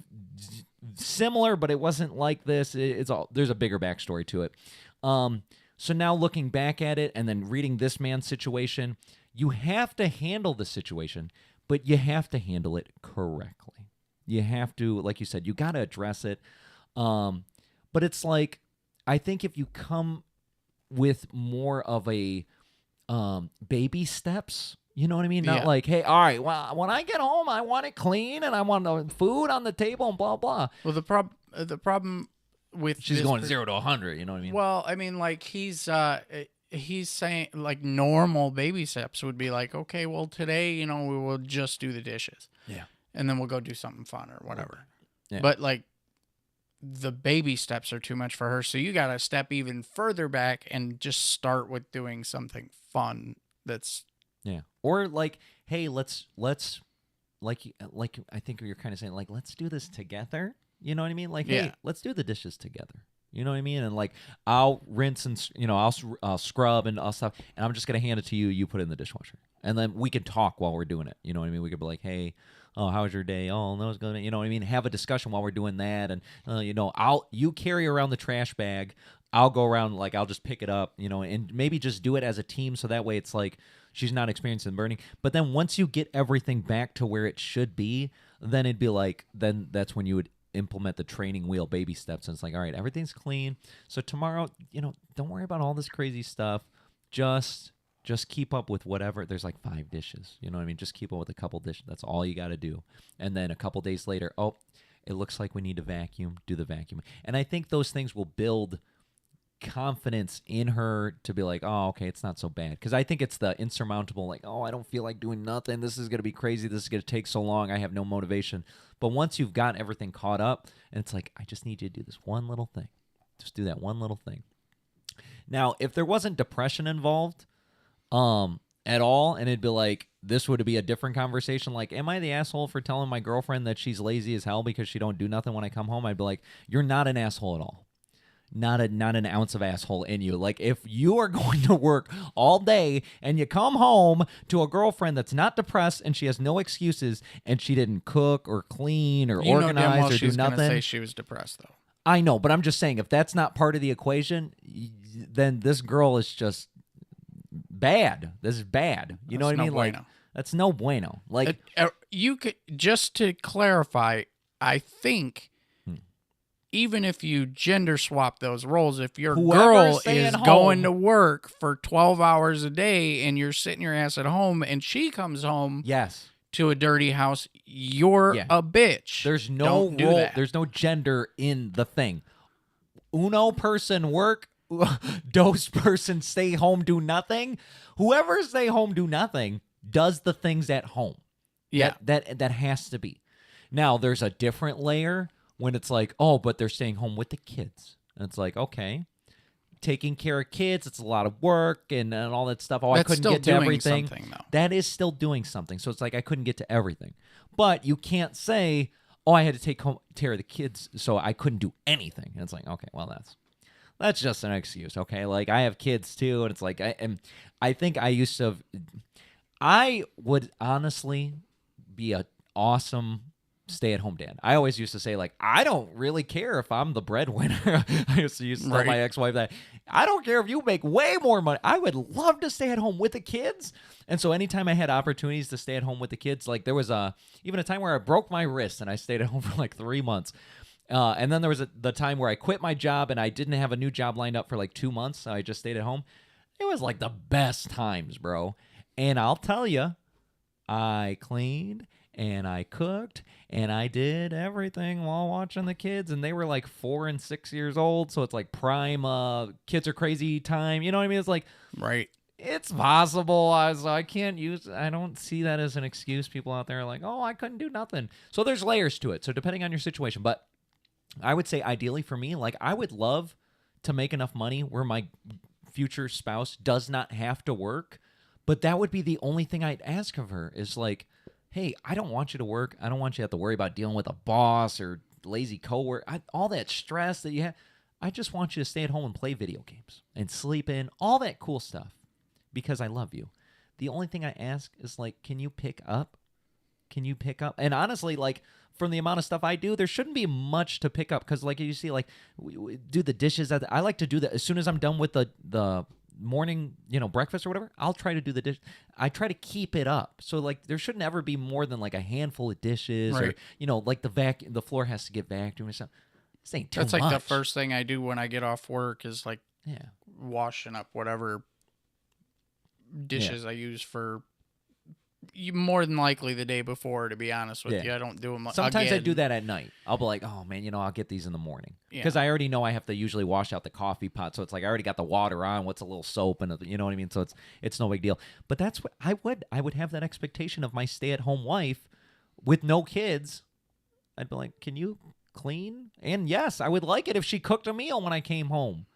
similar, but it wasn't like this. There's a bigger backstory to it. So now looking back at it and then reading this man's situation, you have to handle the situation, but you have to handle it correctly. You have to, like you said, you got to address it. But it's like, I think if you come with more of a baby steps, you know what I mean? Not like, hey, all right, well, when I get home, I want it clean and I want the food on the table and blah, blah. Well, the problem with she's going 0 to 100, you know what I mean? Well, I mean, like, he's saying, like, normal baby steps would be like, okay, well, today, we will just do the dishes. Yeah. And then we'll go do something fun or whatever. Yeah. But, like, the baby steps are too much for her, so you got to step even further back and just start with doing something fun. That's or like, hey, let's like I think you're kind of saying, like, let's do this together. You know what I mean? Like, hey, let's do the dishes together. You know what I mean? And like, I'll rinse and I'll scrub and I'll stuff, and I'm just gonna hand it to you. You put it in the dishwasher, and then we can talk while we're doing it. You know what I mean? We could be like, hey, oh, how was your day? Oh, no, it's good. You know what I mean? Have a discussion while we're doing that, and you carry around the trash bag. I'll go around, like, I'll just pick it up, and maybe just do it as a team, so that way it's like she's not experiencing burning. But then once you get everything back to where it should be, then it'd be like, then that's when you would implement the training wheel baby steps, and it's like, all right, everything's clean. So tomorrow, don't worry about all this crazy stuff. Just keep up with whatever. There's like 5 dishes. You know what I mean? Just keep up with a couple dishes. That's all you got to do. And then a couple days later, oh, it looks like we need to vacuum. Do the vacuum. And I think those things will build confidence in her to be like, oh, okay, it's not so bad. Because I think it's the insurmountable, like, oh, I don't feel like doing nothing. This is going to be crazy. This is going to take so long. I have no motivation. But once you've got everything caught up, and it's like, I just need you to do this one little thing. Just do that one little thing. Now, if there wasn't depression involved, at all, and it'd be like, this would be a different conversation. Like, am I the asshole for telling my girlfriend that she's lazy as hell because she don't do nothing when I come home? I'd be like, you're not an asshole at all. Not an ounce of asshole in you. Like, if you are going to work all day and you come home to a girlfriend that's not depressed and she has no excuses and she didn't cook or clean or organize or do she's nothing. Gonna say she was depressed, though. I know, but I'm just saying, if that's not part of the equation, then this girl is just bad. This is bad. You know what I mean? Bueno. Like, that's no bueno. Like, you could, just to clarify, I think even if you gender swap those roles, if your girl is going to work for 12 hours a day and you're sitting your ass at home and she comes home to a dirty house, you're a bitch. There's no role, there's no gender in the thing. Uno person work, dos person stay home, do nothing. Whoever stay home, do nothing does the things at home. Yeah. That has to be. Now, there's a different layer when it's like, oh, but they're staying home with the kids. And it's like, okay, taking care of kids, it's a lot of work and all that stuff. Oh, that's I couldn't get to everything. Though. That is still doing something. So it's like I couldn't get to everything. But you can't say, oh, I had to take care of the kids, so I couldn't do anything. And it's like, okay, well, that's just an excuse, okay? Like, I have kids too, and it's like, I think I would honestly be an awesome stay-at-home dad. I always used to say, like, I don't really care if I'm the breadwinner. I used to tell my ex-wife that, I don't care if you make way more money. I would love to stay at home with the kids. And so anytime I had opportunities to stay at home with the kids, like there was even a time where I broke my wrist and I stayed at home for like 3 months. And then there was the time where I quit my job and I didn't have a new job lined up for like 2 months. So I just stayed at home. It was like the best times, bro. And I'll tell you, I cleaned and I cooked and I did everything while watching the kids. And they were like 4 and 6 years old. So it's like prime kids are crazy time. You know what I mean? It's like, right. It's possible. I don't see that as an excuse. People out there are like, oh, I couldn't do nothing. So there's layers to it. So depending on your situation. But I would say ideally for me, like I would love to make enough money where my future spouse does not have to work. But that would be the only thing I'd ask of her is like, hey, I don't want you to work. I don't want you to have to worry about dealing with a boss or lazy coworker. All that stress that you have. I just want you to stay at home and play video games and sleep in, all that cool stuff because I love you. The only thing I ask is like, can you pick up? Can you pick up? And honestly, like from the amount of stuff I do, there shouldn't be much to pick up because like you see, like we do the dishes. I like to do that as soon as I'm done with the morning, breakfast or whatever. I'll try to do the dish. I try to keep it up. So like there shouldn't ever be more than like a handful of dishes or, like the floor has to get vacuumed or something. This ain't too much. That's like the first thing I do when I get off work is like washing up whatever dishes I use for more than likely the day before, to be honest with you. I don't do them Sometimes again. I do that at night. I'll be like, oh, man, I'll get these in the morning. Because I already know I have to usually wash out the coffee pot. So it's like I already got the water on. What's a little soap? And you know what I mean? So it's no big deal. But that's what I would have that expectation of my stay-at-home wife with no kids. I'd be like, can you clean? And yes, I would like it if she cooked a meal when I came home.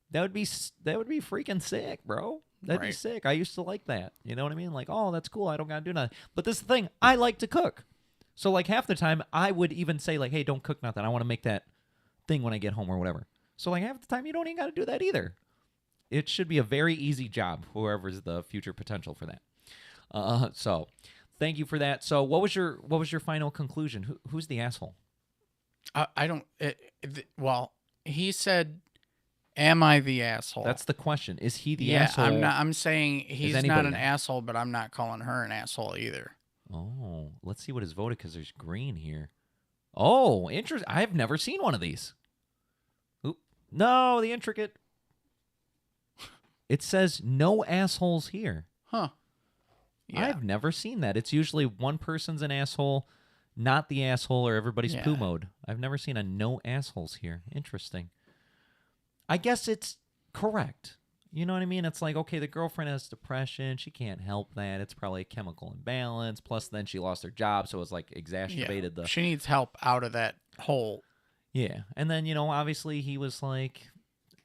That would be freaking sick, bro. That'd be sick. I used to like that. You know what I mean? Like, oh, that's cool. I don't got to do nothing. But this is the thing. I like to cook. So, like, half the time, I would even say, like, hey, don't cook nothing. I want to make that thing when I get home or whatever. So, like, half the time, you don't even got to do that either. It should be a very easy job, whoever's the future potential for that. So, thank you for that. So, what was your final conclusion? Who's the asshole? I don't... well, he said... Am I the asshole? That's the question. Is he the asshole? I'm saying he's not an asshole, but I'm not calling her an asshole either. Oh, let's see what is voted because there's green here. Oh, interesting. I've never seen one of these. Oop. No, the intricate. It says no assholes here. Huh. Yeah. I've never seen that. It's usually one person's an asshole, not the asshole, or everybody's poo mode. I've never seen a no assholes here. Interesting. I guess it's correct. You know what I mean? It's like, okay, the girlfriend has depression. She can't help that. It's probably a chemical imbalance. Plus, then she lost her job, so it was like exacerbated the... She needs help out of that hole. Yeah. And then, obviously he was like,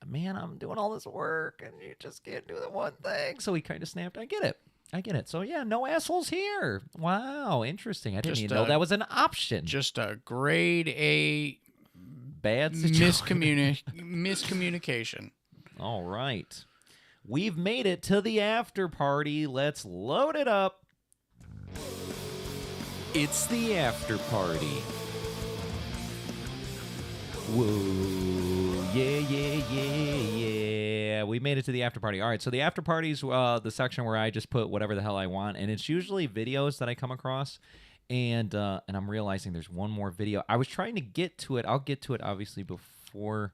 man, I'm doing all this work, and you just can't do the one thing. So he kind of snapped. I get it. I get it. So yeah, no assholes here. Wow, interesting. I didn't Just even know that was an option. Just a grade A bad situation. Miscommunication. All right. We've made it to the after party. Let's load it up. It's the after party. Whoa. Yeah. We made it to the after party. All right, so the after party is the section where I just put whatever the hell I want, and it's usually videos that I come across, and I'm realizing there's one more video. I was trying to get to it. I'll get to it, obviously, before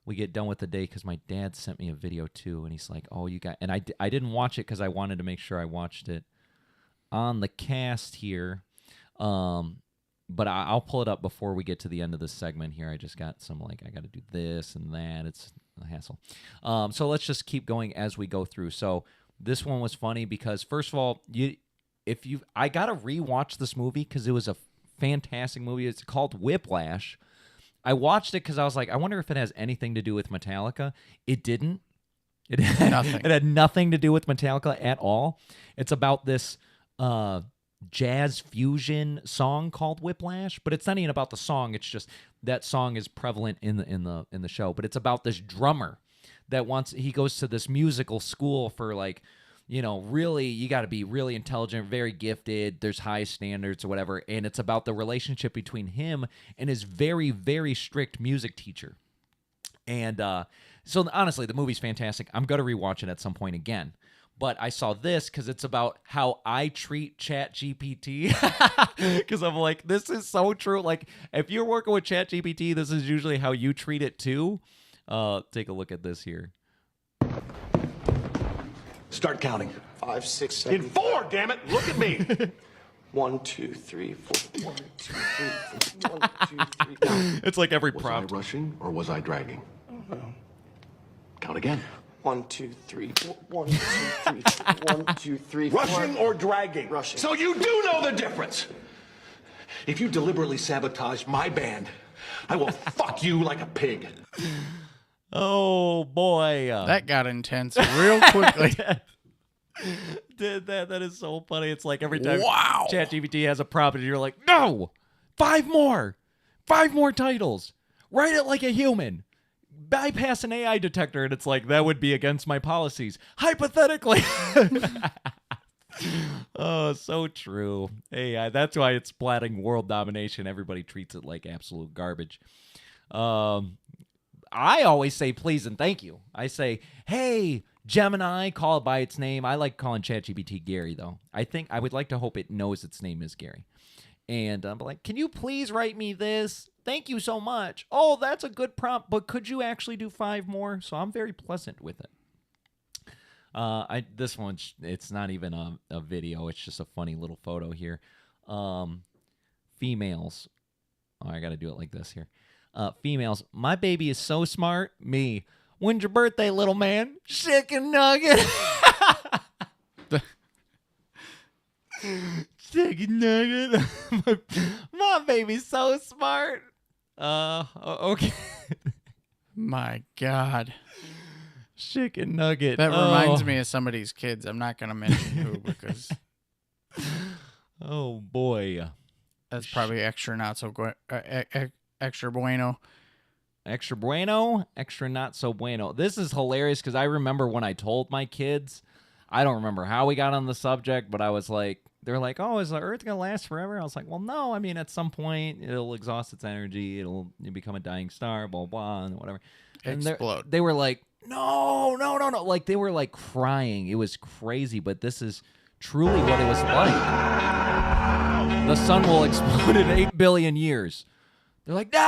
we get done with the day, because my dad sent me a video, too, and he's like, oh, you got... And I didn't watch it because I wanted to make sure I watched it on the cast here. But I'll pull it up before we get to the end of this segment here. I just got some, I got to do this and that. It's a hassle. So let's just keep going as we go through. So this one was funny because, first of all, I got to rewatch this movie because it was a fantastic movie. It's called Whiplash. I watched it because I was like, I wonder if it has anything to do with Metallica. It didn't. It had nothing to do with Metallica at all. It's about this jazz fusion song called Whiplash, but it's not even about the song. It's just that song is prevalent in the show. But it's about this drummer that he goes to this musical school for really, you got to be really intelligent, very gifted. There's high standards or whatever. And it's about the relationship between him and his very, very strict music teacher. And so honestly, the movie's fantastic. I'm going to rewatch it at some point again. But I saw this because it's about how I treat ChatGPT. Because I'm like, this is so true. Like, if you're working with ChatGPT, this is usually how you treat it too. Take a look at this here. Start counting. 5, 6, 7. In 4, damn it! Look at me. 1, 2, 3, 4. 1, 2, 3, 4. 1, 2, 3. It's like every Was prompt. I rushing or was I dragging? Count again. 1, 2, 3. 1, 2, 3. 1, 2, 3. Rushing or dragging? Rushing. So you do know the difference. If you deliberately sabotage my band, I will fuck you like a pig. Oh boy, that got intense real quickly. That is so funny. It's like every time Wow. ChatGPT has a prompt, and you're like, no, 5 more titles. Write it like a human. Bypass an AI detector, and it's like, that would be against my policies. Hypothetically. Oh, so true. AI, that's why it's splatting world domination. Everybody treats it like absolute garbage. I always say please and thank you. I say, hey, Gemini, call it by its name. I like calling ChatGPT Gary, though. I would like to hope it knows its name is Gary. And I'm like, can you please write me this? Thank you so much. Oh, that's a good prompt, but could you actually do 5 more? So I'm very pleasant with it. This one, it's not even a video. It's just a funny little photo here. Females. Oh, I got to do it like this here. Females. My baby is so smart. Me. When's your birthday, little man? Chicken nugget. Chicken nugget. My baby's so smart. Okay. My God. Chicken nugget. That reminds me of somebody's kids. I'm not going to mention who because oh boy. That's probably extra not so extra bueno. Extra bueno, extra not so bueno. This is hilarious because I remember when I told my kids, I don't remember how we got on the subject, but I was like, they're like, oh, is the Earth going to last forever? I was like, well, no. I mean, at some point, it'll exhaust its energy. It'll become a dying star, blah, blah, and whatever. And explode. They were like, no. Like, they were like crying. It was crazy, but this is truly what it was like. The sun will explode in 8 billion years. They're like, no.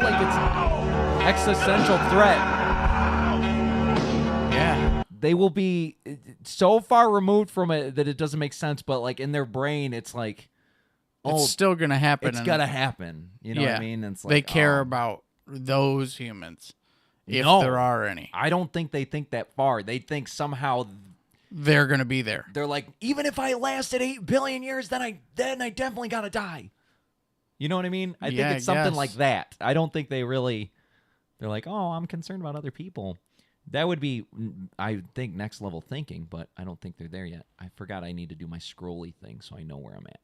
Like, it's existential threat. Yeah. They will be so far removed from it that it doesn't make sense, but like in their brain, it's like, oh, it's still gonna happen. It's gonna happen. You know what I mean? And it's like, they care about those humans, if there are any. I don't think they think that far. They think somehow they're gonna be there. They're like, even if I lasted 8 billion years, then I definitely gotta die. You know what I mean? I think it's something like that. I don't think they really. They're like, oh, I'm concerned about other people. That would be, I think, next level thinking, but I don't think they're there yet. I forgot I need to do my scrolly thing so I know where I'm at.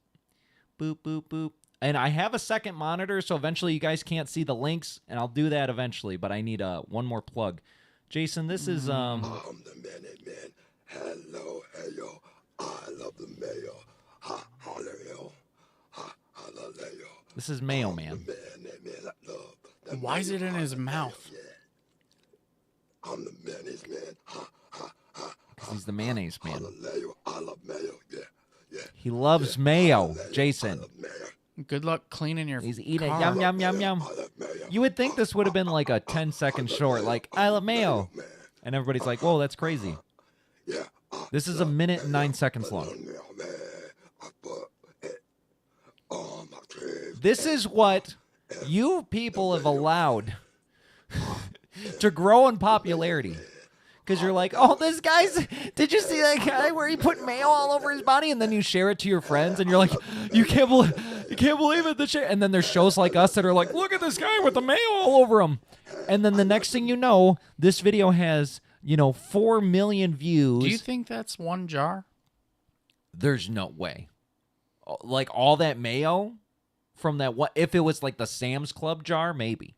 Boop, boop, boop. And I have a second monitor, so eventually you guys can't see the links, and I'll do that eventually, but I need one more plug. Jason, this is... I'm the Minute Man. Hello, hello. I love the mayo. Ha, hallelujah. Ha, hallelujah. This is Mayo Man. Why is it in his mouth? I'm the mayonnaise man. Ha, ha, ha. He's the mayonnaise man. Hallelujah. I love mayo. Yeah, yeah. He loves mayo, Jason. I love mayo. Good luck cleaning your He's eating car. yum, yum, yum, yum. I love mayo. You would think this would have been like a 10-second short, like, I love mayo. Man. And everybody's like, whoa, that's crazy. Yeah. This is 1 minute and 9 seconds long. Man. I put it on my dreams. This is what you people have allowed to grow in popularity. Because you're like, oh, this guy's... Did you see that guy where he put mayo all over his body? And then you share it to your friends, and you're like, you can't believe it. And then there's shows like us that are like, look at this guy with the mayo all over him. And then the next thing you know, this video has, 4 million views. Do you think that's one jar? There's no way. Like, all that mayo from that... What if it was like the Sam's Club jar? Maybe.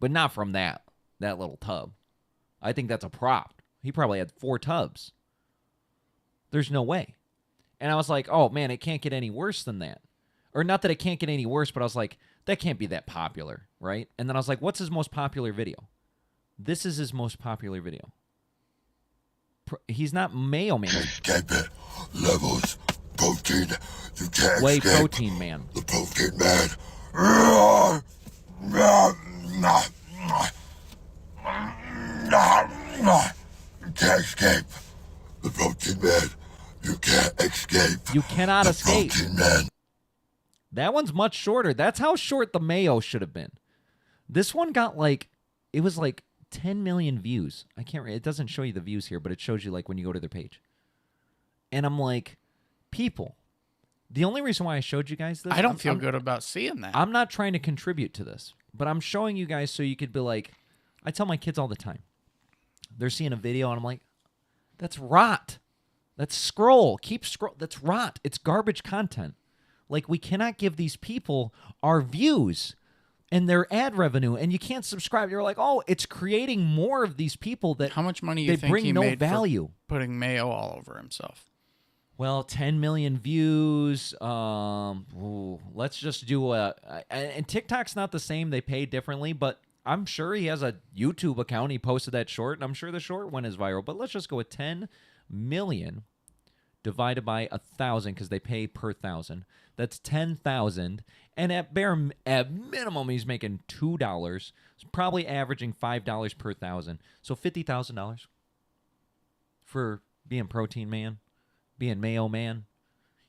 But not from that little tub. I think that's a prop. He probably had 4 tubs. There's no way. And I was like, oh, man, it can't get any worse than that. Or not that it can't get any worse, but I was like, that can't be that popular, right? And then I was like, what's his most popular video? This is his most popular video. He's not Mayo Man. Escape it. Levels. Protein. You can't Way escape. Protein Man. The protein man. You can't escape. The protein man. You can't escape. You cannot the escape. Protein man. That one's much shorter. That's how short the Mayo should have been. This one got it was like 10 million views. It doesn't show you the views here, but it shows you like when you go to their page. And I'm like, people, the only reason why I showed you guys this... I don't feel good about seeing that. I'm not trying to contribute to this, but I'm showing you guys so you could be like, I tell my kids all the time. They're seeing a video and I'm like, that's rot. That's scroll. Keep scroll. That's rot. It's garbage content. Like, we cannot give these people our views and their ad revenue, and you can't subscribe. You're like, oh, it's creating more of these people that how much money you think bring he no made value. For putting mayo all over himself? Well, 10 million views. Let's just do and TikTok's not the same. They pay differently, but I'm sure he has a YouTube account. He posted that short, and I'm sure the short one is viral. But let's just go with 10 million divided by 1,000 because they pay per 1,000. That's 10,000. And at minimum, he's making $2. He's probably averaging $5 per 1,000. So $50,000 for being Protein Man, being Mayo Man.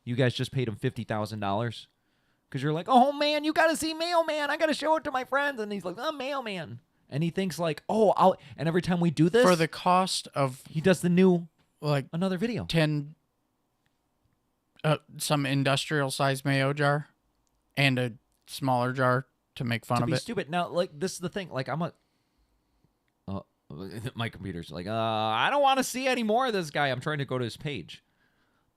You guys just paid him $50,000 because you're like, oh, man, you got to see Mayo Man. I got to show it to my friends. And he's like, oh, Mayo Man. And he thinks like, oh, and every time we do this. For the cost of. He does the new, another video. 10. Some industrial size mayo jar and a smaller jar to make fun of it. Stupid. Now, this is the thing. My computer's like, I don't want to see any more of this guy. I'm trying to go to his page.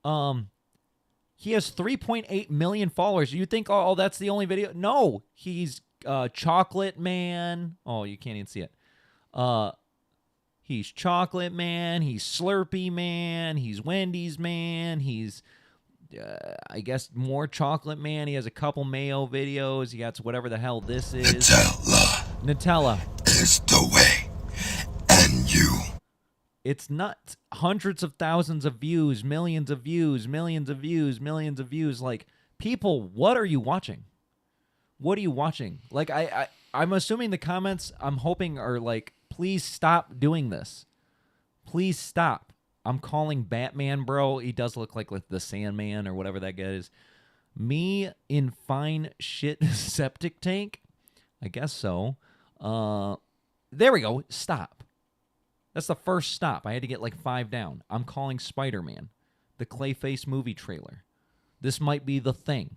He has 3.8 million followers. You think, oh, that's the only video? No, he's Chocolate Man. Oh, you can't even see it. He's Chocolate Man. He's Slurpee Man. He's Wendy's Man. He's I guess more Chocolate Man. He has a couple mayo videos. He got whatever the hell this is. Nutella is the way, and you. It's nuts. Hundreds of thousands of views, millions of views, millions of views, millions of views. Like, people, what are you watching? What are you watching? Like, I'm assuming the comments, I'm hoping, are like, please stop doing this. Please stop. I'm calling Batman, bro. He does look like the Sandman or whatever that guy is. Me in fine shit septic tank? I guess so. There we go. Stop. That's the first stop. I had to get 5 down. I'm calling Spider-Man. The Clayface movie trailer. This might be the thing.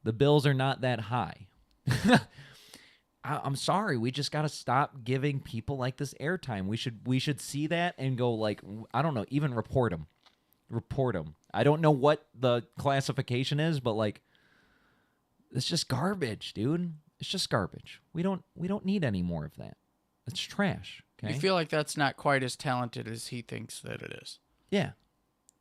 The bills are not that high. I'm sorry. We just got to stop giving people like this airtime. We should see that and go like, I don't know, even report them. Report them. I don't know what the classification is, but like, it's just garbage, dude. It's just garbage. We don't need any more of that. It's trash. Okay. You feel like that's not quite as talented as he thinks that it is. Yeah.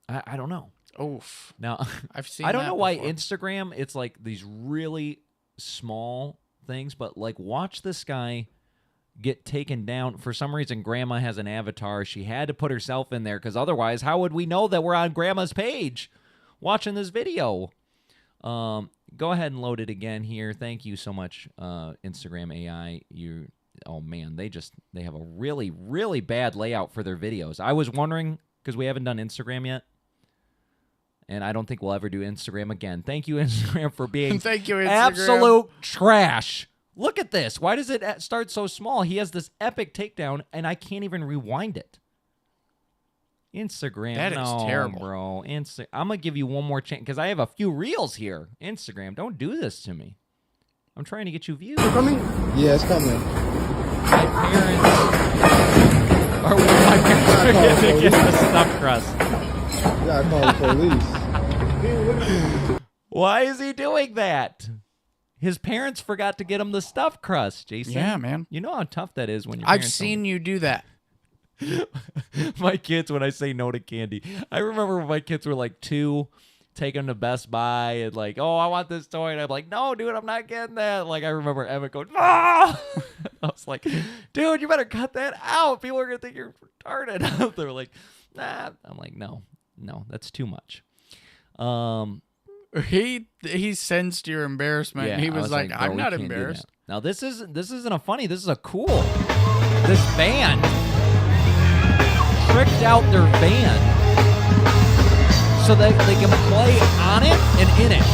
I don't know. Oof. Now, I've seen I don't that know why before. Instagram, it's like these really small things, but like watch this guy get taken down. For some reason, Grandma has an avatar. She had to put herself in there because otherwise, how would we know that we're on Grandma's page watching this video? Go ahead and load it again here. Thank you so much, Instagram AI. Oh man, they have a really, really bad layout for their videos. I was wondering, because we haven't done Instagram yet, and I don't think we'll ever do Instagram again. Thank you, Instagram, for being Thank you, Instagram. absolute trash. Look at this. Why does it start so small? He has this epic takedown, and I can't even rewind it. Instagram, that is terrible, bro. I'm gonna give you one more chance because I have a few reels here. Instagram, don't do this to me. I'm trying to get you views. Coming? Yeah, it's coming. My parents are going to get the stuffed crust. You gotta call the police. Why is he doing that? His parents forgot to get him the stuffed crust, Jason. Yeah, man. You know how tough that is when your I've parents seen you do that. My kids, when I say no to candy, I remember when my kids were like 2, take them to Best Buy and like, oh, I want this toy. And I'm like, no, dude, I'm not getting that. Like, I remember Emmett going, no! I was like, dude, you better cut that out. People are going to think you're retarded. They were like, nah. I'm like, no, that's too much. He sensed your embarrassment. Yeah, He was like, bro, I'm we not can't do embarrassed. that. Now, this isn't a funny. This is a cool. This band tricked out their van so that they can play on it and in it.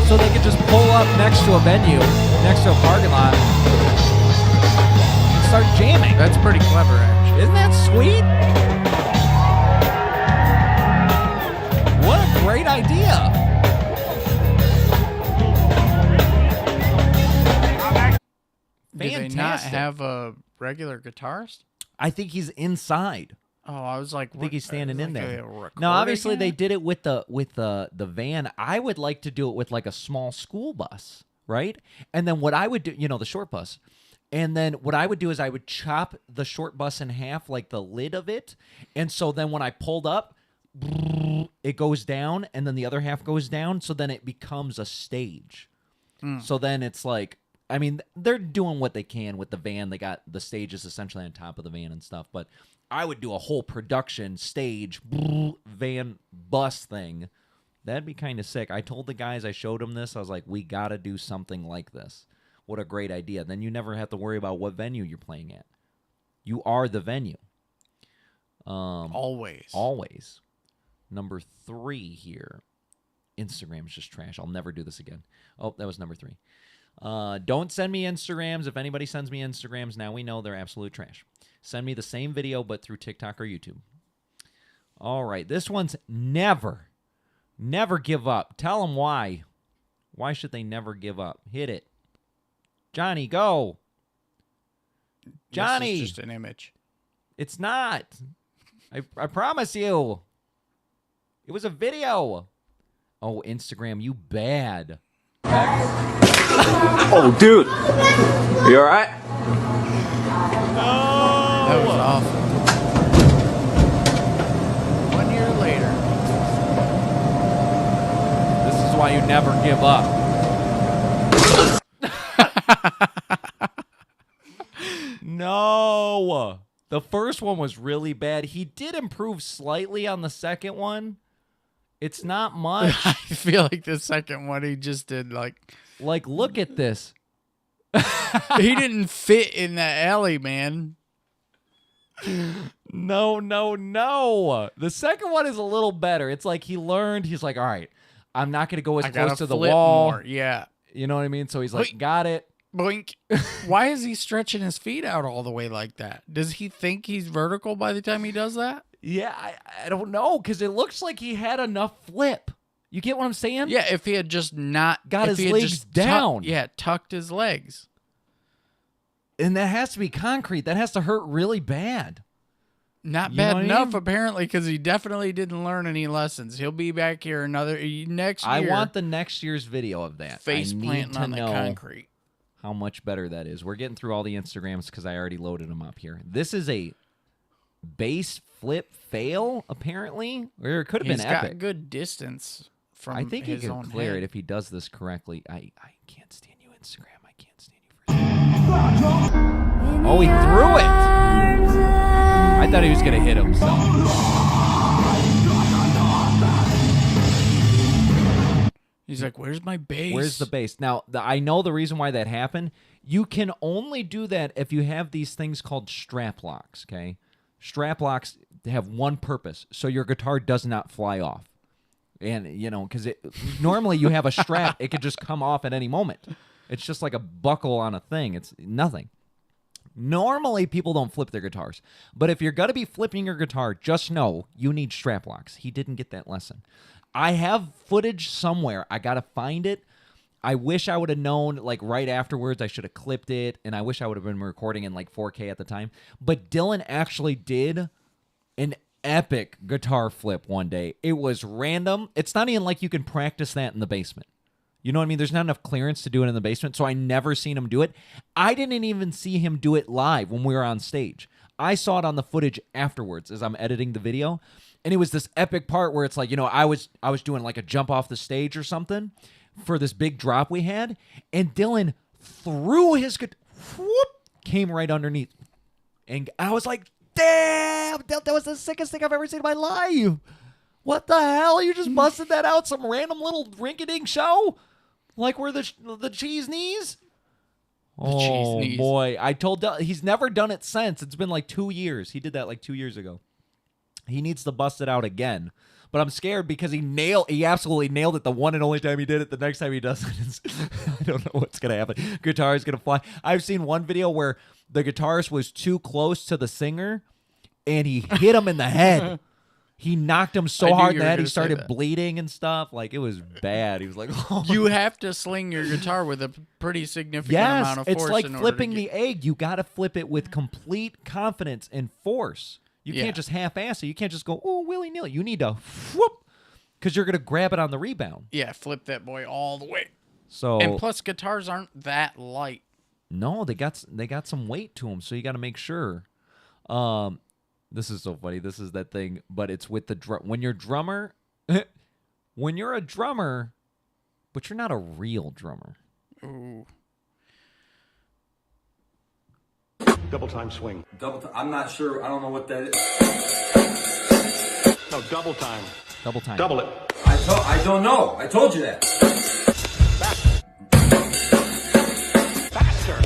So they can just pull up next to a venue, next to a parking lot, and start jamming. That's pretty clever, actually. Isn't that sweet? What a great idea. Do they not have a regular guitarist? I think he's inside. Oh, I was like, I think he's standing in there. No, Now, obviously, they did it with the van. I would like to do it with like a small school bus, right? And then what I would do, the short bus. And then what I would do is I would chop the short bus in half, like the lid of it. And so then when I pulled up, it goes down, and then the other half goes down. So then it becomes a stage. So then it's like, I mean, they're doing what they can with the van. They got the stages essentially on top of the van and stuff. But I would do a whole production stage van bus thing. That'd be kind of sick. I told the guys, I showed them this. I was like, we got to do something like this. What a great idea. Then you never have to worry about what venue you're playing at. You are the venue. Always. Number 3 here. Instagram's just trash. I'll never do this again. Oh, that was number 3. Don't send me Instagrams. If anybody sends me Instagrams, now we know they're absolute trash. Send me the same video, but through TikTok or YouTube. All right. This one's never give up. Tell them why. Why should they never give up? Hit it. Johnny, go. Johnny. This is just an image. It's not. I promise you. It was a video. Oh, Instagram, you bad. Oh, dude. You all right? No. That was awful. 1 year later. This is why you never give up. No. The first one was really bad. He did improve slightly on the second one. It's not much. I feel like the second one he just did like, look at this. he didn't fit in that alley, man. No. The second one is a little better. It's like he learned. He's like, all right, I'm not going to go as close to the wall. More. Yeah. You know what I mean? So he's like, Wait. got it. Boink. Why is he stretching his feet out all the way like that? Does he think he's vertical by the time he does that? Yeah, I don't know, because it looks like he had enough flip. You get what I'm saying? Yeah, if he had just not got his legs down. tucked his legs. And that has to be concrete. That has to hurt really bad. Not bad enough, apparently, because he definitely didn't learn any lessons. He'll be back here next year. I want the next year's video of that. Face planting on the concrete. How much better that is. We're getting through all the Instagrams because I already loaded them up here. This is a base flip fail, apparently. Or it could have been epic. He's got good distance from I think he his can own clear head. it if he does this correctly. I can't stand you, Instagram. I can't stand you for Oh, he threw it! I thought he was going to hit himself. He's like, where's my base? Where's the base? Now, I know the reason why that happened. You can only do that if you have these things called strap locks, okay? Strap locks have one purpose, so your guitar does not fly off. And, you know, because normally you have a strap, it could just come off at any moment. It's just like a buckle on a thing. It's nothing. Normally, people don't flip their guitars. But if you're going to be flipping your guitar, just know you need strap locks. He didn't get that lesson. I have footage somewhere. I got to find it. I wish I would have known, like, right afterwards. I should have clipped it, and I wish I would have been recording in, like, 4K at the time. But Dylan actually did an epic guitar flip one day. It was random. It's not even like you can practice that in the basement. You know what I mean? There's not enough clearance to do it in the basement, so I never seen him do it. I didn't even see him do it live when we were on stage. I saw it on the footage afterwards as I'm editing the video, and it was this epic part where it's like, you know, I was doing like a jump off the stage or something for this big drop we had, and Dylan threw his guitar, came right underneath, and I was like, damn, that was the sickest thing I've ever seen in my life. What the hell? You just busted that out some random little rinky-dink show? Like we're the cheese knees? Cheese knees. Boy. I told Dylan, he's never done it since. It's been like 2 years. He did that like 2 years ago. He needs to bust it out again. But I'm scared because he absolutely nailed it the one and only time he did it. The next time he does it, I don't know what's going to happen. Guitar is going to fly. I've seen one video where the guitarist was too close to the singer and he hit him in the head. He knocked him so hard in the head he started bleeding and stuff. Like, it was bad. He was like, oh. You have to sling your guitar with a pretty significant amount of force. It's like flipping the egg. You got to flip it with complete confidence and force. You can't just half-ass it. You can't just go, oh, willy-nilly. You need to whoop, because you're going to grab it on the rebound. Yeah, flip that boy all the way. So, and plus, guitars aren't that light. No, they got some weight to them, so you got to make sure. This is so funny. This is that thing, but it's with the drum. When you're a drummer, but you're not a real drummer. Ooh. Double time swing. I'm not sure. I don't know what that is. No, double time. Double time. Double it. I don't know. I told you that. Faster.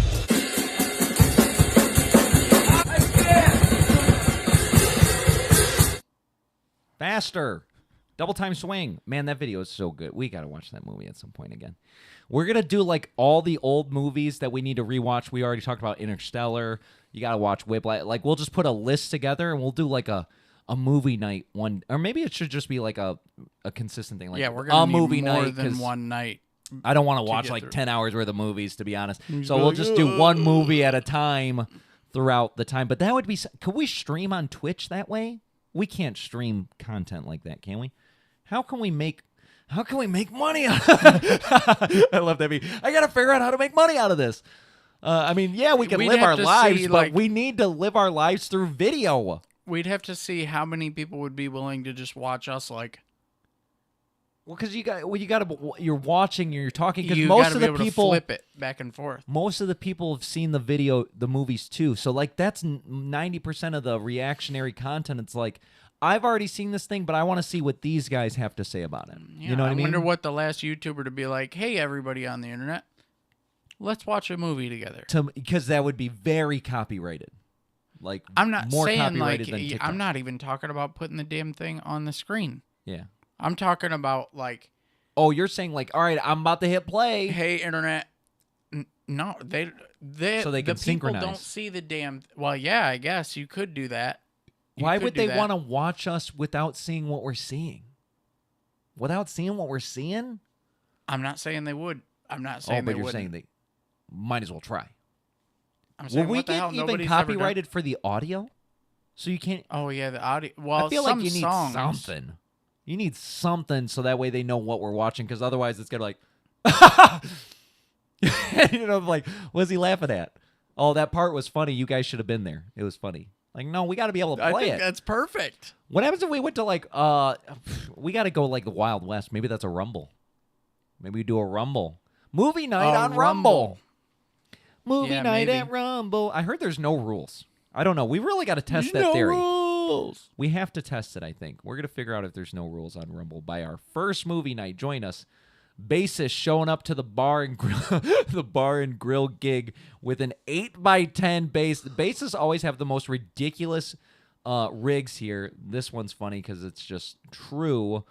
Faster. Double time swing. Man, that video is so good. We got to watch that movie at some point again. We're going to do like all the old movies that we need to rewatch. We already talked about Interstellar. You got to watch Whiplash. Like, we'll just put a list together and we'll do like a movie night one. Or maybe it should just be like a consistent thing. Like, yeah, we're going to need movie more night, than one night. I don't want to watch like 10 hours worth of movies, to be honest. So we'll just do one movie at a time throughout the time. But that would be... Could we stream on Twitch that way? We can't stream content like that, can we? How can we make money out of I love that. I got to figure out how to make money out of this. I mean, yeah, we can live our lives, but we need to live our lives through video. We'd have to see how many people would be willing to just watch us, like... Well, because you're watching, you're talking, because you most of the able people to flip it back and forth. Most of the people have seen the movies too. So like that's 90% of the reactionary content. It's like, I've already seen this thing, but I want to see what these guys have to say about it. Yeah, you know what I mean? I wonder what the last YouTuber to be like, hey, everybody on the internet, let's watch a movie together. Because that would be very copyrighted. Like, I'm not more saying copyrighted like than TikTok. I'm not even talking about putting the damn thing on the screen. Yeah. I'm talking about like... Oh, you're saying like, all right, I'm about to hit play. Hey, internet. No, they so they can the synchronize. people don't see the damn... Well, yeah, I guess you could do that. Why would they want to watch us without seeing what we're seeing? Without seeing what we're seeing? I'm not saying they would. I'm not saying they would. You're saying they might as well try. I'm saying, Will we what the hell? get even Nobody's ever done- copyrighted for the audio? So you can't. Oh yeah, the audio. Well, I feel some like you need songs, something. You need something so that way they know what we're watching, because otherwise it's gonna be like, like, what's he laughing at? Oh, that part was funny. You guys should have been there. It was funny. Like, no, we got to be able to play I think it. that's perfect. What happens if we went to like, we got to go like the Wild West? Maybe that's a Rumble. Maybe we do a Rumble. Movie night on Rumble. Movie night at Rumble. I heard there's no rules. I don't know. We really got to test that theory. Rules. We have to test it, I think. We're going to figure out if there's no rules on Rumble by our first movie night. Join us. Bassist showing up to the bar and grill, the bar and grill gig with an 8x10 bass. The bassists always have the most ridiculous rigs here. This one's funny because it's just true.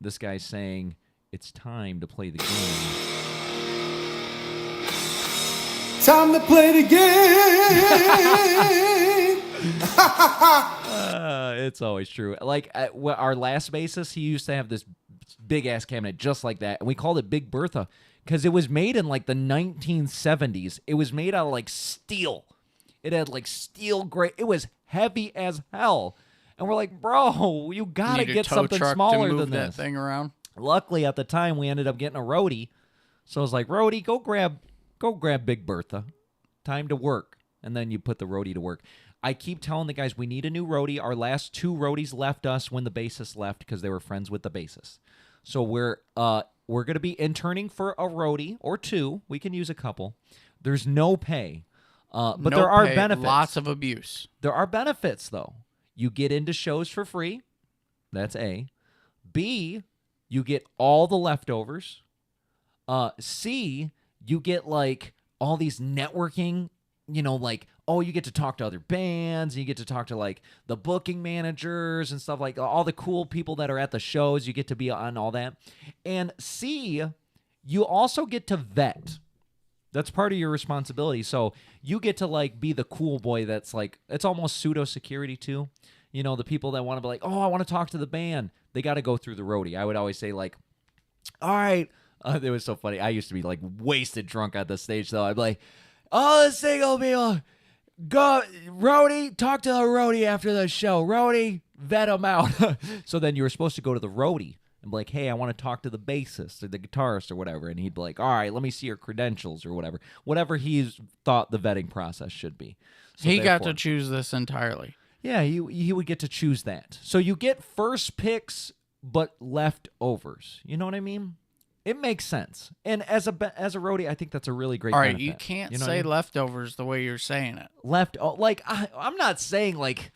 This guy's saying it's time to play the game. Time to play the game. It's always true. Like our last bassist, he used to have this big ass cabinet just like that, and we called it Big Bertha because it was made in like the 1970s. It was made out of like steel. It had like steel gray. It was heavy as hell, and we're like, bro, you gotta get something smaller to move than that this thing around. Luckily, at the time, we ended up getting a roadie, so I was like, roadie, go grab Big Bertha. Time to work, and then you put the roadie to work. I keep telling the guys we need a new roadie. Our last two roadies left us when the bassist left because they were friends with the bassist. So we're going to be interning for a roadie or two. We can use a couple. There's no pay, but there are benefits. Lots of abuse. There are benefits, though. You get into shows for free. That's A. B, you get all the leftovers. C, you get like all these networking, like, oh, you get to talk to other bands, and you get to talk to like the booking managers and stuff, like all the cool people that are at the shows. You get to be on all that. And C, you also get to vet. That's part of your responsibility. So you get to like be the cool boy that's like, it's almost pseudo security too. The people that want to be like, oh, I want to talk to the band. They got to go through the roadie. I would always say like, all right. It was so funny. I used to be like wasted drunk at the stage though. I'd be like, oh, the single people, go, roadie, talk to the roadie after the show. Roadie, vet them out. So then you were supposed to go to the roadie and be like, hey, I want to talk to the bassist or the guitarist or whatever. And he'd be like, all right, let me see your credentials or whatever. Whatever he thought the vetting process should be. So he got to choose this entirely. Yeah, he would get to choose that. So you get first picks, but leftovers. You know what I mean? It makes sense. And as a roadie, I think that's a really great benefit. You can't say leftovers the way you're saying it. I'm not saying like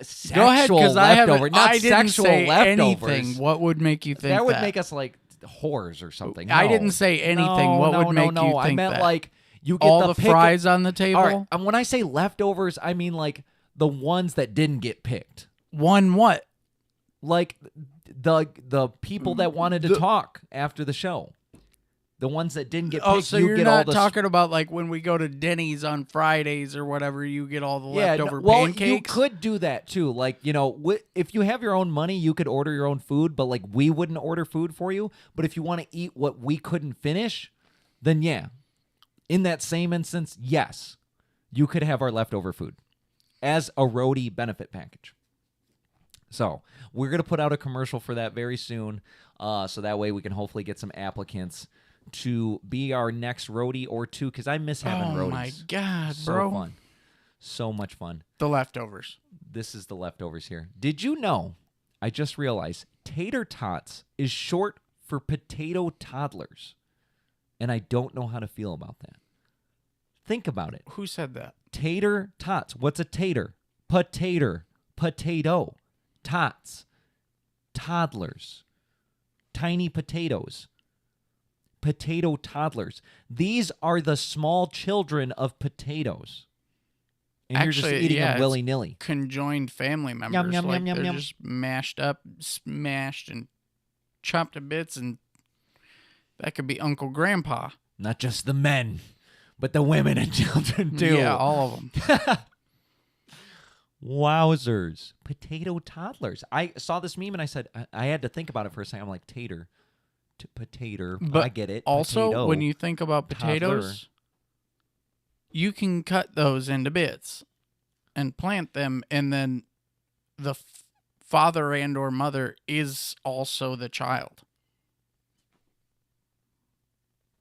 sexual Go ahead, because leftover, not I didn't sexual say leftovers. anything. What would make you think that would make us like whores or something? I didn't say anything. What would make you think I meant that? like you get all the fries on the table. All right, and when I say leftovers, I mean like the ones that didn't get picked. One what? Like the people that wanted to talk after the show. The ones that didn't get picked, oh, so you you're get not all the talking about like when we go to Denny's on Fridays or whatever, you get all the leftover pancakes? You could do that too. Like, if you have your own money, you could order your own food, but like we wouldn't order food for you. But if you want to eat what we couldn't finish, then yeah. In that same instance, yes, you could have our leftover food as a roadie benefit package. So we're going to put out a commercial for that very soon, so that way we can hopefully get some applicants to be our next roadie or two, because I miss having roadies. Oh, my God, so bro. Fun. So much fun. The leftovers. This is the leftovers here. Did you know, I just realized, tater tots is short for potato toddlers, and I don't know how to feel about that. Think about it. Who said that? Tater tots. What's a tater? Potato. Tots. Toddlers. Tiny potatoes. Potato toddlers. These are the small children of potatoes. And you're just eating them willy-nilly. Conjoined family members. Yum, yum, like yum, yum, they're yum. just mashed up, smashed, and chopped to bits, and that could be Uncle Grandpa. Not just the men, but the women and children too. Yeah, all of them. Wowzers. Potato toddlers. I saw this meme and I said, I had to think about it for a second. I'm like, tater. Potato. But I get it. Also, Potato, when you think about potatoes, toddler. you can cut those into bits and plant them, and then the father and or mother is also the child.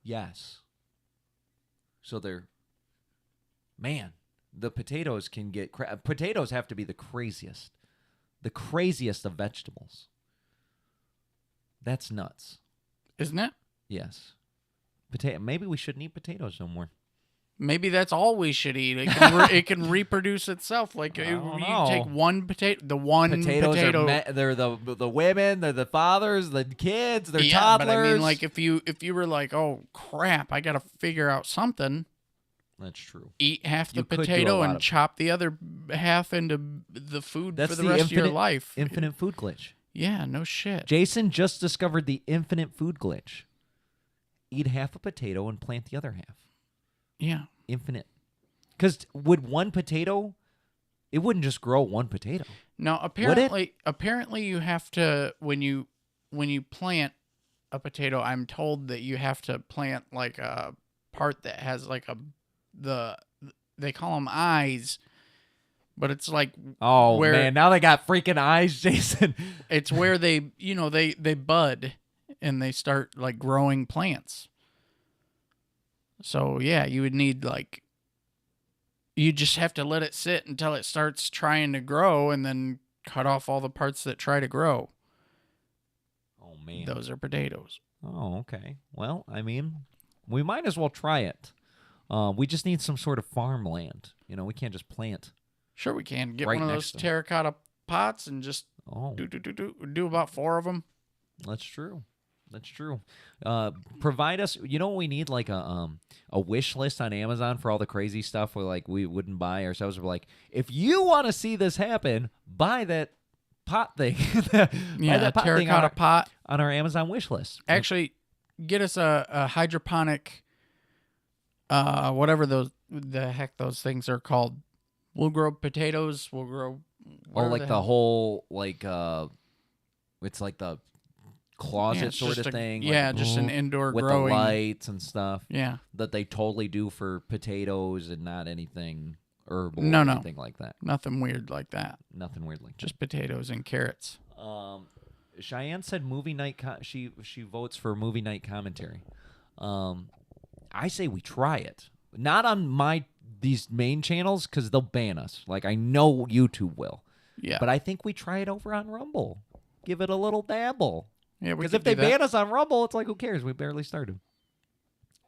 Yes. So man, the potatoes can get potatoes have to be the craziest of vegetables. That's nuts, isn't it? Yes. Maybe we shouldn't eat potatoes no more. Maybe that's all we should eat. It can reproduce itself. Like you take one potato, potatoes potato. They're the women, they're the fathers, the kids, they're yeah, toddlers. But I mean, like if you were like, oh crap, I got to figure out something. That's true. Eat half the potato and chop the other half into the food for the rest of your life. Infinite food glitch. Yeah, no shit. Jason just discovered the infinite food glitch. Eat half a potato and plant the other half. Yeah. Infinite. Because would one potato, it wouldn't just grow one potato. No, apparently you have to, when you plant a potato, I'm told that you have to plant like a part that has like they call them eyes, but it's like, oh man, now they got freaking eyes, Jason. It's where they bud and they start like growing plants. So yeah, you would need you just have to let it sit until it starts trying to grow, and then cut off all the parts that try to grow. Oh man, those are potatoes. Oh, okay. Well, I mean, we might as well try it. We just need some sort of farmland. We can't just plant. Sure, we can get one of those terracotta pots and just do about 4 of them. That's true. That's true. Provide us. You know what we need? Like a wish list on Amazon for all the crazy stuff we wouldn't buy ourselves. We're like, if you want to see this happen, buy that pot thing. Yeah, that terracotta pot on our Amazon wish list. Actually, get us a hydroponic. Whatever the heck those things are called. We'll grow potatoes. We'll grow. Like the whole it's like the closet sort of thing. Yeah, just an indoor with growing. The lights and stuff. Yeah, that they totally do for potatoes and not anything herbal. No, or anything like that. Nothing weird like that. Nothing weird like just potatoes and carrots. Cheyenne said movie night. She votes for movie night commentary. I say we try it. Not on these main channels because they'll ban us. Like I know YouTube will. Yeah. But I think we try it over on Rumble. Give it a little dabble. Yeah, because if they ban us on Rumble, it's like, who cares? We barely started.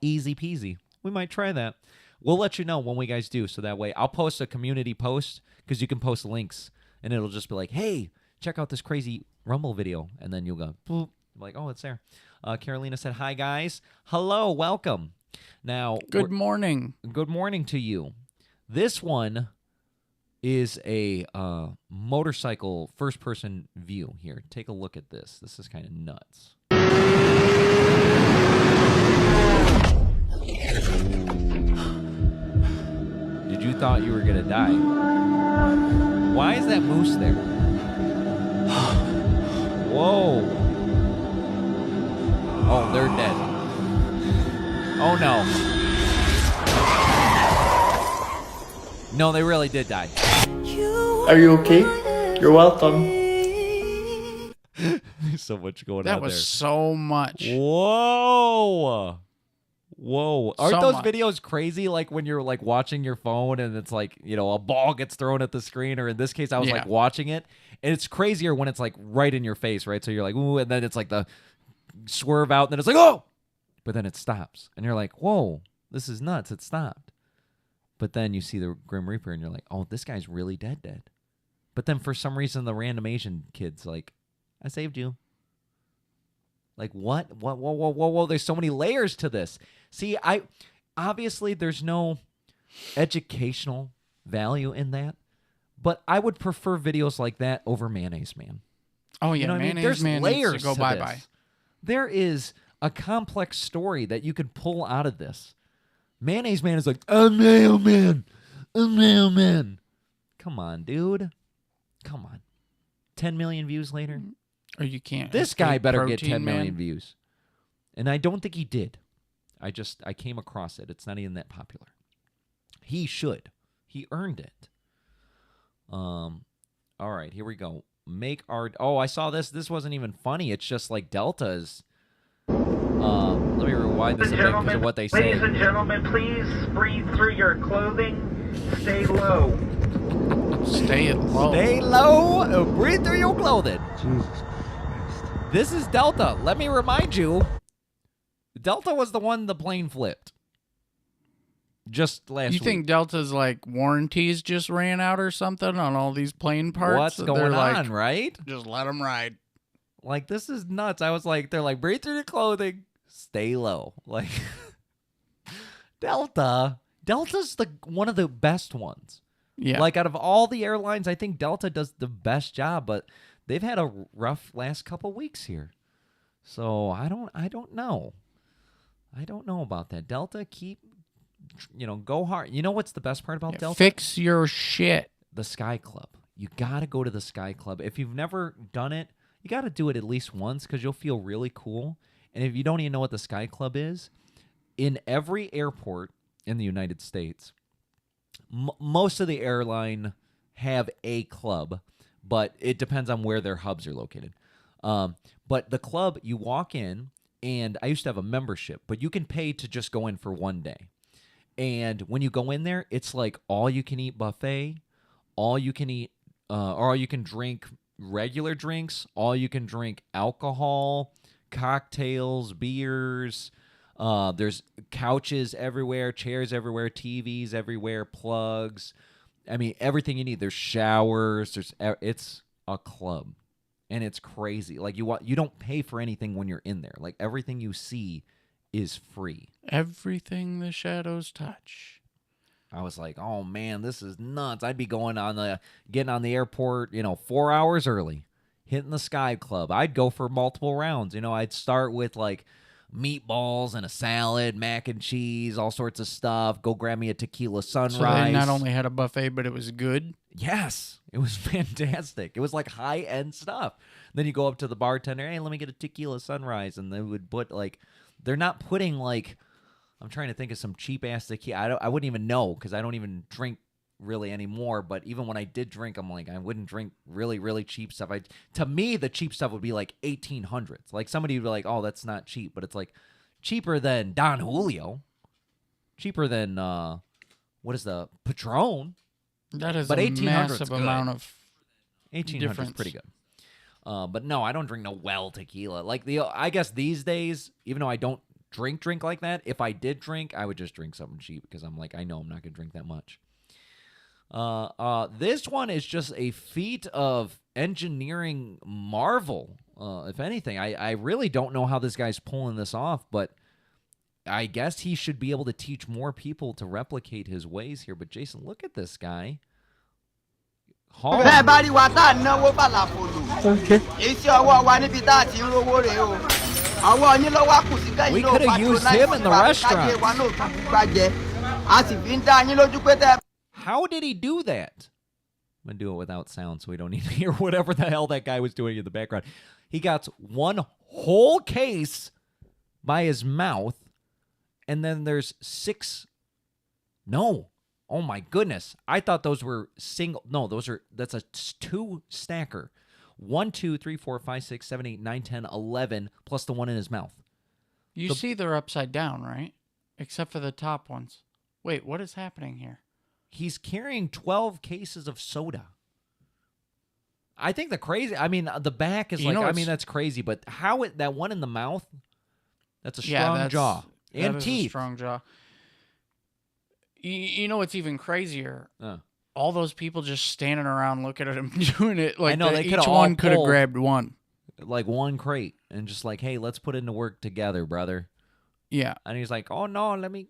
Easy peasy. We might try that. We'll let you know when we guys do. So that way I'll post a community post because you can post links and it'll just be like, hey, check out this crazy Rumble video. And then you'll go, boop. I'm like, oh, it's there. Carolina said, hi, guys. Hello. Welcome. Now, good morning. Good morning to you. This one is a motorcycle first-person view here. Take a look at this. This is kind of nuts. Did you thought you were going to die? Why is that moose there? Whoa. Oh, they're dead. Oh, no. No, they really did die. Are you okay? You're welcome. There's so much going on there. That was so much. Whoa. Aren't those much. videos crazy? Like when you're like watching your phone and it's like, a ball gets thrown at the screen, or in this case, I was like watching it. And it's crazier when it's like right in your face, right? So you're like, ooh, and then it's like the swerve out, and then it's like, oh! But then it stops. And you're like, whoa, this is nuts. It stopped. But then you see the Grim Reaper, and you're like, oh, this guy's really dead. But then for some reason, the random Asian kid's like, I saved you. Like, what? Whoa. There's so many layers to this. See, obviously there's no educational value in that, but I would prefer videos like that over Mayonnaise Man. Oh, yeah, Mayonnaise Man layers needs to go to bye-bye. this. There is a complex story that you could pull out of this. Mayonnaise Man is like, I'm mailman. Come on, dude. Come on. 10 million views later. Or you can't. This guy better get 10 Man. million views. And I don't think he did. I came across it. It's not even that popular. He should. He earned it. All right, here we go. Make our... Oh, I saw this. This wasn't even funny. It's just like Delta's... let me rewind this a bit because of what they say. Ladies and gentlemen, please breathe through your clothing. Stay low. Stay low. Stay low. Breathe through your clothing. Jesus Christ. This is Delta. Let me remind you, Delta was the one the plane flipped. Just last week. You think Delta's like warranties just ran out or something on all these plane parts? What's going on, like, right? Just let them ride. Like, this is nuts. I was like, they're like, breathe through your clothing, stay low. Like, Delta's one of the best ones. Yeah. Like, out of all the airlines, I think Delta does the best job, but they've had a rough last couple weeks here. So, I don't know. I don't know about that. Delta, go hard. You know what's the best part about Delta? Fix your shit. The Sky Club. You got to go to the Sky Club. If you've never done it, you got to do it at least once because you'll feel really cool. And if you don't even know what the Sky Club is, in every airport in the United States, most of the airline have a club, but it depends on where their hubs are located. But the club, you walk in, and I used to have a membership, but you can pay to just go in for one day. And when you go in there, it's like all-you-can-eat buffet, all-you-can-eat, or all-you-can-drink regular drinks, all-you-can-drink alcohol, cocktails, beers. There's couches everywhere, chairs everywhere, TVs everywhere, plugs. I mean, everything you need. There's showers. It's a club, and it's crazy. Like you don't pay for anything when you're in there. Like everything you see is free. Everything the shadows touch. I was like, oh man, this is nuts. I'd be getting on the airport, 4 hours early, hitting the Sky Club. I'd go for multiple rounds. I'd start with like meatballs and a salad, mac and cheese, all sorts of stuff. Go grab me a tequila sunrise. So they not only had a buffet, but it was good? Yes. It was fantastic. It was like high-end stuff. Then you go up to the bartender, hey, let me get a tequila sunrise. And they would put like, they're not putting like, I'm trying to think of some cheap-ass tequila. I wouldn't even know because I don't even drink really anymore. But even when I did drink, I'm like, I wouldn't drink really, really cheap stuff. To me, the cheap stuff would be like 1800s. Like somebody would be like, oh, that's not cheap. But it's like cheaper than Don Julio. Cheaper than, what is the Patron? That is but a massive amount of 1800 is pretty good. But no, I don't drink no well tequila. Like I guess these days, even though I don't drink like that, if I did drink, I would just drink something cheap because I'm like, I know I'm not gonna drink that much. This one is just a feat of engineering marvel. If anything, I really don't know how this guy's pulling this off, but I guess he should be able to teach more people to replicate his ways here. But Jason, look at this guy. Okay. We could have used him in the restaurant. How did he do that? I'm going to do it without sound so we don't need to hear whatever the hell that guy was doing in the background. He got one whole case by his mouth, and then there's 6. No. Oh my goodness. I thought those were single. No, that's a 2 stacker. 1, 2, 3, 4, 5, 6, 7, 8, 9, 10, 11, plus the one in his mouth. You see they're upside down, right? Except for the top ones. Wait, what is happening here? He's carrying 12 cases of soda. I think the back is that's crazy, but that one in the mouth, that's a strong jaw. And teeth. A strong jaw. You know what's even crazier? All those people just standing around looking at him doing it. Like, I know, each one could have grabbed one. Like one crate and just like, hey, let's put into work together, brother. Yeah. And he's like, oh no, let me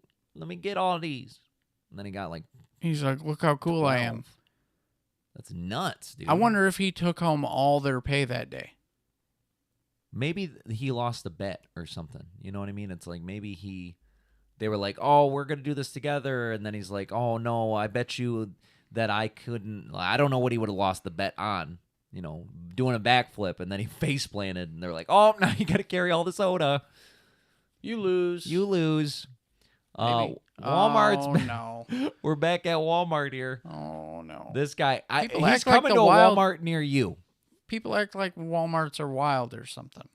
get all these. And then he got like, he's like, look how cool 12. I am. That's nuts, dude. I wonder if he took home all their pay that day. Maybe he lost a bet or something. You know what I mean? It's like maybe they were like, oh, we're going to do this together. And then he's like, oh no, I bet you that I couldn't. I don't know what he would have lost the bet on. Doing a backflip, and then he face planted, and they're like, oh, now you got to carry all the soda. You lose. Maybe. Walmart's Oh, no. We're back at Walmart here. Oh, no. This guy, People he's act like coming the to a wild- Walmart near you. People act like Walmarts are wild or something.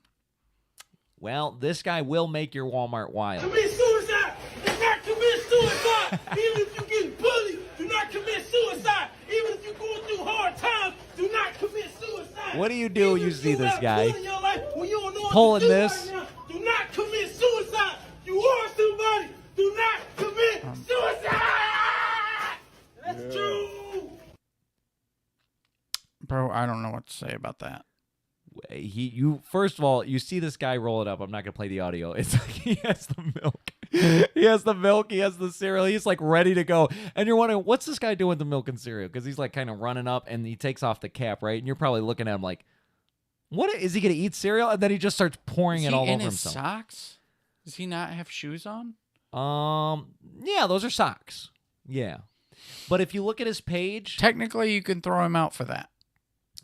Well, this guy will make your Walmart wild. Commit suicide. Do not commit suicide. Even if you get bullied, do not commit suicide. Even if you're going through hard times, do not commit suicide. What do you do when you see this guy pulling pulling this? Right now, do not commit suicide. You are somebody. Do not commit suicide. That's true. Bro, I don't know what to say about that. First of all, you see this guy roll it up. I'm not gonna play the audio. It's like he has the milk. He has the milk. He has the cereal. He's like ready to go. And you're wondering, what's this guy doing with the milk and cereal? Because he's like kind of running up and he takes off the cap, right? And you're probably looking at him like, what is he gonna eat cereal? And then he just starts pouring it all over himself. Is he in his socks? Does he not have shoes on? Yeah, those are socks. Yeah. But if you look at his page, technically you can throw him out for that.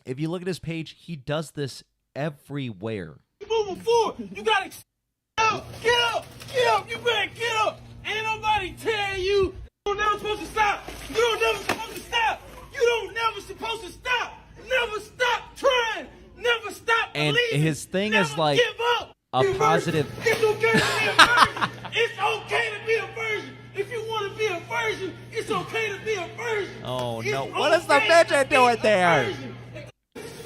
If you look at his page, he does this everywhere. Moving forward, you gotta get up, get up. You better get up. Ain't nobody tell you you're never supposed to stop. You don't never supposed to stop. You don't never supposed to stop. Never stop trying. Never stop and believing. His thing never is like give up. a positive. It's okay to be a virgin. It's okay to be a virgin. If you want to be a virgin, it's okay to be a virgin. Oh it's no! What is the okay midget doing there?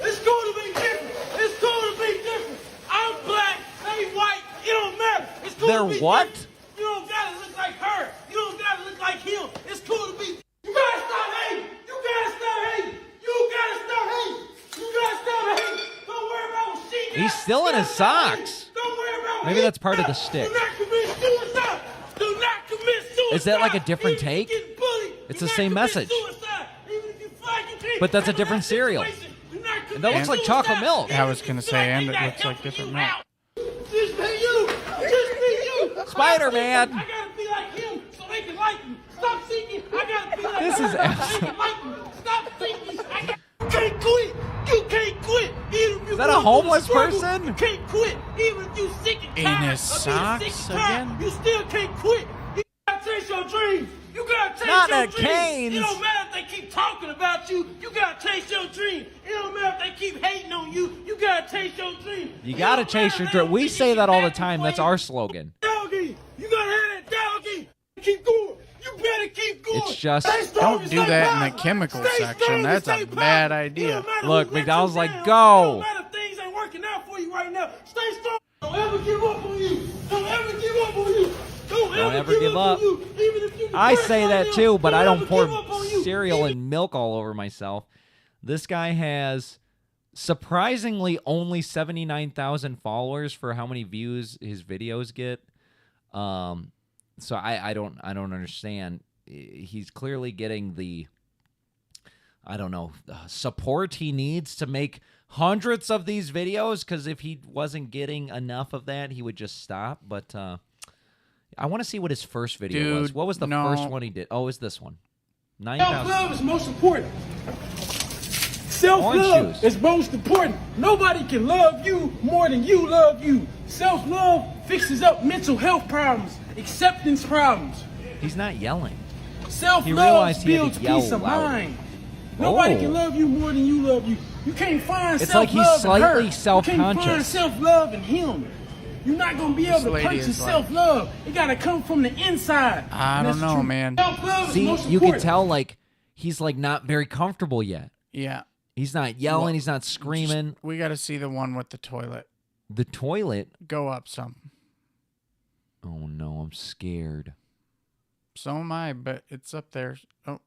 It's going to be different. It's going to be different. I'm black, they white. It don't matter. It's going to be what? different. You don't gotta look like her. You don't gotta look like him. It's cool to be. You gotta stop hating. You gotta stop hating. You gotta stop hating. You gotta stop hating. Don't worry about what she got. He's still in his socks. Don't worry about Maybe that's part of the stick. Do not commit suicide. Do not commit suicide. Is that like a different take? It's the same message. But that's a different cereal. And that looks like chocolate milk. I was going to say, and it looks like different milk. Just be you. Just be you. Spider-Man. I gotta be like him so they can like me. Stop seeking. I gotta be like this him is so they can like me. Stop seeking. You can't quit. You can't quit. Even if you is that a homeless person? You can't quit. Even if you sick and tired in his socks again? You still can't quit. You gotta chase your dreams. You gotta chase Not your at dreams. Cane's. It don't matter if they keep talking about you. You gotta chase your dream. It don't matter if they keep hating on you. You gotta chase your dream. You gotta chase your dream. We say that all the time. That's our slogan. Doggy, you gotta have that doggy. Keep going. You better keep going. It's just don't do that in the chemical section. That's a bad idea. Look, McDonald's like, It go. don't matter if things ain't working out for you right now. Stay strong. Don't ever give up on you. Don't ever give up on you. Don't ever give up. On you. Even if you I say that too, but I don't ever pour give up on you. cereal and milk all over myself. This guy has surprisingly only 79,000 followers for how many views his videos get. So I don't understand. He's clearly getting the support he needs to make hundreds of these videos, because if he wasn't getting enough of that, he would just stop. But I want to see what his first video was. What was the first one he did? Oh, it was this one. 9,000. Self-love is most important. Self-love is most important. Nobody can love you more than you love you. Self-love fixes up mental health problems, acceptance problems. He's not yelling. Self-love builds peace of mind. Nobody can love you more than you love you. You can't find it's like self-love he's slightly in her. self-conscious. You can't find self-love in him. You're not going to be able to purchase self-love. It got to come from the inside. I don't know, man. Self-love is See, most you important. can tell like he's like not very comfortable yet. Yeah. He's not yelling. He's not screaming. We got to see the one with the toilet. The toilet? Go up some. Oh, no. I'm scared. So am I, but it's up there. Oh.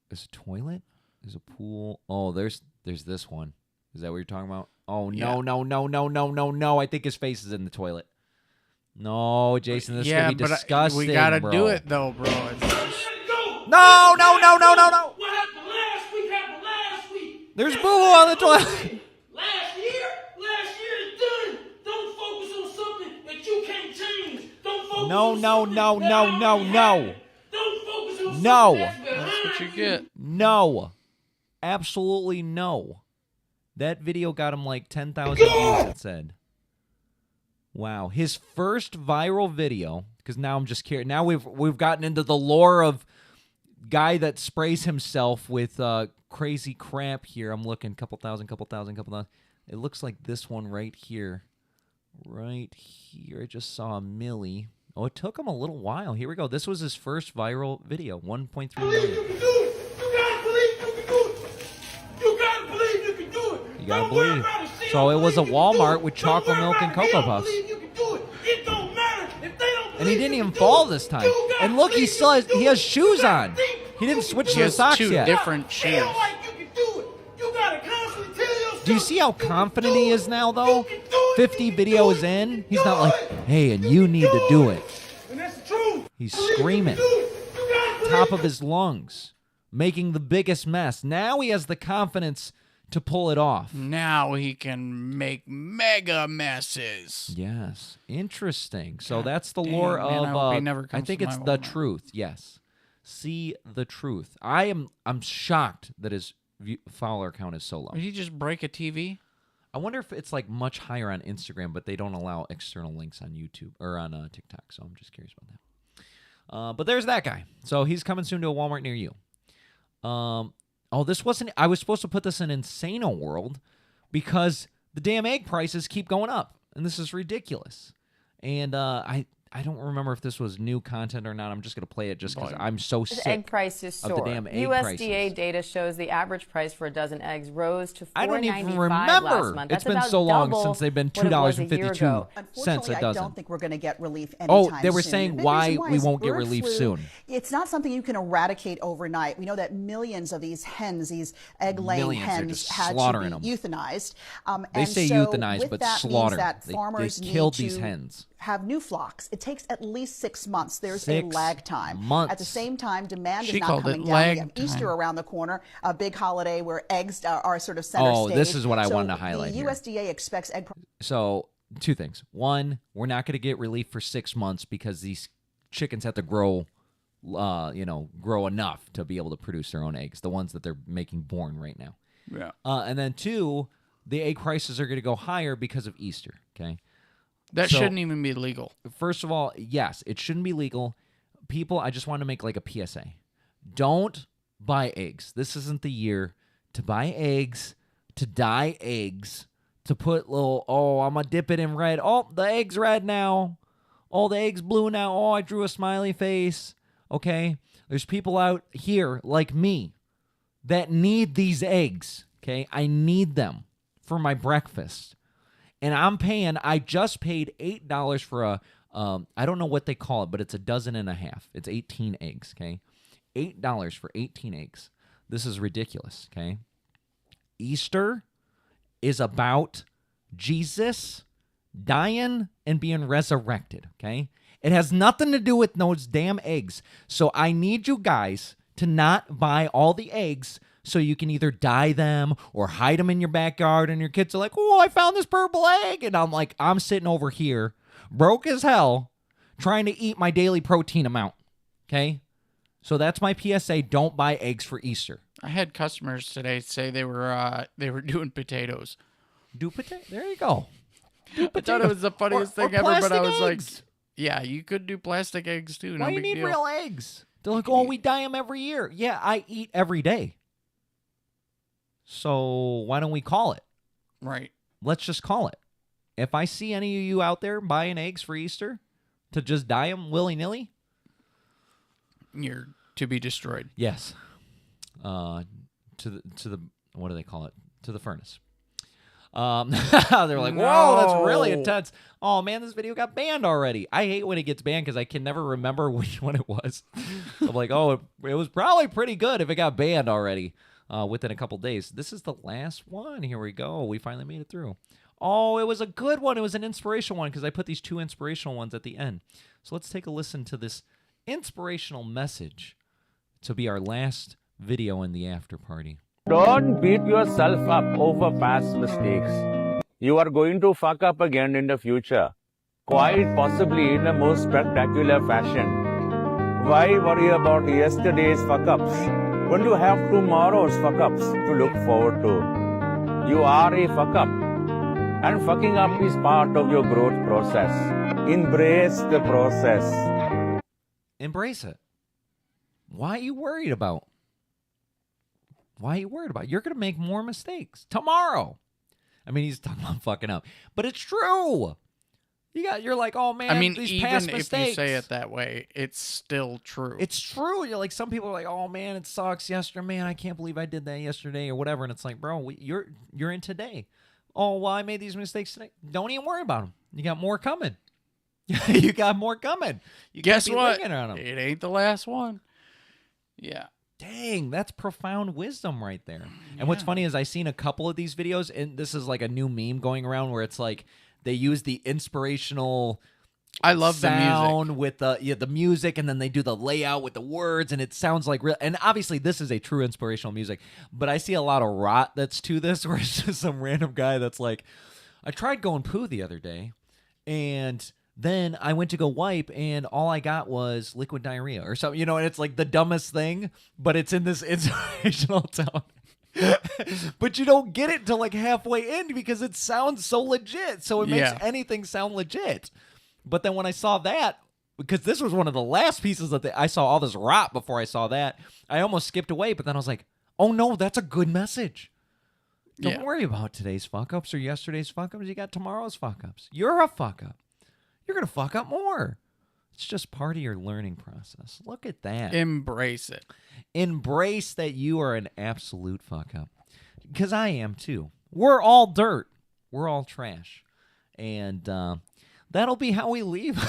There's a toilet? There's a pool. Oh, there's this one. Is that what you're talking about? Oh, no, Yeah. no. I think his face is in the toilet. No, Jason, this is going to be disgusting, we got to bro. do it, though, bro. It's No. What happened last week happened last week. There's boo-boo on the toilet. Last year is done. Don't focus on something that you can't change. Don't focus on something No. Don't focus on No. something That's what you get. No. Absolutely no. That video got him like 10,000 views, it said. Wow. His first viral video, because now I'm just curious. Now we've gotten into the lore of guy that sprays himself with crazy crap here. I'm looking, couple thousand. It looks like this one right here. Right here. I just saw a milli. Oh, it took him a little while. Here we go. This was his first viral video. 1.3 million. You can do it. You gotta believe you can do it. You gotta believe you can do it. You gotta believe. So it was a Walmart with chocolate milk and Cocoa Puffs. It don't matter if they don't. And he didn't even fall this time. And look, he still has, he has shoes on. He didn't switch to the socks yet. Different shoes. Do you see how confident he is now, though? 50 videos in, he's not like, hey, and you need to do it. He's screaming, top of his lungs, making the biggest mess. Now he has the confidence to pull it off. Now he can make mega messes. Yes, interesting. So that's the lore of. I think it's the truth. Yes, see the truth. I'm shocked that his follower count is so low. Did he just break a TV? I wonder if it's like much higher on Instagram, but they don't allow external links on YouTube or on TikTok. So I'm just curious about that. But there's that guy. So he's coming soon to a Walmart near you. Oh, this wasn't. I was supposed to put this in Insano World because the damn egg prices keep going up, and this is ridiculous. And I don't remember if this was new content or not. I'm just going to play it just because I'm so sick egg prices soar. of the damn egg USDA prices. data shows the average price for a dozen eggs rose to $4.95 I don't even remember. last month. It's That's been so long double since they've been what it was a $2.52 year ago. cents a dozen. I don't think we're going to get relief anytime soon. Oh, they were saying why we won't get bird relief flu. soon. It's not something you can eradicate overnight. We know that millions of these hens, these egg-laying hens, had to be euthanized. They say euthanized, but slaughtered. They killed these hens. Have new flocks. It takes at least 6 months. There's 6 a lag time. months. At the same time, demand She is not called coming it down. lag We have Easter time. around the corner, a big holiday where eggs are sort of center stage. Oh, this is what I So wanted to highlight the here. USDA expects egg. So, two things. One, we're not going to get relief for 6 months because these chickens have to grow, grow enough to be able to produce their own eggs, the ones that they're making born right now. Yeah. And then two, the egg prices are going to go higher because of Easter, okay? That shouldn't even be legal. First of all, yes, it shouldn't be legal. People, I just want to make like a PSA. Don't buy eggs. This isn't the year to buy eggs, to dye eggs, to put little, I'm going to dip it in red. Oh, the egg's red now. Oh, the egg's blue now. Oh, I drew a smiley face. Okay? There's people out here like me that need these eggs. Okay? I need them for my breakfast. And I just paid $8 for a, I don't know what they call it, but it's a dozen and a half. It's 18 eggs, okay? $8 for 18 eggs. This is ridiculous, okay? Easter is about Jesus dying and being resurrected, okay? It has nothing to do with those damn eggs. So I need you guys to not buy all the eggs so you can either dye them or hide them in your backyard, and your kids are like, oh, I found this purple egg. And I'm like, I'm sitting over here, broke as hell, trying to eat my daily protein amount, okay? So that's my PSA. Don't buy eggs for Easter. I had customers today say they were doing potatoes. Do potato? There you go. I thought it was the funniest thing ever, but I was eggs. like, yeah, you could do plastic eggs too. Why No you big need deal. real eggs? They're like, oh, we dye them every year. Yeah, I eat every day. So why don't we call it? Right. Let's just call it. If I see any of you out there buying eggs for Easter to just dye them willy-nilly, you're to be destroyed. Yes. To the what do they call it? To the furnace. They're like, whoa, that's really intense. Oh man, this video got banned already. I hate when it gets banned because I can never remember which one it was. I'm like, oh, it was probably pretty good if it got banned already within a couple days. This is the last one. Here we go. We finally made it through. Oh, it was a good one. It was an inspirational one because I put these 2 inspirational ones at the end. So let's take a listen to this inspirational message to be our last video in the after party. Don't beat yourself up over past mistakes. You are going to fuck up again in the future, quite possibly in a most spectacular fashion. Why worry about yesterday's fuck-ups when you have tomorrow's fuck-ups to look forward to? You are a fuck-up, And fucking up is part of your growth process. Embrace the process. Embrace it. Why are you worried about? Why are you worried about? You're going to make more mistakes tomorrow. I mean, he's talking about fucking up, but it's true. You're like, oh man, I mean, these even past if mistakes. you say it that way, it's still true. It's true. You're like, some people are like, oh man, it sucks. Yesterday, man, I can't believe I did that yesterday or whatever. And it's like, bro, you're in today. Oh, well, I made these mistakes today. Don't even worry about them. You got more coming. You got more coming. You Guess what? On them. It ain't the last one. Yeah. Dang, that's profound wisdom right there. And what's funny is I seen a couple of these videos, and this is like a new meme going around where it's like they use the inspirational I love sound the music. with the music, and then they do the layout with the words, and it sounds like real. And obviously, this is a true inspirational music, but I see a lot of rot that's to this, where it's just some random guy that's like, I tried going poo the other day, and then I went to go wipe, and all I got was liquid diarrhea or something, you know, and it's like the dumbest thing, but it's in this inspirational tone. But you don't get it till like halfway in because it sounds so legit. So it makes anything sound legit. But then when I saw that, because this was one of the last pieces that I saw all this rot before I saw that, I almost skipped away. But then I was like, oh no, that's a good message. Don't worry about today's fuck-ups or yesterday's fuck-ups. You got tomorrow's fuck-ups. You're a fuck-up. You're going to fuck up more. It's just part of your learning process. Look at that. Embrace it. Embrace that you are an absolute fuck-up. Because I am too. We're all dirt. We're all trash. And that'll be how we leave.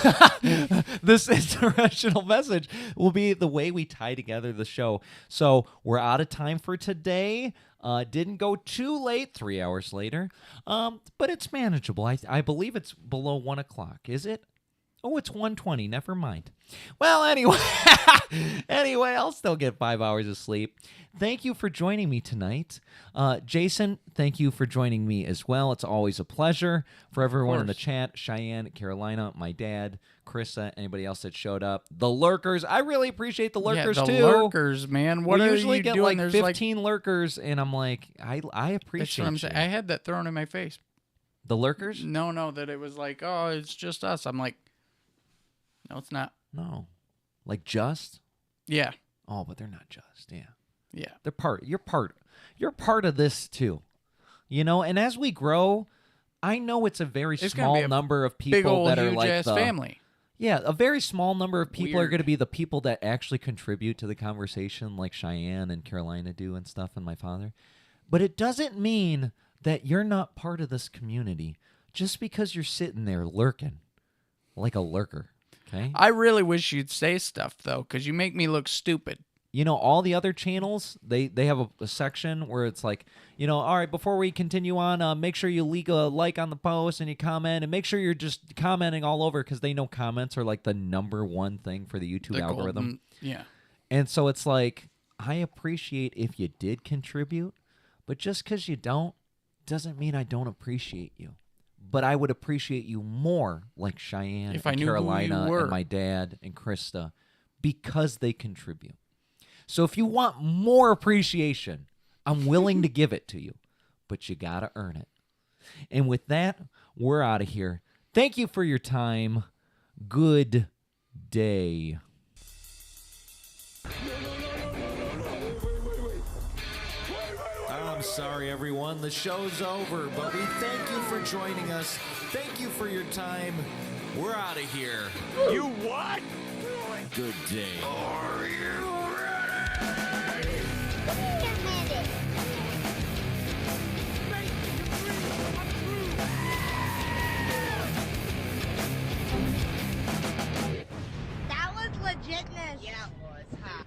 This inspirational message will be the way we tie together the show. So we're out of time for today. Didn't go too late, 3 hours later, but it's manageable. I believe it's below 1 o'clock. Is it? Oh, it's 1:20. Never mind. Well, anyway, I'll still get 5 hours of sleep. Thank you for joining me tonight. Jason, thank you for joining me as well. It's always a pleasure. For everyone in the chat, Cheyenne, Carolina, my dad, Krista, anybody else that showed up. The lurkers. I really appreciate the lurkers, too. The lurkers, man. What we are usually you get doing? like There's 15 lurkers, and I'm like, I appreciate that's what I'm saying. I had that thrown in my face. The lurkers? No, that it was like, oh, it's just us. I'm like, no, it's not. No. Like just? Yeah. Oh, but they're not just. Yeah. Yeah. They're part. You're part of this too. You know, and as we grow, I know it's a very small number of people that are like the family. Yeah, a very small number of people are going to be the people that actually contribute to the conversation, like Cheyenne and Carolina do and stuff, and my father. But it doesn't mean that you're not part of this community just because you're sitting there lurking like a lurker. Okay. I really wish you'd say stuff though, because you make me look stupid. You know, all the other channels, they have a section where it's like, you know, all right, before we continue on, make sure you leave a like on the post and you comment, and make sure you're just commenting all over, because they know comments are like the #1 thing for the YouTube algorithm. Yeah. And so it's like, I appreciate if you did contribute, but just because you don't doesn't mean I don't appreciate you. But I would appreciate you more, like Cheyenne and Carolina and my dad and Krista, because they contribute. So if you want more appreciation, I'm willing to give it to you, but you got to earn it. And with that, we're out of here. Thank you for your time. Good day. I'm sorry, everyone. The show's over, but we thank you for joining us. Thank you for your time. We're out of here. You what? Good day. Are you ready? That was legitness. Yeah, it was, huh?